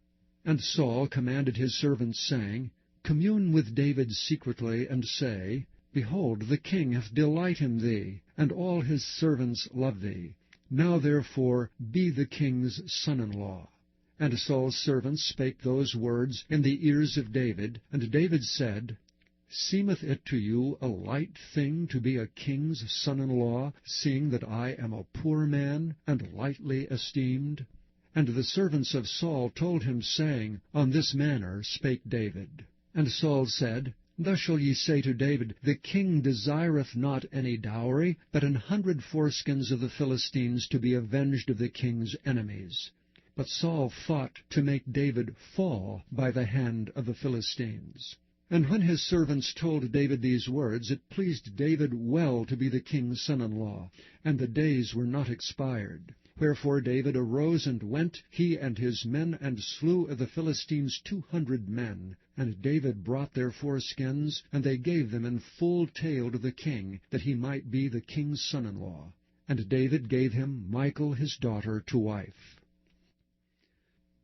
And Saul commanded his servants, saying, Commune with David secretly, and say, Behold, the king hath delight in thee, and all his servants love thee. Now therefore be the king's son-in-law. And Saul's servants spake those words in the ears of David. And David said, Seemeth it to you a light thing to be a king's son-in-law, seeing that I am a poor man, and lightly esteemed? And the servants of Saul told him, saying, On this manner spake David. And Saul said, Thus shall ye say to David, The king desireth not any dowry, but 100 foreskins of the Philistines, to be avenged of the king's enemies. But Saul thought to make David fall by the hand of the Philistines. And when his servants told David these words, it pleased David well to be the king's son-in-law, and the days were not expired. Wherefore David arose and went, he and his men, and slew of the Philistines 200 men. And David brought their foreskins, and they gave them in full tale to the king, that he might be the king's son-in-law. And David gave him Michal his daughter to wife.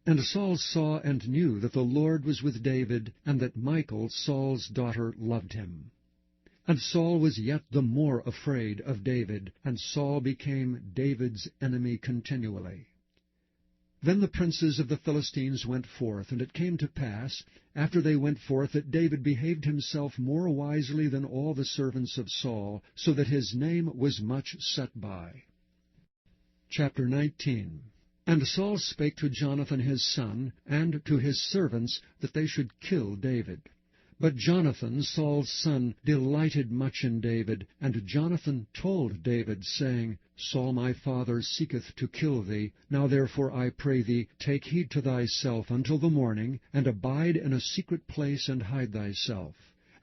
And Saul saw and knew that the Lord was with David, and that Michal, Saul's daughter, loved him. And Saul was yet the more afraid of David, and Saul became David's enemy continually. Then the princes of the Philistines went forth, and it came to pass, after they went forth, that David behaved himself more wisely than all the servants of Saul, so that his name was much set by. Chapter 19. And Saul spake to Jonathan his son, and to his servants, that they should kill David. But Jonathan, Saul's son, delighted much in David. And Jonathan told David, saying, Saul my father seeketh to kill thee. Now therefore I pray thee, take heed to thyself until the morning, and abide in a secret place, and hide thyself.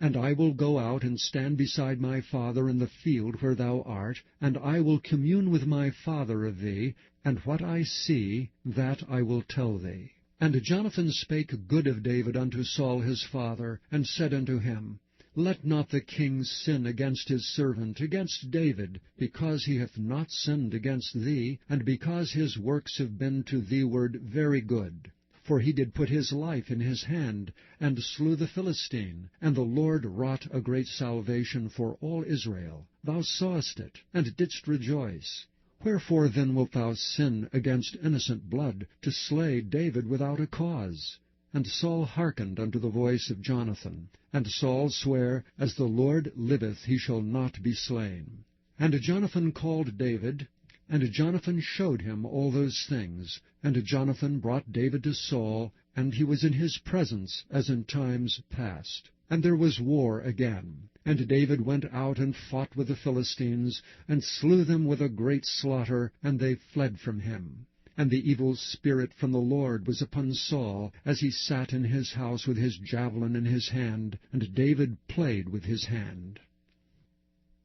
And I will go out and stand beside my father in the field where thou art, and I will commune with my father of thee, and what I see, that I will tell thee. And Jonathan spake good of David unto Saul his father, and said unto him, Let not the king sin against his servant, against David, because he hath not sinned against thee, and because his works have been to theeward very good. For he did put his life in his hand, and slew the Philistine, and the Lord wrought a great salvation for all Israel. Thou sawest it, and didst rejoice. Wherefore then wilt thou sin against innocent blood, to slay David without a cause? And Saul hearkened unto the voice of Jonathan. And Saul sware, As the Lord liveth, he shall not be slain. And Jonathan called David, and Jonathan showed him all those things. And Jonathan brought David to Saul, and he was in his presence as in times past. And there was war again. And David went out and fought with the Philistines, and slew them with a great slaughter, and they fled from him. And the evil spirit from the Lord was upon Saul, as he sat in his house with his javelin in his hand, and David played with his hand.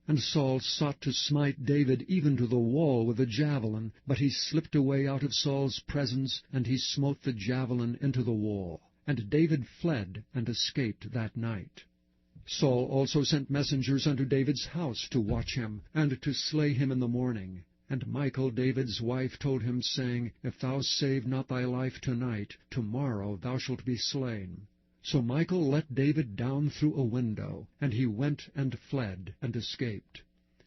And Saul sought to smite David even to the wall with a javelin, but he slipped away out of Saul's presence, and he smote the javelin into the wall. And David fled and escaped that night. Saul also sent messengers unto David's house to watch him, and to slay him in the morning. And Michal, David's wife, told him, saying, If thou save not thy life tonight, tomorrow thou shalt be slain. So Michal let David down through a window, and he went and fled, and escaped.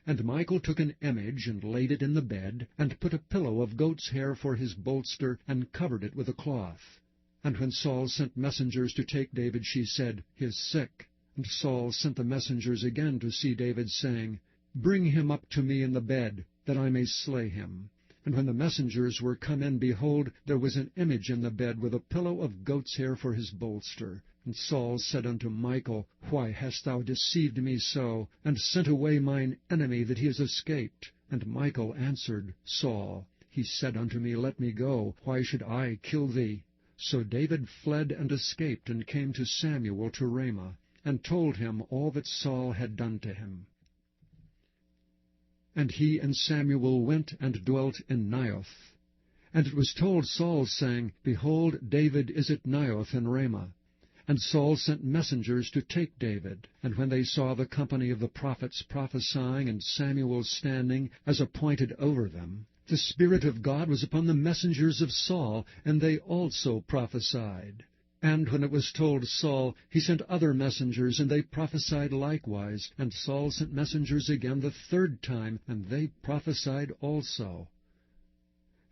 And Michal took an image, and laid it in the bed, and put a pillow of goat's hair for his bolster, and covered it with a cloth. And when Saul sent messengers to take David, she said, He is sick. And Saul sent the messengers again to see David, saying, Bring him up to me in the bed, that I may slay him. And when the messengers were come in, behold, there was an image in the bed, with a pillow of goat's hair for his bolster. And Saul said unto Michal, Why hast thou deceived me so, and sent away mine enemy, that he is escaped? And Michal answered Saul, He said unto me, Let me go, why should I kill thee? So David fled and escaped, and came to Samuel to Ramah, and told him all that Saul had done to him. And he and Samuel went and dwelt in Naioth. And it was told Saul, saying, Behold, David is at Naioth in Ramah. And Saul sent messengers to take David. And when they saw the company of the prophets prophesying, and Samuel standing as appointed over them, the Spirit of God was upon the messengers of Saul, and they also prophesied. And when it was told Saul, he sent other messengers, and they prophesied likewise. And Saul sent messengers again the third time, and they prophesied also.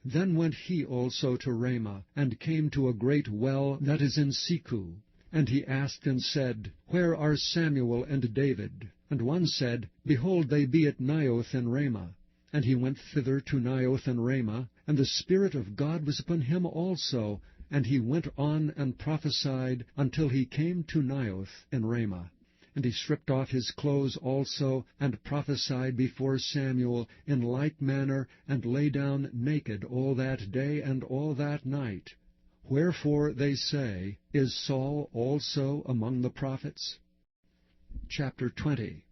Then went he also to Ramah, and came to a great well that is in Secu. And he asked and said, Where are Samuel and David? And one said, Behold, they be at Naioth in Ramah. And he went thither to Naioth in Ramah, and the Spirit of God was upon him also. And he went on and prophesied until he came to Naioth in Ramah. And he stripped off his clothes also, and prophesied before Samuel in like manner, and lay down naked all that day and all that night. Wherefore they say, Is Saul also among the prophets? Chapter 20.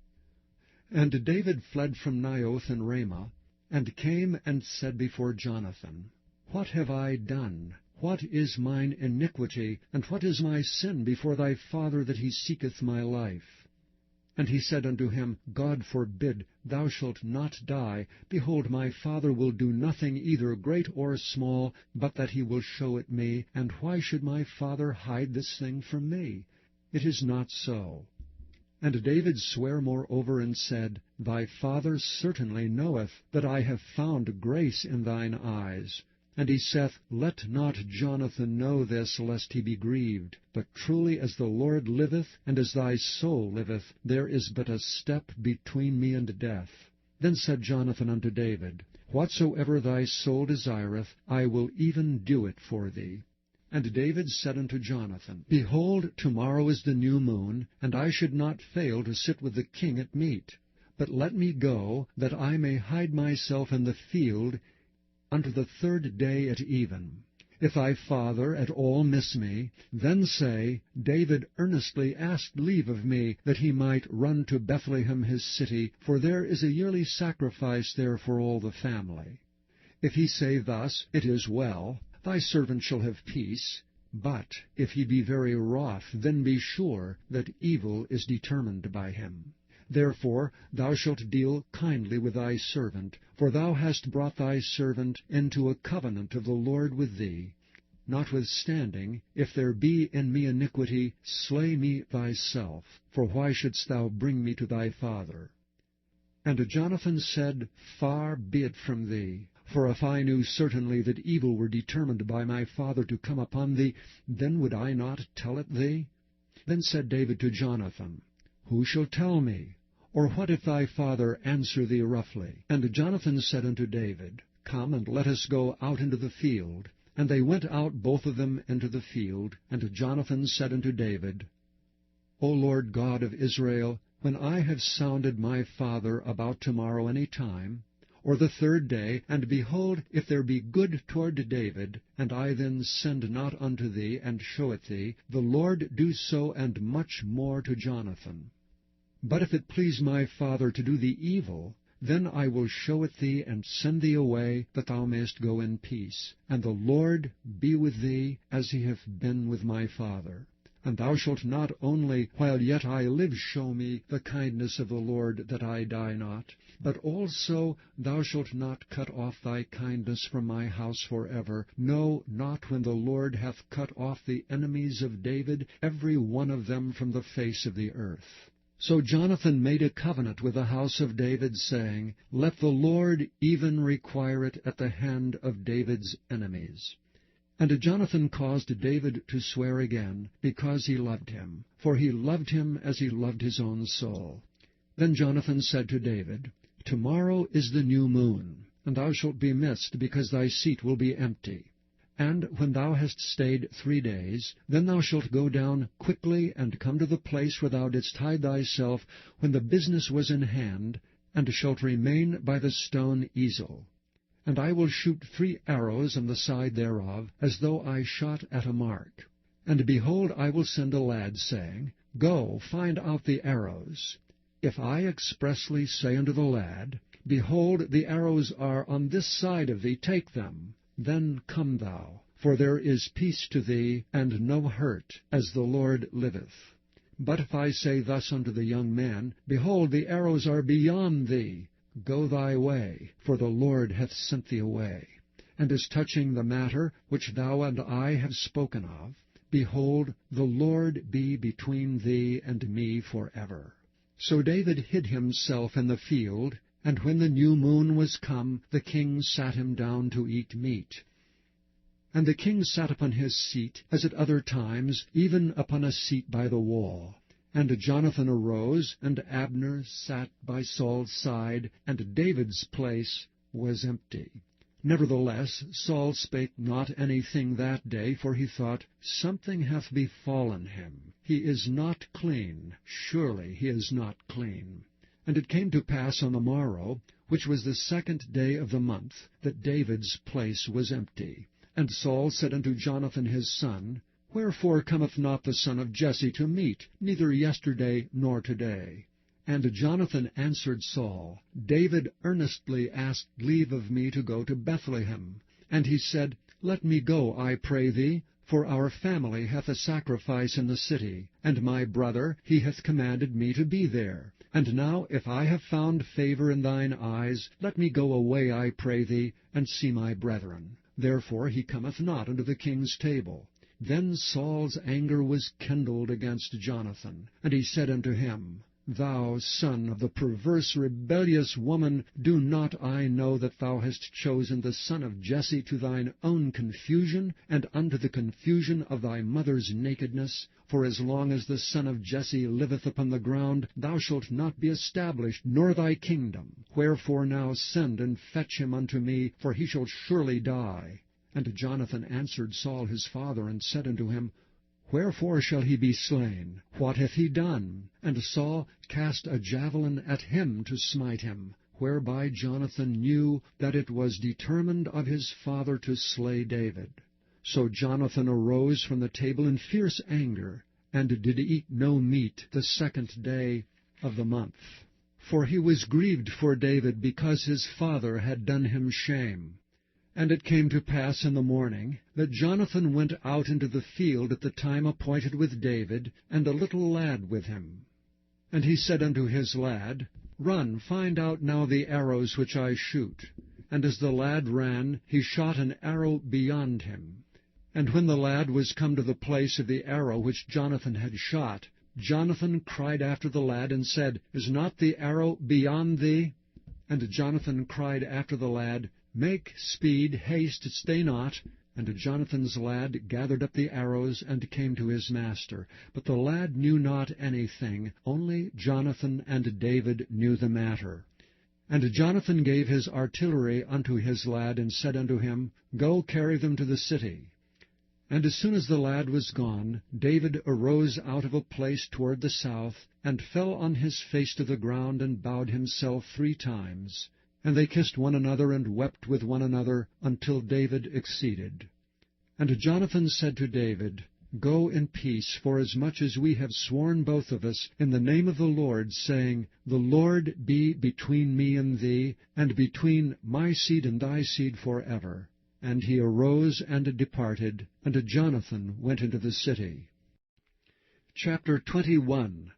And David fled from Naioth in Ramah, and came and said before Jonathan, What have I done? What is mine iniquity, and what is my sin before thy father, that he seeketh my life? And he said unto him, God forbid, thou shalt not die. Behold, my father will do nothing either great or small, but that he will show it me. And why should my father hide this thing from me? It is not so. And David sware moreover, and said, Thy father certainly knoweth that I have found grace in thine eyes. And he saith, Let not Jonathan know this, lest he be grieved. But truly as the Lord liveth, and as thy soul liveth, there is but a step between me and death. Then said Jonathan unto David, Whatsoever thy soul desireth, I will even do it for thee. And David said unto Jonathan, Behold, tomorrow is the new moon, and I should not fail to sit with the king at meat. But let me go, that I may hide myself in the field unto the third day at even. If thy father at all miss me, then say, David earnestly asked leave of me, that he might run to Bethlehem his city, for there is a yearly sacrifice there for all the family. If he say thus, It is well, thy servant shall have peace. But if he be very wroth, then be sure that evil is determined by him. Therefore thou shalt deal kindly with thy servant, for thou hast brought thy servant into a covenant of the Lord with thee. Notwithstanding, if there be in me iniquity, slay me thyself, for why shouldst thou bring me to thy father? And Jonathan said, Far be it from thee. For if I knew certainly that evil were determined by my father to come upon thee, then would I not tell it thee? Then said David to Jonathan, Who shall tell me? Or what if thy father answer thee roughly? And Jonathan said unto David, Come, and let us go out into the field. And they went out both of them into the field. And Jonathan said unto David, O Lord God of Israel, when I have sounded my father about tomorrow any time, or the third day, and behold, if there be good toward David, and I then send not unto thee, and show it thee, the Lord do so and much more to Jonathan. But if it please my father to do thee evil, then I will show it thee, and send thee away, that thou mayest go in peace. And the Lord be with thee, as he hath been with my father. And thou shalt not only, while yet I live, show me the kindness of the Lord, that I die not, but also thou shalt not cut off thy kindness from my house forever, no, not when the Lord hath cut off the enemies of David, every one of them from the face of the earth. So Jonathan made a covenant with the house of David, saying, Let the Lord even require it at the hand of David's enemies. And Jonathan caused David to swear again, because he loved him, for he loved him as he loved his own soul. Then Jonathan said to David, Tomorrow is the new moon, and thou shalt be missed, because thy seat will be empty. And when thou hast stayed 3 days, then thou shalt go down quickly, and come to the place where thou didst hide thyself when the business was in hand, and shalt remain by the stone Ezel. And I will shoot 3 arrows on the side thereof, as though I shot at a mark. And behold, I will send a lad, saying, Go, find out the arrows. If I expressly say unto the lad, Behold, the arrows are on this side of thee, take them, then come thou, for there is peace to thee, and no hurt, as the Lord liveth. But if I say thus unto the young man, Behold, the arrows are beyond thee, go thy way, for the Lord hath sent thee away. And as touching the matter which thou and I have spoken of, behold, the Lord be between thee and me forever. So David hid himself in the field, and when the new moon was come, the king sat him down to eat meat. And the king sat upon his seat, as at other times, even upon a seat by the wall. And Jonathan arose, and Abner sat by Saul's side, and David's place was empty. Nevertheless Saul spake not anything that day, for he thought, Something hath befallen him. He is not clean. Surely he is not clean. And it came to pass on the morrow, which was the 2nd day of the month, that David's place was empty. And Saul said unto Jonathan his son, Wherefore cometh not the son of Jesse to meat, neither yesterday nor today? And Jonathan answered Saul, David earnestly asked leave of me to go to Bethlehem. And he said, Let me go, I pray thee, for our family hath a sacrifice in the city, and my brother, he hath commanded me to be there. And now, if I have found favor in thine eyes, let me go away, I pray thee, and see my brethren. Therefore he cometh not unto the king's table. Then Saul's anger was kindled against Jonathan, and he said unto him, Thou son of the perverse, rebellious woman, do not I know that thou hast chosen the son of Jesse to thine own confusion, and unto the confusion of thy mother's nakedness? For as long as the son of Jesse liveth upon the ground, thou shalt not be established, nor thy kingdom. Wherefore now send and fetch him unto me, for he shall surely die. And Jonathan answered Saul his father, and said unto him, Wherefore shall he be slain? What hath he done? And Saul cast a javelin at him to smite him, whereby Jonathan knew that it was determined of his father to slay David. So Jonathan arose from the table in fierce anger, and did eat no meat the 2nd day of the month. For he was grieved for David, because his father had done him shame. And it came to pass in the morning, that Jonathan went out into the field at the time appointed with David, and a little lad with him. And he said unto his lad, Run, find out now the arrows which I shoot. And as the lad ran, he shot an arrow beyond him. And when the lad was come to the place of the arrow which Jonathan had shot, Jonathan cried after the lad, and said, Is not the arrow beyond thee? And Jonathan cried after the lad, Make speed, haste, stay not. And Jonathan's lad gathered up the arrows, and came to his master. But the lad knew not anything, only Jonathan and David knew the matter. And Jonathan gave his artillery unto his lad, and said unto him, Go carry them to the city. And as soon as the lad was gone, David arose out of a place toward the south, and fell on his face to the ground, and bowed himself 3 times. And they kissed one another, and wept with one another, until David exceeded. And Jonathan said to David, Go in peace, forasmuch as we have sworn both of us in the name of the Lord, saying, The Lord be between me and thee, and between my seed and thy seed forever. And he arose and departed, and Jonathan went into the city. Chapter 21.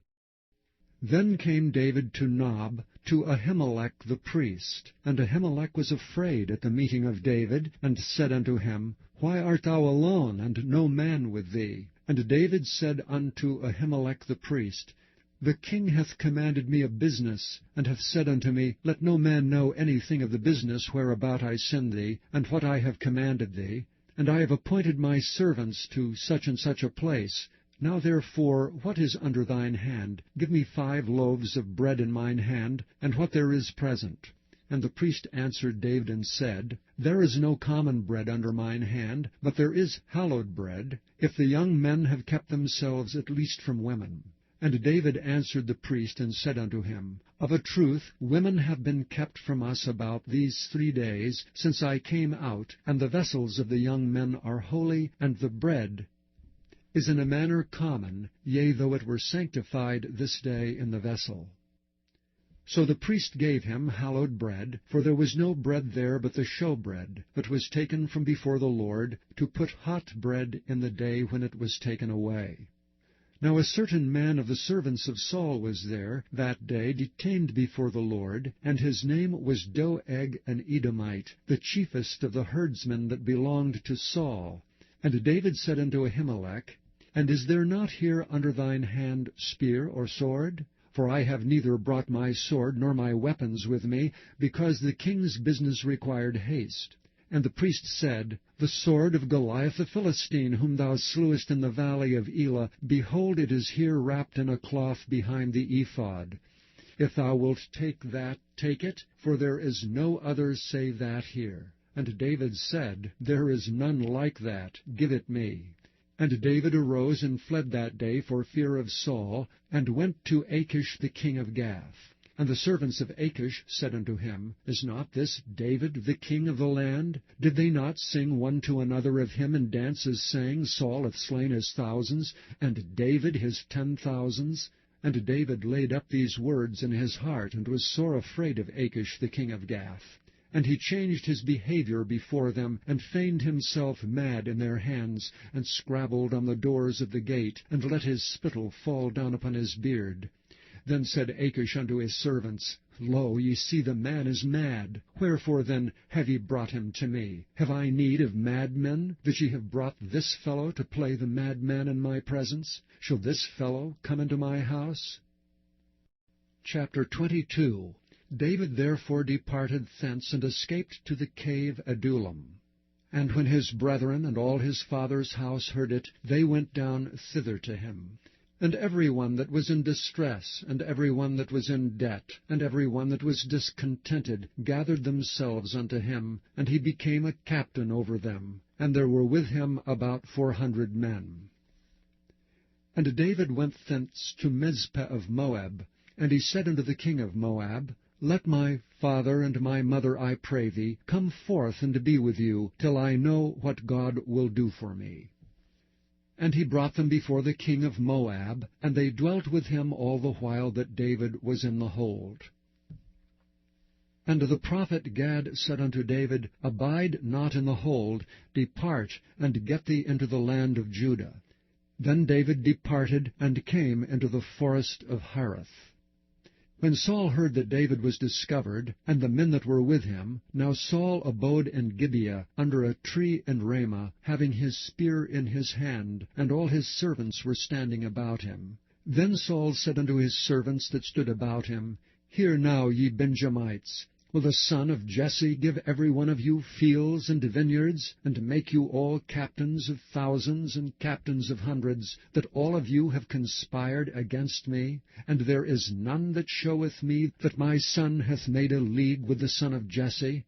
Then came David to Nob, to Ahimelech the priest. And Ahimelech was afraid at the meeting of David, and said unto him, Why art thou alone, and no man with thee? And David said unto Ahimelech the priest, The king hath commanded me a business, and hath said unto me, Let no man know anything of the business whereabout I send thee, and what I have commanded thee. And I have appointed my servants to such and such a place. Now therefore, what is under thine hand? Give me 5 loaves of bread in mine hand, and what there is present. And the priest answered David and said, There is no common bread under mine hand, but there is hallowed bread, if the young men have kept themselves at least from women. And David answered the priest, and said unto him, Of a truth, women have been kept from us about these 3 days, since I came out, and the vessels of the young men are holy, and the bread is in a manner common, yea, though it were sanctified this day in the vessel. So the priest gave him hallowed bread, for there was no bread there but the showbread, that was taken from before the Lord, to put hot bread in the day when it was taken away. Now a certain man of the servants of Saul was there that day, detained before the Lord, and his name was Doeg an Edomite, the chiefest of the herdsmen that belonged to Saul. And David said unto Ahimelech, And is there not here under thine hand spear or sword? For I have neither brought my sword nor my weapons with me, because the king's business required haste. And the priest said, The sword of Goliath the Philistine, whom thou slewest in the valley of Elah, behold, it is here wrapped in a cloth behind the ephod. If thou wilt take that, take it, for there is no other save that here. And David said, There is none like that, give it me. And David arose and fled that day for fear of Saul, and went to Achish the king of Gath. And the servants of Achish said unto him, Is not this David the king of the land? Did they not sing one to another of him in dances, saying, Saul hath slain his thousands, and David his 10,000s? And David laid up these words in his heart, and was sore afraid of Achish the king of Gath. And he changed his behavior before them, and feigned himself mad in their hands, and scrabbled on the doors of the gate, and let his spittle fall down upon his beard. Then said Achish unto his servants, Lo, ye see the man is mad. Wherefore then have ye brought him to me? Have I need of madmen, that ye have brought this fellow to play the madman in my presence? Shall this fellow come into my house? Chapter 22. David therefore departed thence, and escaped to the cave Adullam. And when his brethren and all his father's house heard it, they went down thither to him. And every one that was in distress, and every one that was in debt, and every one that was discontented, gathered themselves unto him, and he became a captain over them. And there were with him about 400 men. And David went thence to Mizpeh of Moab, and he said unto the king of Moab, Let my father and my mother, I pray thee, come forth and be with you, till I know what God will do for me. And he brought them before the king of Moab, and they dwelt with him all the while that David was in the hold. And the prophet Gad said unto David, Abide not in the hold, depart, and get thee into the land of Judah. Then David departed, and came into the forest of Hareth. When Saul heard that David was discovered, and the men that were with him, now Saul abode in Gibeah, under a tree in Ramah, having his spear in his hand, and all his servants were standing about him. Then Saul said unto his servants that stood about him, Hear now, ye Benjamites, will the son of Jesse give every one of you fields and vineyards, and make you all captains of thousands and captains of hundreds, that all of you have conspired against me? And there is none that showeth me that my son hath made a league with the son of Jesse?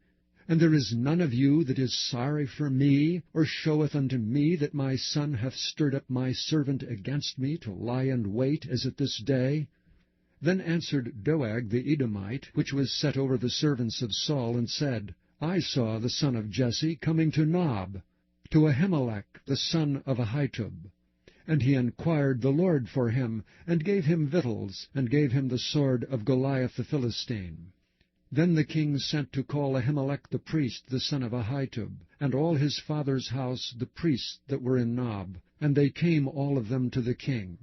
And there is none of you that is sorry for me, or showeth unto me that my son hath stirred up my servant against me to lie in wait, as at this day? Then answered Doeg the Edomite, which was set over the servants of Saul, and said, I saw the son of Jesse coming to Nob, to Ahimelech the son of Ahitub. And he enquired the Lord for him, and gave him victuals, and gave him the sword of Goliath the Philistine. Then the king sent to call Ahimelech the priest, the son of Ahitub, and all his father's house, the priests that were in Nob. And they came all of them to the king.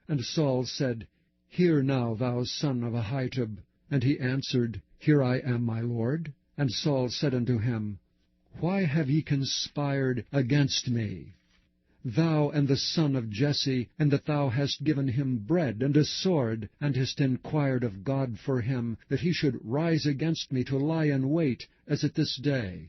And Saul said, Hear now, thou son of Ahitub. And he answered, Here I am, my lord. And Saul said unto him, Why have ye conspired against me, thou and the son of Jesse, and that thou hast given him bread and a sword, and hast enquired of God for him, that he should rise against me to lie in wait, as at this day?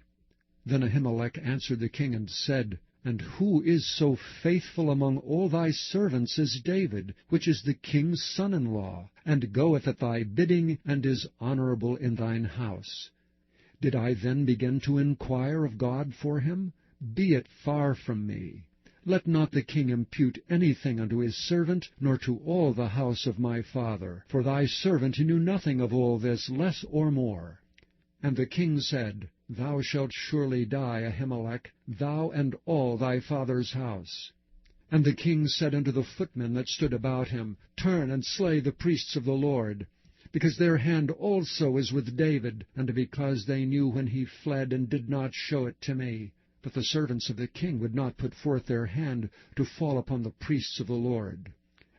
Then Ahimelech answered the king and said, And who is so faithful among all thy servants as David, which is the king's son-in-law, and goeth at thy bidding, and is honorable in thine house? Did I then begin to enquire of God for him? Be it far from me. Let not the king impute anything unto his servant, nor to all the house of my father. For thy servant knew nothing of all this, less or more. And the king said, Thou shalt surely die, Ahimelech, thou and all thy father's house. And the king said unto the footmen that stood about him, Turn and slay the priests of the Lord, because their hand also is with David, and because they knew when he fled, and did not show it to me. But the servants of the king would not put forth their hand to fall upon the priests of the Lord.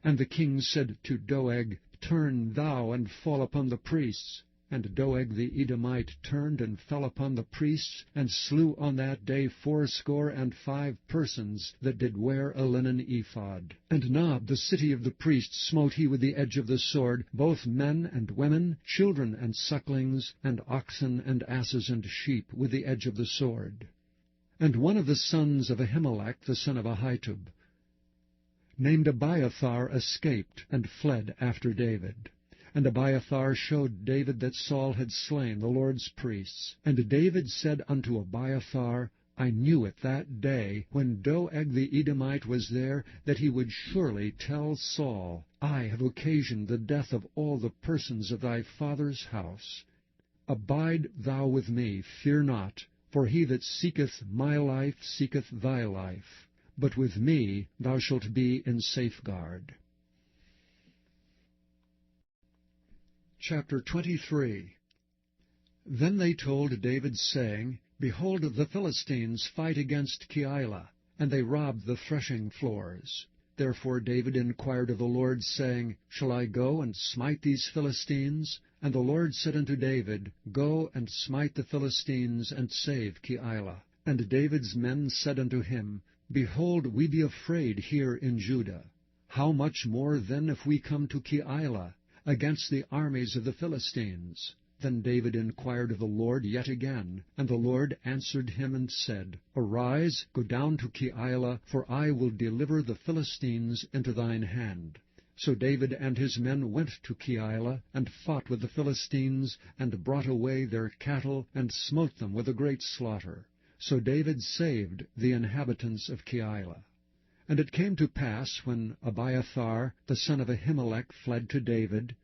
And the king said to Doeg, Turn thou and fall upon the priests. And Doeg the Edomite turned and fell upon the priests, and slew on that day 75 persons that did wear a linen ephod. And Nob, the city of the priests, smote he with the edge of the sword, both men and women, children and sucklings, and oxen and asses and sheep, with the edge of the sword. And one of the sons of Ahimelech, the son of Ahitub, named Abiathar, escaped, and fled after David. And Abiathar showed David that Saul had slain the Lord's priests. And David said unto Abiathar, I knew it that day, when Doeg the Edomite was there, that he would surely tell Saul, I have occasioned the death of all the persons of thy father's house. Abide thou with me, fear not. For he that seeketh my life seeketh thy life. But with me thou shalt be in safeguard. Chapter 23. Then they told David, saying, Behold, the Philistines fight against Keilah, and they rob the threshing floors. Therefore David inquired of the Lord, saying, Shall I go and smite these Philistines? And the Lord said unto David, Go and smite the Philistines, and save Keilah. And David's men said unto him, Behold, we be afraid here in Judah. How much more then if we come to Keilah, against the armies of the Philistines? Then David inquired of the Lord yet again, and the Lord answered him and said, Arise, go down to Keilah, for I will deliver the Philistines into thine hand. So David and his men went to Keilah, and fought with the Philistines, and brought away their cattle, and smote them with a great slaughter. So David saved the inhabitants of Keilah. And it came to pass, when Abiathar the son of Ahimelech fled to David,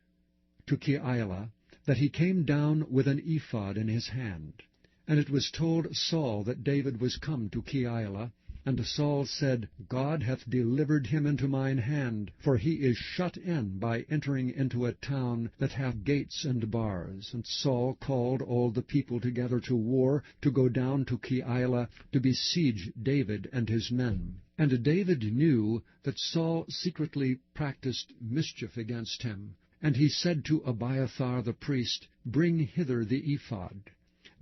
to Keilah, that he came down with an ephod in his hand. And it was told Saul that David was come to Keilah. And Saul said, God hath delivered him into mine hand, for he is shut in by entering into a town that hath gates and bars. And Saul called all the people together to war, to go down to Keilah, to besiege David and his men. And David knew that Saul secretly practiced mischief against him. And he said to Abiathar the priest, Bring hither the ephod.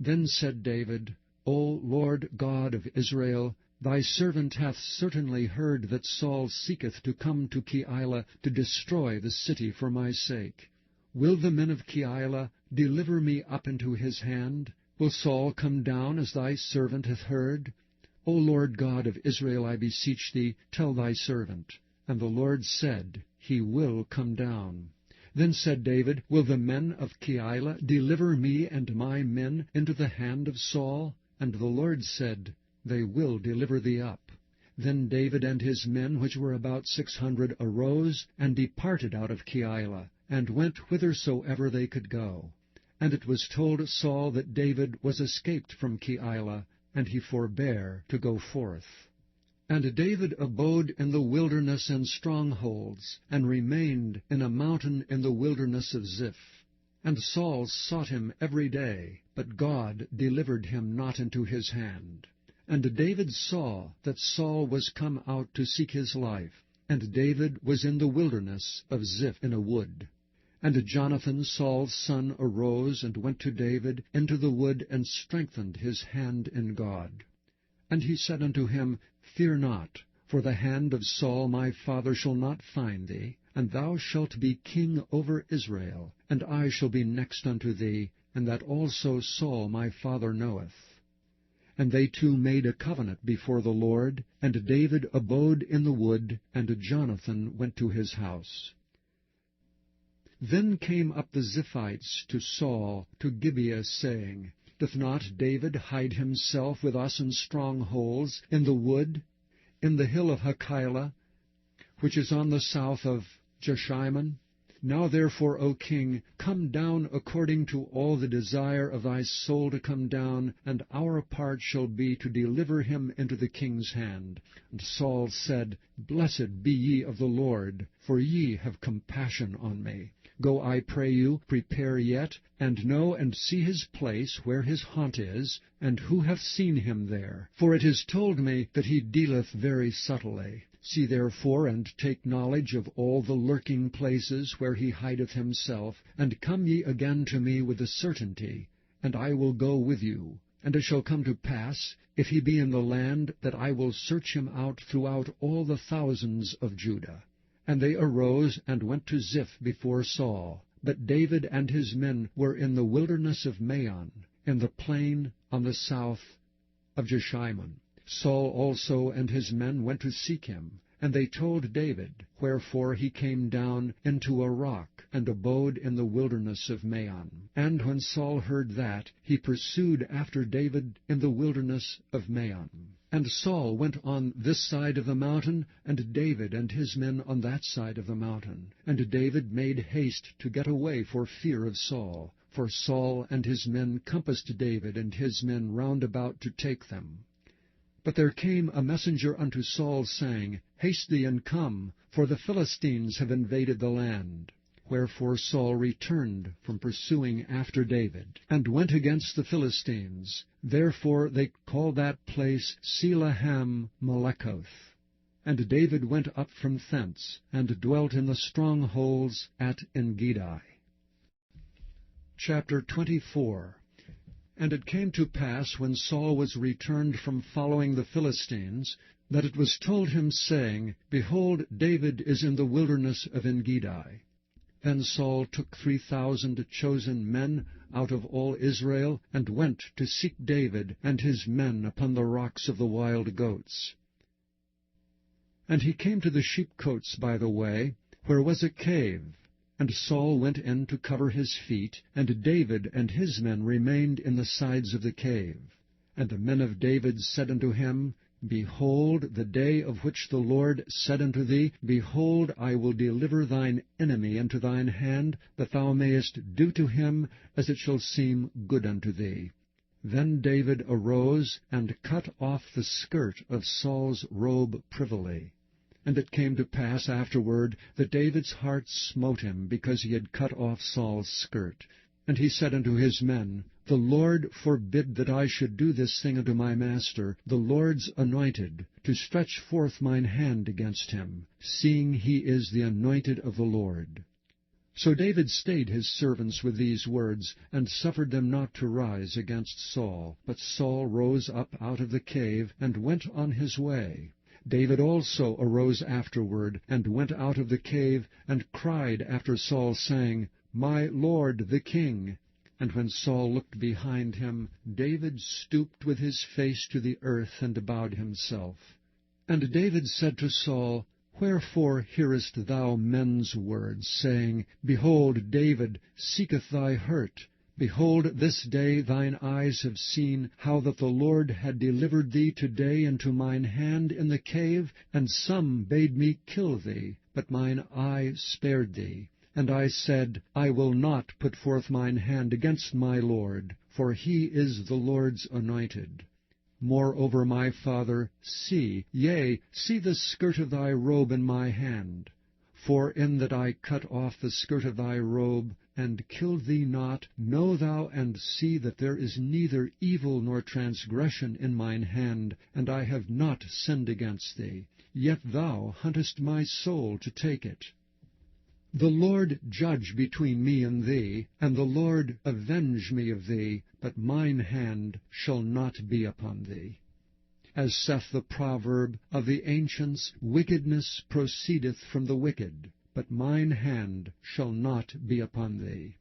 Then said David, O Lord God of Israel, Thy servant hath certainly heard that Saul seeketh to come to Keilah to destroy the city for my sake. Will the men of Keilah deliver me up into his hand? Will Saul come down as thy servant hath heard? O Lord God of Israel, I beseech thee, tell thy servant. And the Lord said, He will come down. Then said David, Will the men of Keilah deliver me and my men into the hand of Saul? And the Lord said, They will deliver thee up. Then David and his men, which were about 600, arose, and departed out of Keilah, and went whithersoever they could go. And it was told Saul that David was escaped from Keilah, and he forbare to go forth. And David abode in the wilderness and strongholds, and remained in a mountain in the wilderness of Ziph. And Saul sought him every day, but God delivered him not into his hand. And David saw that Saul was come out to seek his life, and David was in the wilderness of Ziph in a wood. And Jonathan Saul's son arose and went to David into the wood, and strengthened his hand in God. And he said unto him, Fear not, for the hand of Saul my father shall not find thee, and thou shalt be king over Israel, and I shall be next unto thee, and that also Saul my father knoweth. And they two made a covenant before the Lord, and David abode in the wood, and Jonathan went to his house. Then came up the Ziphites to Saul to Gibeah, saying, Doth not David hide himself with us in strongholds, in the wood, in the hill of Hachilah, which is on the south of Jeshimon? Now therefore, O king, come down according to all the desire of thy soul to come down, and our part shall be to deliver him into the king's hand. And Saul said, Blessed be ye of the Lord, for ye have compassion on me. Go, I pray you, prepare yet, and know and see his place where his haunt is, and who hath seen him there. For it is told me that he dealeth very subtly. See therefore, and take knowledge of all the lurking places where he hideth himself, and come ye again to me with a certainty, and I will go with you. And it shall come to pass, if he be in the land, that I will search him out throughout all the thousands of Judah. And they arose and went to Ziph before Saul. But David and his men were in the wilderness of Maon, in the plain on the south of Jeshimon. Saul also and his men went to seek him, and they told David, wherefore he came down into a rock, and abode in the wilderness of Maon. And when Saul heard that, he pursued after David in the wilderness of Maon. And Saul went on this side of the mountain, and David and his men on that side of the mountain. And David made haste to get away for fear of Saul. For Saul and his men compassed David and his men round about to take them. But there came a messenger unto Saul, saying, Haste thee and come, for the Philistines have invaded the land. Wherefore Saul returned from pursuing after David, and went against the Philistines. Therefore they called that place Selahem-Melekoth. And David went up from thence, and dwelt in the strongholds at Engedi. Chapter 24. And it came to pass, when Saul was returned from following the Philistines, that it was told him, saying, Behold, David is in the wilderness of Engedi. Then Saul took 3,000 chosen men out of all Israel, and went to seek David and his men upon the rocks of the wild goats. And he came to the sheepcotes by the way, where was a cave. And Saul went in to cover his feet, and David and his men remained in the sides of the cave. And the men of David said unto him, Behold, the day of which the Lord said unto thee, Behold, I will deliver thine enemy into thine hand, that thou mayest do to him as it shall seem good unto thee. Then David arose, and cut off the skirt of Saul's robe privily. And it came to pass afterward that David's heart smote him, because he had cut off Saul's skirt. And he said unto his men, The Lord forbid that I should do this thing unto my master, the Lord's anointed, to stretch forth mine hand against him, seeing he is the anointed of the Lord. So David stayed his servants with these words, and suffered them not to rise against Saul. But Saul rose up out of the cave, and went on his way. David also arose afterward, and went out of the cave, and cried after Saul, saying, My lord the king. And when Saul looked behind him, David stooped with his face to the earth, and bowed himself. And David said to Saul, Wherefore hearest thou men's words, saying, Behold, David seeketh thy hurt? Behold, this day thine eyes have seen how that the Lord had delivered thee today into mine hand in the cave, and some bade me kill thee, but mine eye spared thee. And I said, I will not put forth mine hand against my Lord, for he is the Lord's anointed. Moreover, my father, see the skirt of thy robe in my hand. For in that I cut off the skirt of thy robe, and killed thee not, know thou and see that there is neither evil nor transgression in mine hand, and I have not sinned against thee. Yet thou huntest my soul to take it. The Lord judge between me and thee, and the Lord avenge me of thee, but mine hand shall not be upon thee. As saith the proverb of the ancients, Wickedness proceedeth from the wicked, but mine hand shall not be upon thee.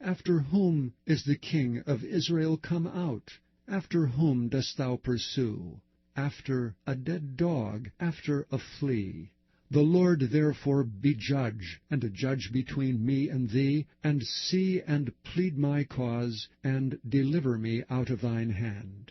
After whom is the king of Israel come out? After whom dost thou pursue? After a dead dog, after a flea. The Lord therefore be judge, and judge between me and thee, and see and plead my cause, and deliver me out of thine hand.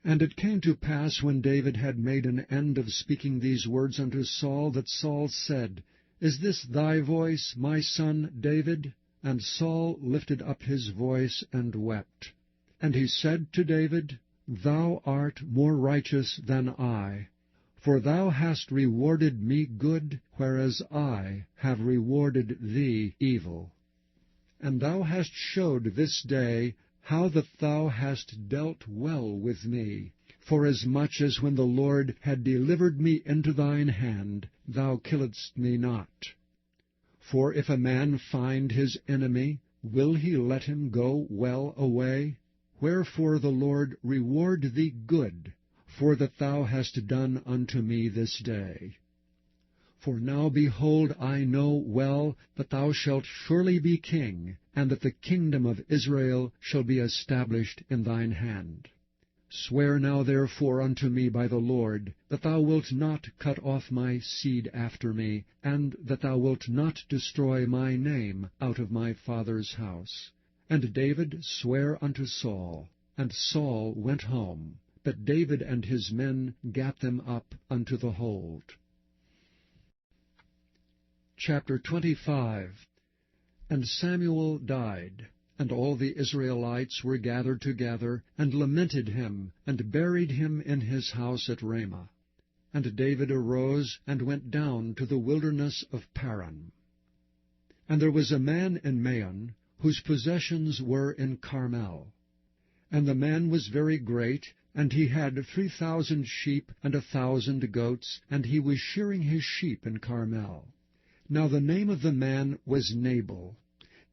And it came to pass, when David had made an end of speaking these words unto Saul, that Saul said, Is this thy voice, my son David? And Saul lifted up his voice and wept. And he said to David, Thou art more righteous than I, for thou hast rewarded me good, whereas I have rewarded thee evil. And thou hast showed this day how that thou hast dealt well with me, forasmuch as when the Lord had delivered me into thine hand, thou killedst me not. For if a man find his enemy, will he let him go well away? Wherefore the Lord reward thee good, for that thou hast done unto me this day. For now, behold, I know well that thou shalt surely be king, and that the kingdom of Israel shall be established in thine hand. Swear now therefore unto me by the Lord, that thou wilt not cut off my seed after me, and that thou wilt not destroy my name out of my father's house. And David sware unto Saul, and Saul went home. But David and his men gat them up unto the hold. Chapter 25. And Samuel died, and all the Israelites were gathered together, and lamented him, and buried him in his house at Ramah. And David arose, and went down to the wilderness of Paran. And there was a man in Maon, whose possessions were in Carmel. And the man was very great, and he had 3,000 sheep and 1,000 goats, and he was shearing his sheep in Carmel. Now the name of the man was Nabal,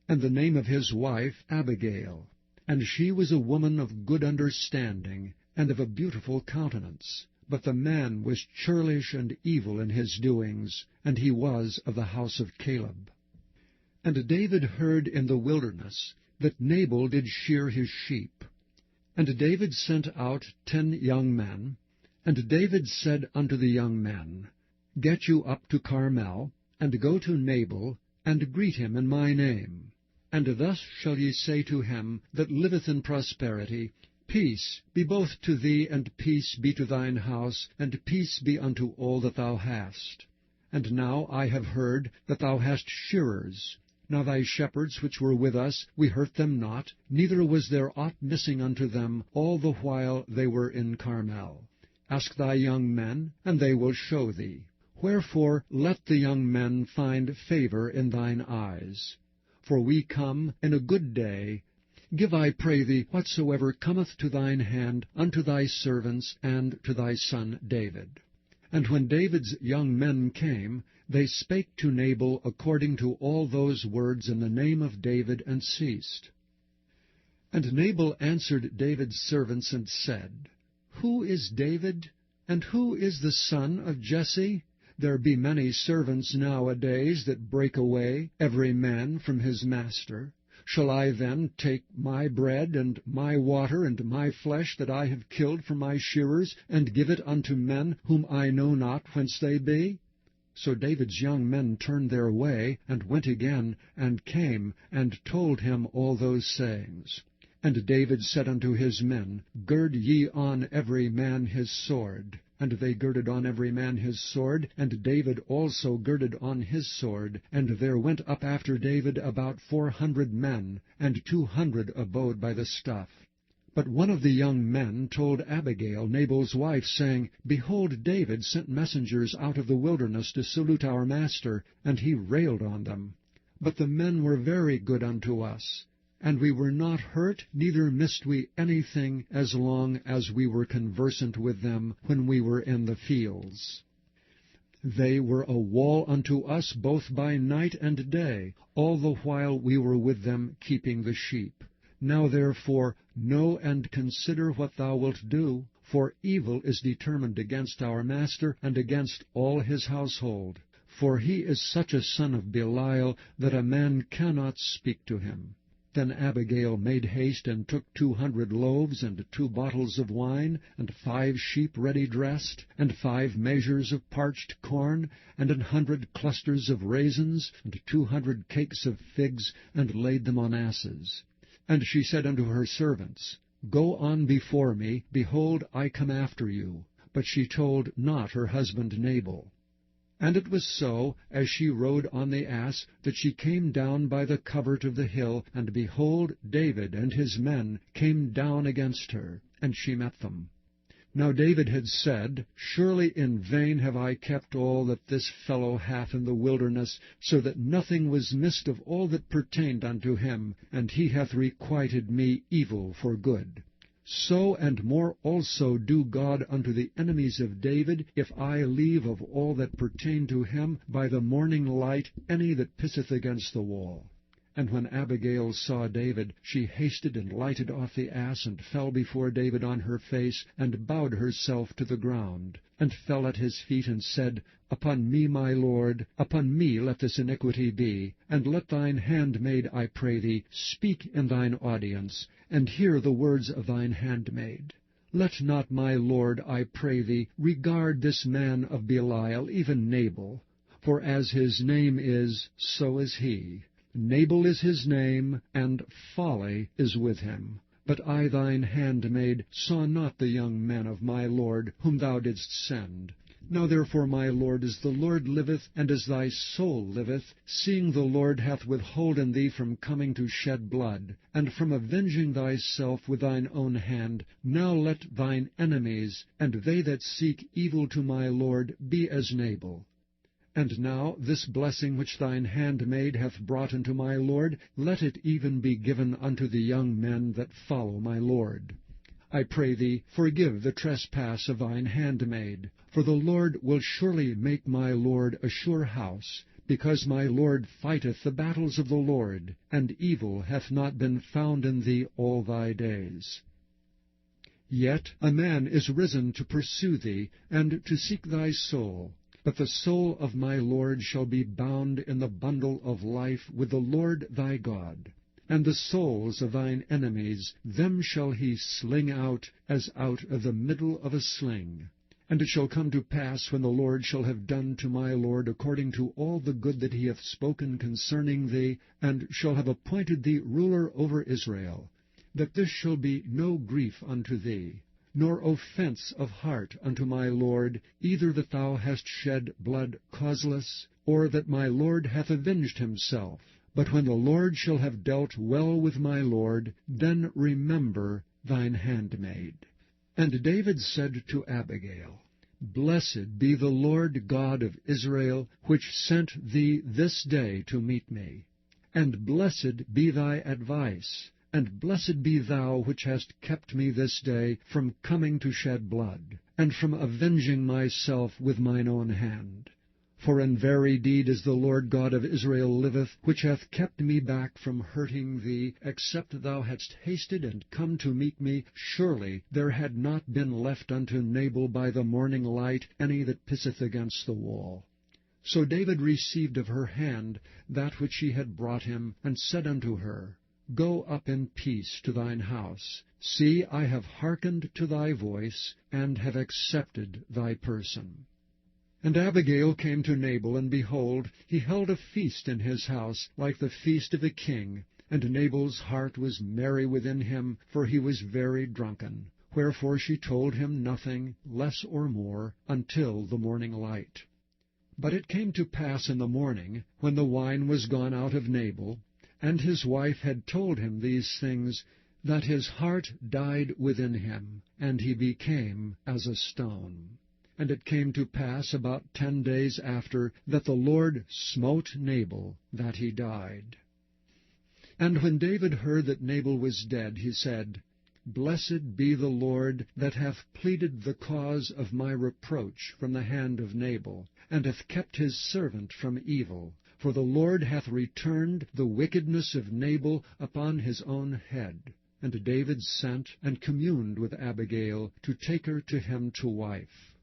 and the name of his wife Abigail. And she was a woman of good understanding, and of a beautiful countenance. But the man was churlish and evil in his doings, and he was of the house of Caleb. And David heard in the wilderness that Nabal did shear his sheep. And David sent out 10 young men. And David said unto the young men, Get you up to Carmel, and go to Nabal, and greet him in my name. And thus shall ye say to him that liveth in prosperity, Peace be both to thee, and peace be to thine house, and peace be unto all that thou hast. And now I have heard that thou hast shearers. Now thy shepherds which were with us, we hurt them not, neither was there aught missing unto them all the while they were in Carmel. Ask thy young men, and they will show thee. Wherefore let the young men find favor in thine eyes. For we come in a good day. Give, I pray thee, whatsoever cometh to thine hand unto thy servants and to thy son David. And when David's young men came, they spake to Nabal according to all those words in the name of David, and ceased. And Nabal answered David's servants, and said, Who is David, and who is the son of Jesse? There be many servants nowadays that break away, every man from his master. Shall I then take my bread, and my water, and my flesh that I have killed for my shearers, and give it unto men whom I know not whence they be? So David's young men turned their way, and went again, and came, and told him all those sayings. And David said unto his men, Gird ye on every man his sword. And they girded on every man his sword, and David also girded on his sword. And there went up after David about 400 men, and 200 abode by the stuff. But one of the young men told Abigail, Nabal's wife, saying, Behold, David sent messengers out of the wilderness to salute our master, and he railed on them. But the men were very good unto us. And we were not hurt, neither missed we anything, as long as we were conversant with them when we were in the fields. They were a wall unto us both by night and day, all the while we were with them keeping the sheep. Now therefore know and consider what thou wilt do, for evil is determined against our master and against all his household. For he is such a son of Belial that a man cannot speak to him. Then Abigail made haste, and took 200 loaves, and 2 bottles of wine, and 5 sheep ready dressed, and 5 measures of parched corn, and 100 clusters of raisins, and 200 cakes of figs, and laid them on asses. And she said unto her servants, Go on before me, behold, I come after you. But she told not her husband Nabal. And it was so, as she rode on the ass, that she came down by the covert of the hill, and behold, David and his men came down against her, and she met them. Now David had said, Surely in vain have I kept all that this fellow hath in the wilderness, so that nothing was missed of all that pertained unto him, and he hath requited me evil for good. So and more also do God unto the enemies of David, if I leave of all that pertain to him by the morning light any that pisseth against the wall. And when Abigail saw David, she hasted and lighted off the ass, and fell before David on her face, and bowed herself to the ground, and fell at his feet, and said, Upon me, my lord, upon me let this iniquity be, and let thine handmaid, I pray thee, speak in thine audience, and hear the words of thine handmaid. Let not my lord, I pray thee, regard this man of Belial, even Nabal, for as his name is, so is he. Nabal is his name, and folly is with him. But I thine handmaid saw not the young men of my lord, whom thou didst send. Now therefore, my lord, as the Lord liveth, and as thy soul liveth, seeing the Lord hath withholden thee from coming to shed blood, and from avenging thyself with thine own hand, now let thine enemies, and they that seek evil to my lord, be as Nabal. And now this blessing which thine handmaid hath brought unto my lord, let it even be given unto the young men that follow my lord. I pray thee, forgive the trespass of thine handmaid, for the Lord will surely make my lord a sure house, because my lord fighteth the battles of the Lord, and evil hath not been found in thee all thy days. Yet a man is risen to pursue thee, and to seek thy soul. But the soul of my Lord shall be bound in the bundle of life with the Lord thy God. And the souls of thine enemies, them shall he sling out, as out of the middle of a sling. And it shall come to pass, when the Lord shall have done to my Lord according to all the good that he hath spoken concerning thee, and shall have appointed thee ruler over Israel, that this shall be no grief unto thee, nor offense of heart unto my lord, either that thou hast shed blood causeless, or that my lord hath avenged himself. But when the Lord shall have dealt well with my lord, then remember thine handmaid. And David said to Abigail, Blessed be the Lord God of Israel, which sent thee this day to meet me. And blessed be thy advice, and blessed be thou which hast kept me this day from coming to shed blood, and from avenging myself with mine own hand. For in very deed as the Lord God of Israel liveth, which hath kept me back from hurting thee, except thou hadst hasted and come to meet me, surely there had not been left unto Nabal by the morning light any that pisseth against the wall. So David received of her hand that which she had brought him, and said unto her, Go up in peace to thine house. See, I have hearkened to thy voice, and have accepted thy person. And Abigail came to Nabal, and behold, he held a feast in his house, like the feast of a king. And Nabal's heart was merry within him, for he was very drunken. Wherefore she told him nothing, less or more, until the morning light. But it came to pass in the morning, when the wine was gone out of Nabal, and his wife had told him these things, that his heart died within him, and he became as a stone. And it came to pass about 10 days after, that the Lord smote Nabal, that he died. And when David heard that Nabal was dead, he said, Blessed be the Lord, that hath pleaded the cause of my reproach from the hand of Nabal, and hath kept his servant from evil. For the Lord hath returned the wickedness of Nabal upon his own head. And David sent and communed with Abigail, to take her to him to wife.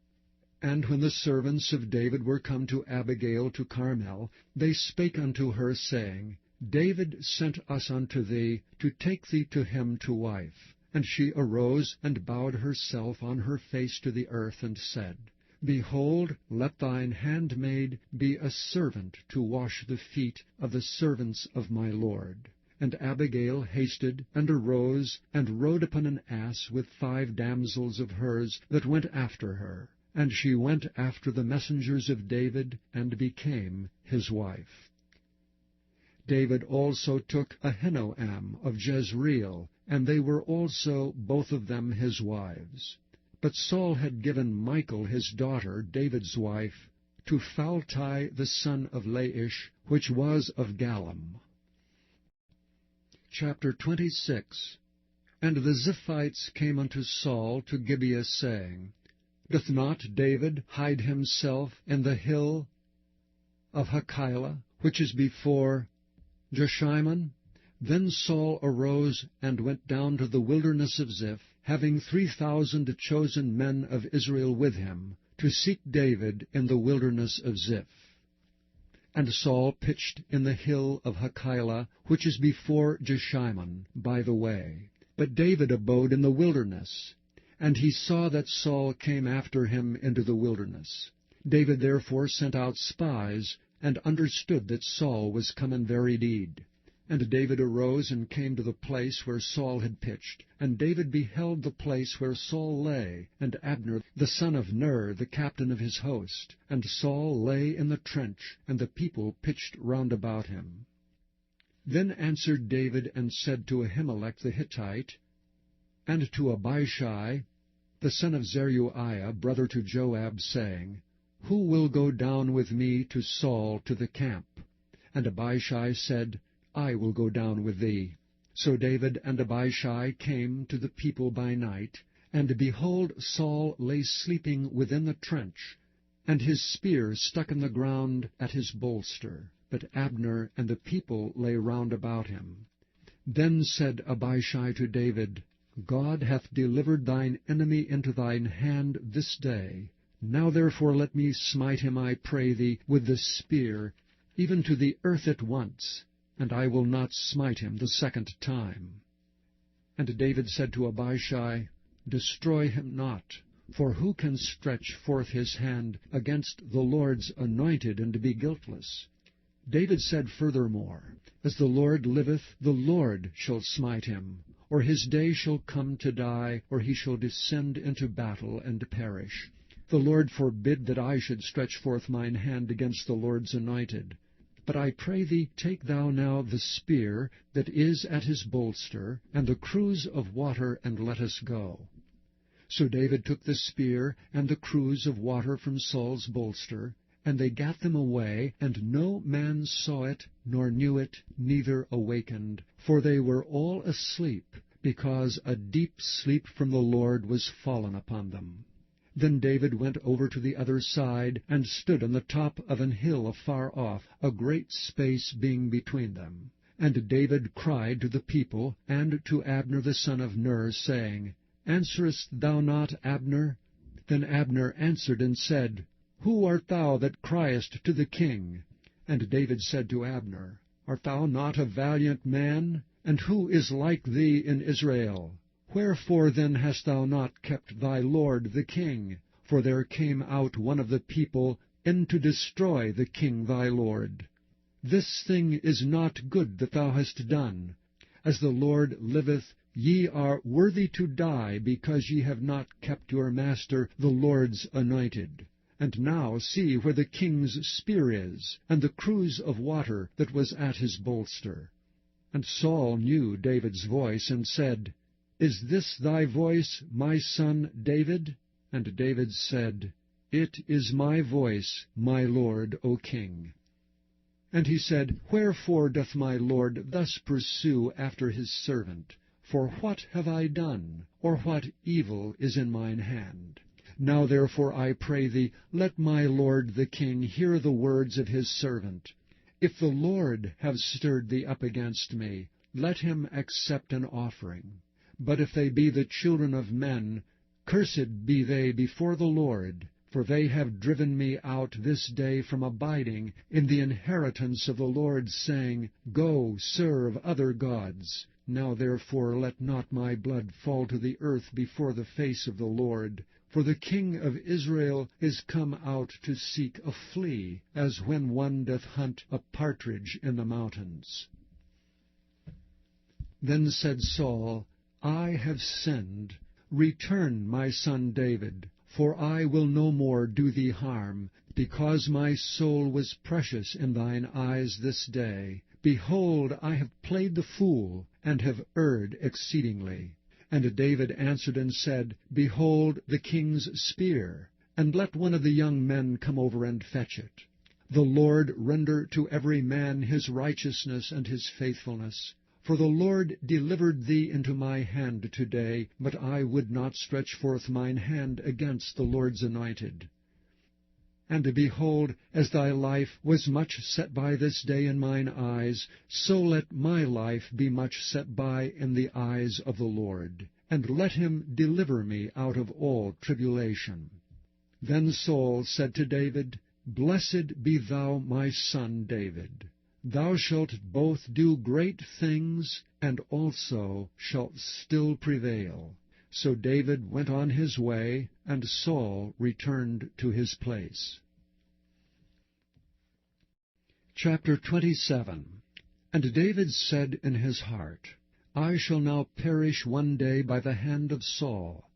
And when the servants of David were come to Abigail to Carmel, they spake unto her, saying, David sent us unto thee, to take thee to him to wife. And she arose, and bowed herself on her face to the earth, and said, Behold, let thine handmaid be a servant to wash the feet of the servants of my lord. And Abigail hasted, and arose, and rode upon an ass with 5 damsels of hers that went after her. And she went after the messengers of David, and became his wife. David also took Ahinoam of Jezreel, and they were also both of them his wives. But Saul had given Michal his daughter, David's wife, to Phalti the son of Laish, which was of Gallim. Chapter 26. And the Ziphites came unto Saul to Gibeah, saying, Doth not David hide himself in the hill of Hachilah, which is before Jeshimon? Then Saul arose and went down to the wilderness of Ziph, having 3,000 chosen men of Israel with him, to seek David in the wilderness of Ziph. And Saul pitched in the hill of Hachilah, which is before Jeshimon, by the way. But David abode in the wilderness. And he saw that Saul came after him into the wilderness. David therefore sent out spies, and understood that Saul was come in very deed. And David arose and came to the place where Saul had pitched. And David beheld the place where Saul lay, and Abner the son of Ner, the captain of his host. And Saul lay in the trench, and the people pitched round about him. Then answered David and said to Ahimelech the Hittite, and to Abishai, the son of Zeruiah, brother to Joab, saying, Who will go down with me to Saul to the camp? And Abishai said, I will go down with thee. So David and Abishai came to the people by night, and behold, Saul lay sleeping within the trench, and his spear stuck in the ground at his bolster. But Abner and the people lay round about him. Then said Abishai to David, God hath delivered thine enemy into thine hand this day. Now therefore let me smite him, I pray thee, with the spear, even to the earth at once, and I will not smite him the second time. And David said to Abishai, Destroy him not, for who can stretch forth his hand against the Lord's anointed, and be guiltless? David said furthermore, As the Lord liveth, the Lord shall smite him, or his day shall come to die, or he shall descend into battle and perish. The Lord forbid that I should stretch forth mine hand against the Lord's anointed. But I pray thee, take thou now the spear that is at his bolster, and the cruse of water, and let us go. So David took the spear and the cruse of water from Saul's bolster, and they gat them away, and no man saw it, nor knew it, neither awakened, for they were all asleep, because a deep sleep from the Lord was fallen upon them. Then David went over to the other side, and stood on the top of an hill afar off, a great space being between them. And David cried to the people, and to Abner the son of Ner, saying, Answerest thou not, Abner? Then Abner answered and said, Who art thou that criest to the king? And David said to Abner, Art thou not a valiant man? And who is like thee in Israel? Wherefore then hast thou not kept thy lord the king? For there came out one of the people in to destroy the king thy lord. This thing is not good that thou hast done. As the Lord liveth, ye are worthy to die, because ye have not kept your master the Lord's anointed. And now see where the king's spear is, and the cruse of water that was at his bolster. And Saul knew David's voice, and said, Is this thy voice, my son David? And David said, It is my voice, my lord, O king. And he said, Wherefore doth my lord thus pursue after his servant? For what have I done, or what evil is in mine hand? Now therefore I pray thee, let my lord the king hear the words of his servant. If the Lord have stirred thee up against me, let him accept an offering. But if they be the children of men, cursed be they before the Lord, for they have driven me out this day from abiding in the inheritance of the Lord, saying, Go, serve other gods. Now therefore let not my blood fall to the earth before the face of the Lord. For the king of Israel is come out to seek a flea, as when one doth hunt a partridge in the mountains. Then said Saul, I have sinned. Return, my son David, for I will no more do thee harm, because my soul was precious in thine eyes this day. Behold, I have played the fool, and have erred exceedingly. And David answered and said, Behold the king's spear, and let one of the young men come over and fetch it. The Lord render to every man his righteousness and his faithfulness. For the Lord delivered thee into my hand today, but I would not stretch forth mine hand against the Lord's anointed. And behold, as thy life was much set by this day in mine eyes, so let my life be much set by in the eyes of the Lord, and let him deliver me out of all tribulation. Then Saul said to David, Blessed be thou, my son David. Thou shalt both do great things, and also shalt still prevail. So David went on his way, and Saul returned to his place. Chapter 27. And David said in his heart, I shall now perish one day by the hand of Saul.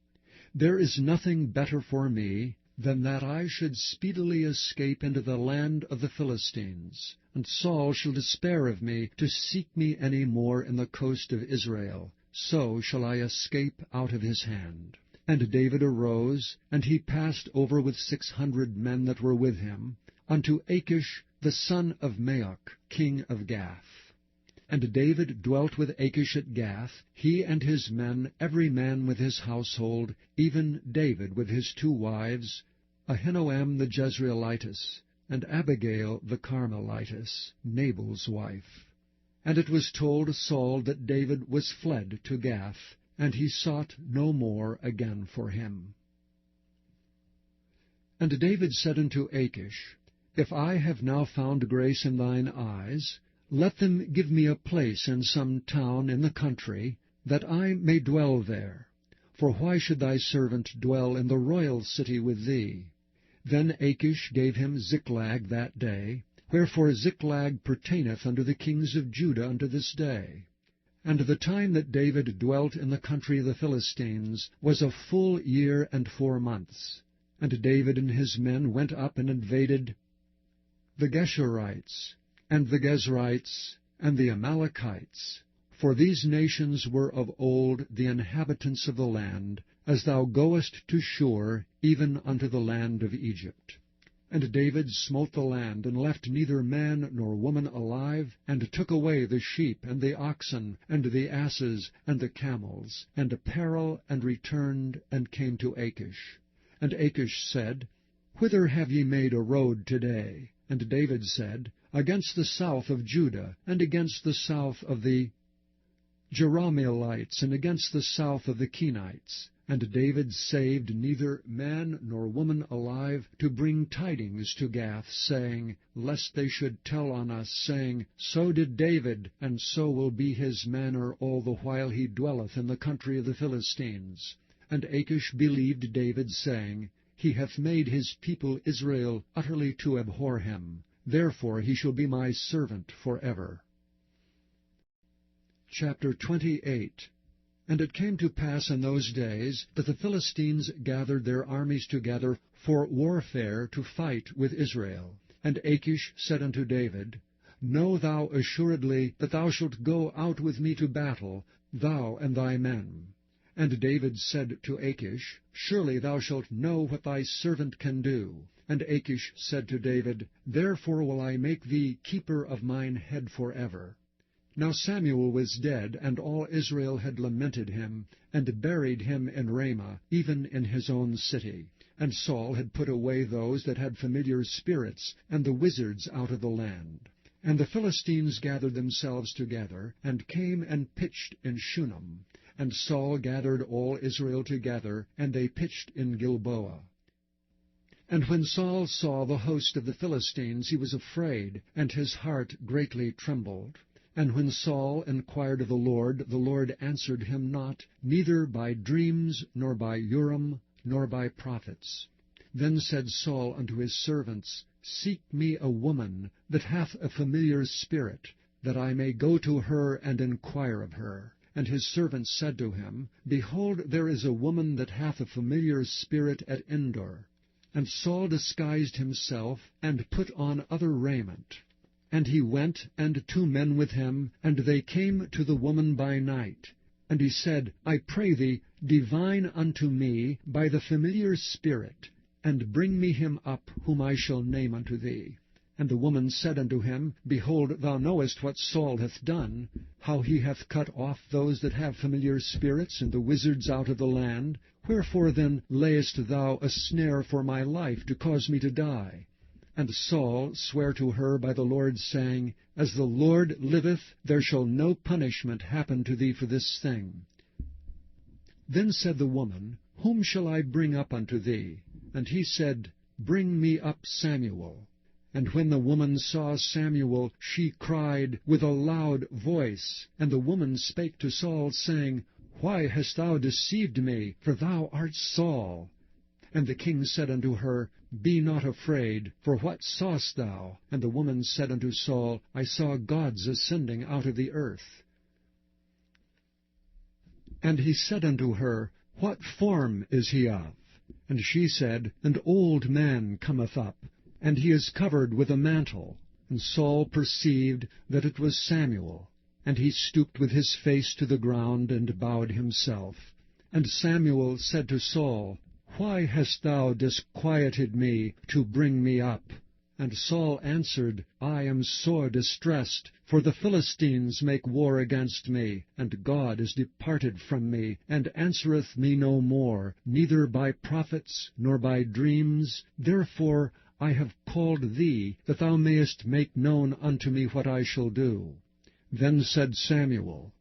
There is nothing better for me than that I should speedily escape into the land of the Philistines, and Saul shall despair of me to seek me any more in the coast of Israel. So shall I escape out of his hand. And David arose, and he passed over with 600 men that were with him, unto Achish the son of Maoch, king of Gath. And David dwelt with Achish at Gath, he and his men, every man with his household, even David with his 2 wives, Ahinoam the Jezreelitess, and Abigail the Carmelitess, Nabal's wife. And it was told Saul that David was fled to Gath, and he sought no more again for him. And David said unto Achish, If I have now found grace in thine eyes, let them give me a place in some town in the country, that I may dwell there. For why should thy servant dwell in the royal city with thee? Then Achish gave him Ziklag that day, wherefore Ziklag pertaineth unto the kings of Judah unto this day. And the time that David dwelt in the country of the Philistines was a full year and 4 months. And David and his men went up and invaded the Geshurites, and the Gezrites, and the Amalekites. For these nations were of old the inhabitants of the land, as thou goest to Shur, even unto the land of Egypt. And David smote the land, and left neither man nor woman alive, and took away the sheep, and the oxen, and the asses, and the camels, and apparel, and returned, and came to Achish. And Achish said, Whither have ye made a road today? And David said, Against the south of Judah, and against the south of the Jerahmeelites, and against the south of the Kenites. And David saved neither man nor woman alive to bring tidings to Gath, saying, Lest they should tell on us, saying, So did David, and so will be his manner all the while he dwelleth in the country of the Philistines. And Achish believed David, saying, He hath made his people Israel utterly to abhor him. Therefore he shall be my servant forever. Chapter 28. And it came to pass in those days that the Philistines gathered their armies together for warfare to fight with Israel. And Achish said unto David, Know thou assuredly that thou shalt go out with me to battle, thou and thy men. And David said to Achish, Surely thou shalt know what thy servant can do. And Achish said to David, Therefore will I make thee keeper of mine head forever. Now Samuel was dead, and all Israel had lamented him, and buried him in Ramah, even in his own city. And Saul had put away those that had familiar spirits, and the wizards out of the land. And the Philistines gathered themselves together, and came and pitched in Shunem. And Saul gathered all Israel together, and they pitched in Gilboa. And when Saul saw the host of the Philistines, he was afraid, and his heart greatly trembled. And when Saul inquired of the Lord answered him not, neither by dreams, nor by Urim, nor by prophets. Then said Saul unto his servants, Seek me a woman that hath a familiar spirit, that I may go to her and inquire of her. And his servants said to him, Behold, there is a woman that hath a familiar spirit at Endor. And Saul disguised himself, and put on other raiment. And he went, and 2 men with him, and they came to the woman by night. And he said, I pray thee, divine unto me by the familiar spirit, and bring me him up, whom I shall name unto thee. And the woman said unto him, Behold, thou knowest what Saul hath done, how he hath cut off those that have familiar spirits, and the wizards out of the land. Wherefore then layest thou a snare for my life, to cause me to die? And Saul sware to her by the Lord, saying, As the Lord liveth, there shall no punishment happen to thee for this thing. Then said the woman, Whom shall I bring up unto thee? And he said, Bring me up Samuel. And when the woman saw Samuel, she cried with a loud voice. And the woman spake to Saul, saying, Why hast thou deceived me? For thou art Saul. And the king said unto her, Be not afraid, for what sawest thou? And the woman said unto Saul, I saw gods ascending out of the earth. And he said unto her, What form is he of? And she said, An old man cometh up, and he is covered with a mantle. And Saul perceived that it was Samuel. And he stooped with his face to the ground, and bowed himself. And Samuel said to Saul, Why hast thou disquieted me to bring me up? And Saul answered, I am sore distressed, for the Philistines make war against me, and God is departed from me, and answereth me no more, neither by prophets, nor by dreams. Therefore I have called thee, that thou mayest make known unto me what I shall do. Then said Samuel,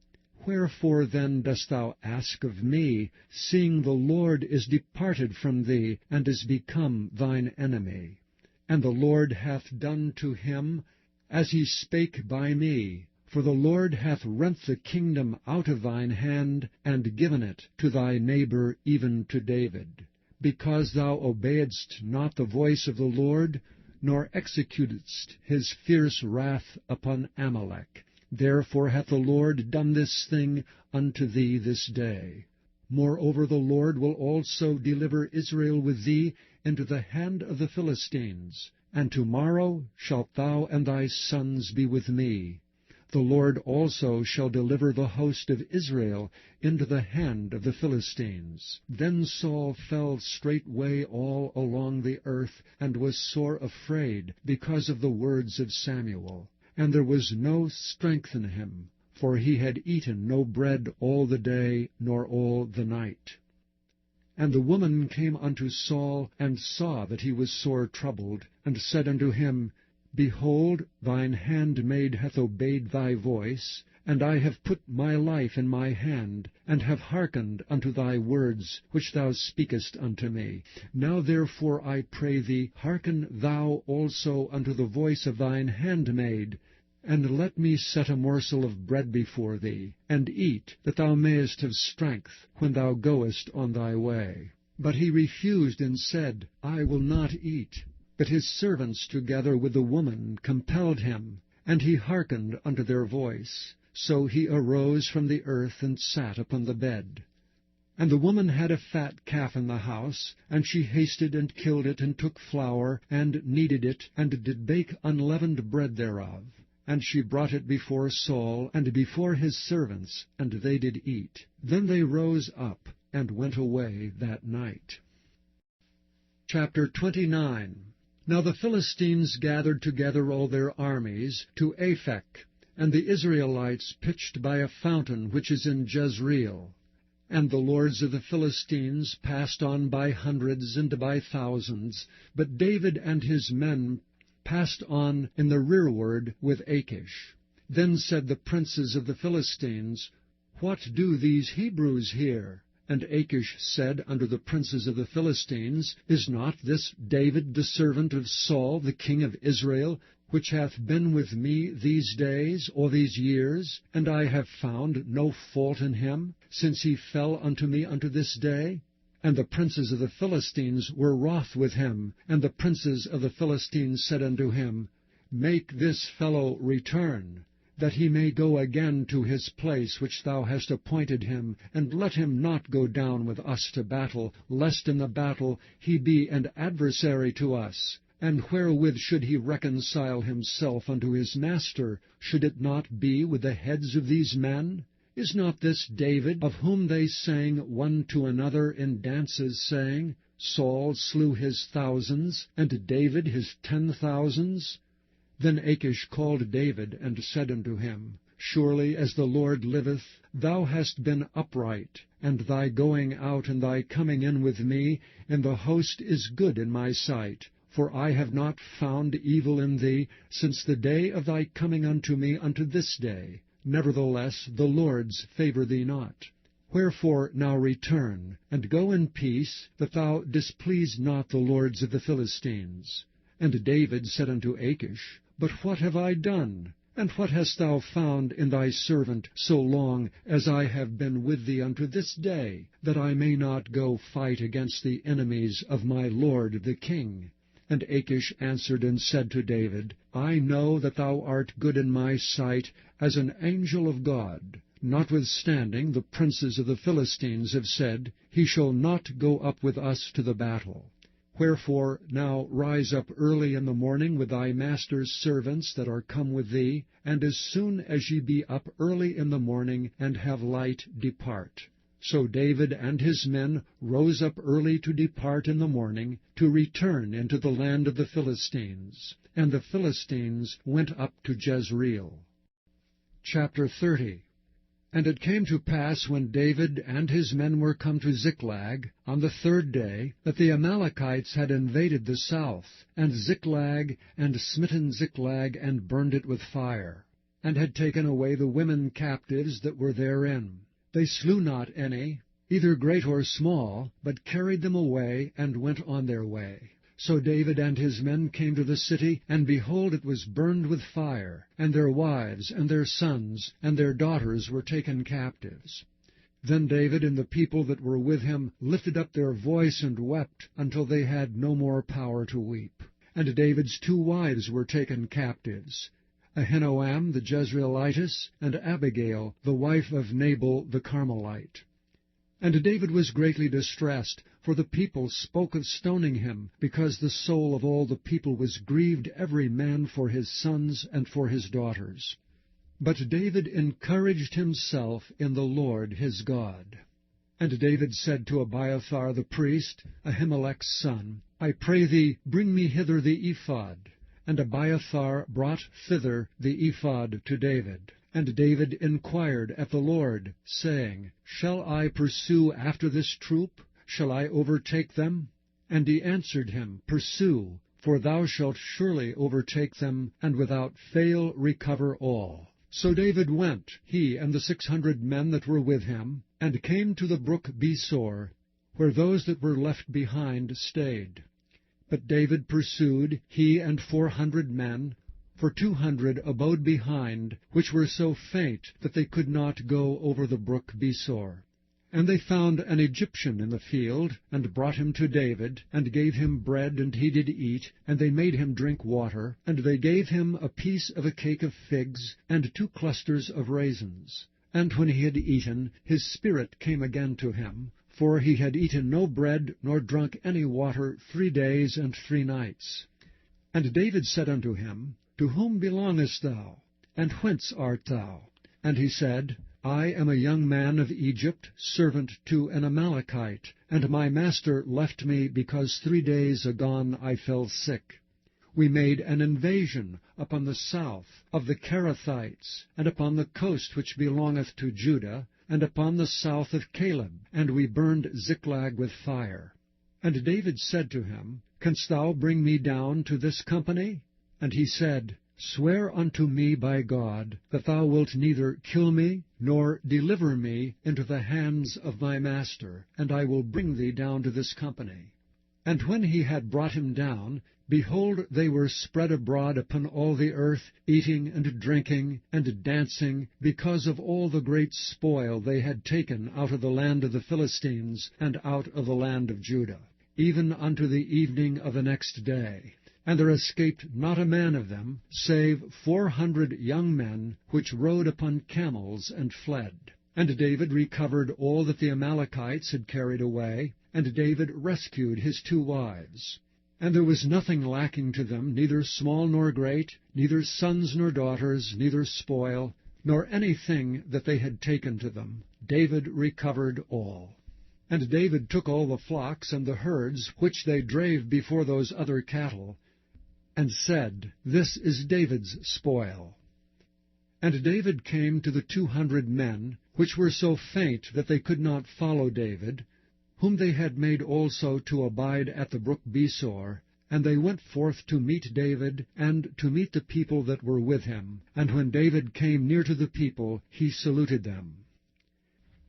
Wherefore then dost thou ask of me, seeing the Lord is departed from thee, and is become thine enemy? And the Lord hath done to him as he spake by me. For the Lord hath rent the kingdom out of thine hand, and given it to thy neighbor, even to David. Because thou obeyedst not the voice of the Lord, nor executedst his fierce wrath upon Amalek. Therefore hath the Lord done this thing unto thee this day. Moreover the Lord will also deliver Israel with thee into the hand of the Philistines, and tomorrow shalt thou and thy sons be with me. The Lord also shall deliver the host of Israel into the hand of the Philistines. Then Saul fell straightway all along the earth, and was sore afraid because of the words of Samuel. And there was no strength in him, for he had eaten no bread all the day, nor all the night. And the woman came unto Saul, and saw that he was sore troubled, and said unto him, Behold, thine handmaid hath obeyed thy voice, and I have put my life in my hand, and have hearkened unto thy words, which thou speakest unto me. Now therefore, I pray thee, hearken thou also unto the voice of thine handmaid, and let me set a morsel of bread before thee, and eat, that thou mayest have strength when thou goest on thy way. But he refused, and said, I will not eat. But his servants together with the woman compelled him, and he hearkened unto their voice. So he arose from the earth, and sat upon the bed. And the woman had a fat calf in the house, and she hasted and killed it, and took flour, and kneaded it, and did bake unleavened bread thereof. And she brought it before Saul, and before his servants, and they did eat. Then they rose up, and went away that night. Chapter 29. Now the Philistines gathered together all their armies to Aphek, and the Israelites pitched by a fountain which is in Jezreel. And the lords of the Philistines passed on by hundreds and by thousands, but David and his men passed on in the rearward with Achish. Then said the princes of the Philistines, What do these Hebrews here? And Achish said unto the princes of the Philistines, Is not this David the servant of Saul the king of Israel, which hath been with me these days, or these years, and I have found no fault in him, since he fell unto me unto this day? And the princes of the Philistines were wroth with him, and the princes of the Philistines said unto him, Make this fellow return, that he may go again to his place which thou hast appointed him, and let him not go down with us to battle, lest in the battle he be an adversary to us. And wherewith should he reconcile himself unto his master? Should it not be with the heads of these men? Is not this David, of whom they sang one to another in dances, saying, Saul slew his thousands, and David his 10,000s? Then Achish called David, and said unto him, Surely as the Lord liveth, thou hast been upright, and thy going out and thy coming in with me in the host is good in my sight. For I have not found evil in thee since the day of thy coming unto me unto this day. Nevertheless the Lord's favour thee not. Wherefore now return, and go in peace, that thou displease not the lords of the Philistines. And David said unto Achish, But what have I done? And what hast thou found in thy servant so long as I have been with thee unto this day, that I may not go fight against the enemies of my lord the king? And Achish answered and said to David, I know that thou art good in my sight as an angel of God. Notwithstanding, the princes of the Philistines have said, He shall not go up with us to the battle. Wherefore now rise up early in the morning with thy master's servants that are come with thee, and as soon as ye be up early in the morning, and have light, depart. So David and his men rose up early to depart in the morning, to return into the land of the Philistines. And the Philistines went up to Jezreel. Chapter 30. And it came to pass, when David and his men were come to Ziklag, on the 3rd day, that the Amalekites had invaded the south, and Ziklag, and smitten Ziklag, and burned it with fire, and had taken away the women captives that were therein. They slew not any, either great or small, but carried them away, and went on their way. So David and his men came to the city, and behold, it was burned with fire, and their wives, and their sons, and their daughters were taken captives. Then David and the people that were with him lifted up their voice and wept, until they had no more power to weep. And David's 2 wives were taken captives, Ahinoam the Jezreelitess, and Abigail, the wife of Nabal the Carmelite. And David was greatly distressed, for the people spoke of stoning him, because the soul of all the people was grieved every man for his sons and for his daughters. But David encouraged himself in the Lord his God. And David said to Abiathar the priest, Ahimelech's son, I pray thee, bring me hither the ephod. And Abiathar brought thither the ephod to David. And David inquired at the Lord, saying, Shall I pursue after this troop? shall I overtake them? And he answered him, Pursue, for thou shalt surely overtake them, and without fail recover all. So David went, he and the 600 men that were with him, and came to the brook Besor, where those that were left behind stayed. But David pursued, he and 400 men, for 200 abode behind, which were so faint that they could not go over the brook Besor. And they found an Egyptian in the field, and brought him to David, and gave him bread, and he did eat, and they made him drink water, and they gave him a piece of a cake of figs, and 2 clusters of raisins. And when he had eaten, his spirit came again to him, for he had eaten no bread, nor drunk any water 3 days and 3 nights. And David said unto him, To whom belongest thou? And whence art thou? And he said, I am a young man of Egypt, servant to an Amalekite, and my master left me, because 3 days agone I fell sick. We made an invasion upon the south of the Cherethites, and upon the coast which belongeth to Judah, and upon the south of Caleb, and we burned Ziklag with fire. And David said to him, Canst thou bring me down to this company? And he said, Swear unto me by God, that thou wilt neither kill me, nor deliver me into the hands of my master, and I will bring thee down to this company. And when he had brought him down, behold, they were spread abroad upon all the earth, eating and drinking and dancing, because of all the great spoil they had taken out of the land of the Philistines, and out of the land of Judah, even unto the evening of the next day. And there escaped not a man of them, save 400 young men, which rode upon camels and fled. And David recovered all that the Amalekites had carried away, and David rescued his 2 wives. And there was nothing lacking to them, neither small nor great, neither sons nor daughters, neither spoil, nor anything that they had taken to them. David recovered all. And David took all the flocks and the herds, which they drave before those other cattle, and said, This is David's spoil. And David came to the 200 men, which were so faint that they could not follow David, whom they had made also to abide at the brook Besor, and they went forth to meet David, and to meet the people that were with him. And when David came near to the people, he saluted them.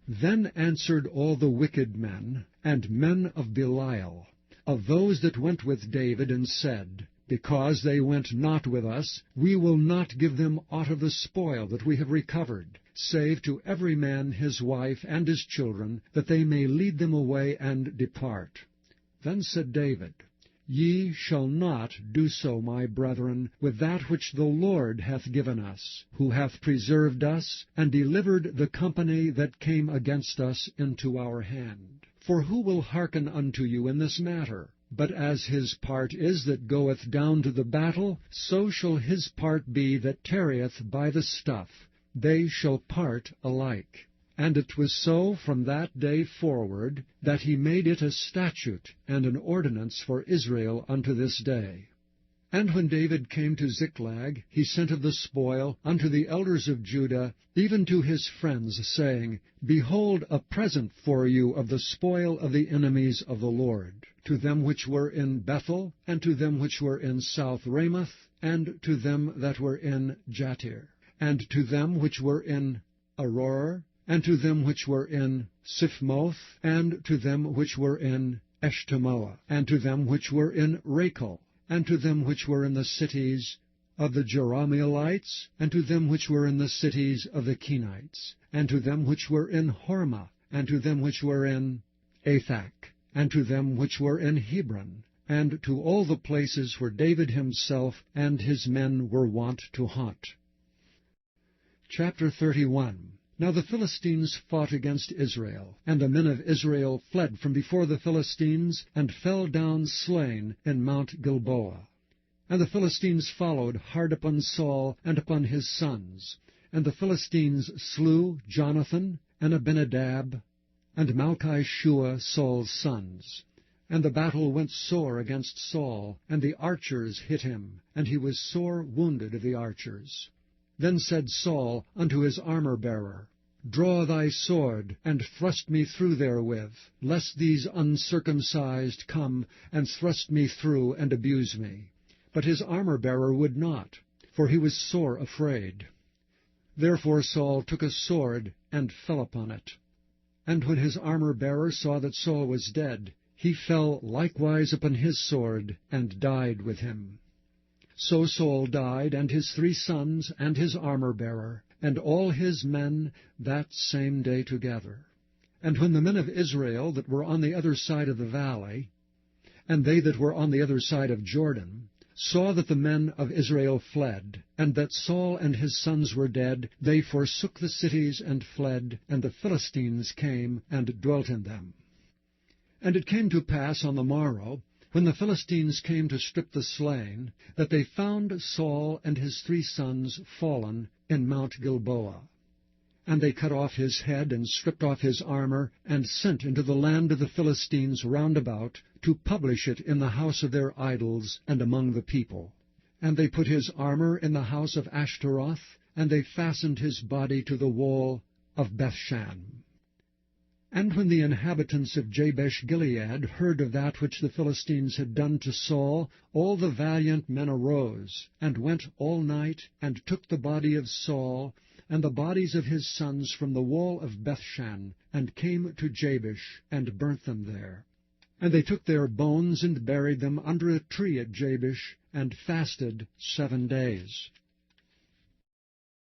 Then answered all the wicked men, and men of Belial, of those that went with David, and said, Because they went not with us, we will not give them aught of the spoil that we have recovered, save to every man his wife and his children, that they may lead them away and depart. Then said David, Ye shall not do so, my brethren, with that which the Lord hath given us, who hath preserved us, and delivered the company that came against us into our hand. For who will hearken unto you in this matter? But as his part is that goeth down to the battle, so shall his part be that tarrieth by the stuff. They shall part alike. And it was so from that day forward, that he made it a statute and an ordinance for Israel unto this day. And when David came to Ziklag, he sent of the spoil unto the elders of Judah, even to his friends, saying, Behold, a present for you of the spoil of the enemies of the Lord, to them which were in Bethel, and to them which were in South Ramoth, and to them that were in Jattir, and to them which were in Aroer, and to them which were in Siphmoth, and to them which were in Eshtemoa, and to them which were in Rachel, and to them which were in the cities of the Jerahmeelites, and to them which were in the cities of the Kenites, and to them which were in Hormah, and to them which were in Athach, and to them which were in Hebron, and to all the places where David himself and his men were wont to haunt. Chapter 31. Now the Philistines fought against Israel, and the men of Israel fled from before the Philistines, and fell down slain in Mount Gilboa. And the Philistines followed hard upon Saul and upon his sons. And the Philistines slew Jonathan, and Abinadab, and Malchishua, Saul's sons. And the battle went sore against Saul, and the archers hit him, and he was sore wounded of the archers. Then said Saul unto his armor-bearer, Draw thy sword, and thrust me through therewith, lest these uncircumcised come, and thrust me through, and abuse me. But his armor-bearer would not, for he was sore afraid. Therefore Saul took a sword, and fell upon it. And when his armor-bearer saw that Saul was dead, he fell likewise upon his sword, and died with him. So Saul died, and his 3 sons, and his armor-bearer, and all his men that same day together. And when the men of Israel that were on the other side of the valley, and they that were on the other side of Jordan, saw that the men of Israel fled, and that Saul and his sons were dead, they forsook the cities and fled, and the Philistines came and dwelt in them. And it came to pass on the morrow, when the Philistines came to strip the slain, that they found Saul and his 3 sons fallen in Mount Gilboa. And they cut off his head, and stripped off his armor, and sent into the land of the Philistines round about, to publish it in the house of their idols, and among the people. And they put his armor in the house of Ashtaroth, and they fastened his body to the wall of Bethshan. And when the inhabitants of Jabesh-Gilead heard of that which the Philistines had done to Saul, all the valiant men arose, and went all night, and took the body of Saul, and the bodies of his sons from the wall of Bethshan, and came to Jabesh, and burnt them there. And they took their bones, and buried them under a tree at Jabesh, and fasted 7 days.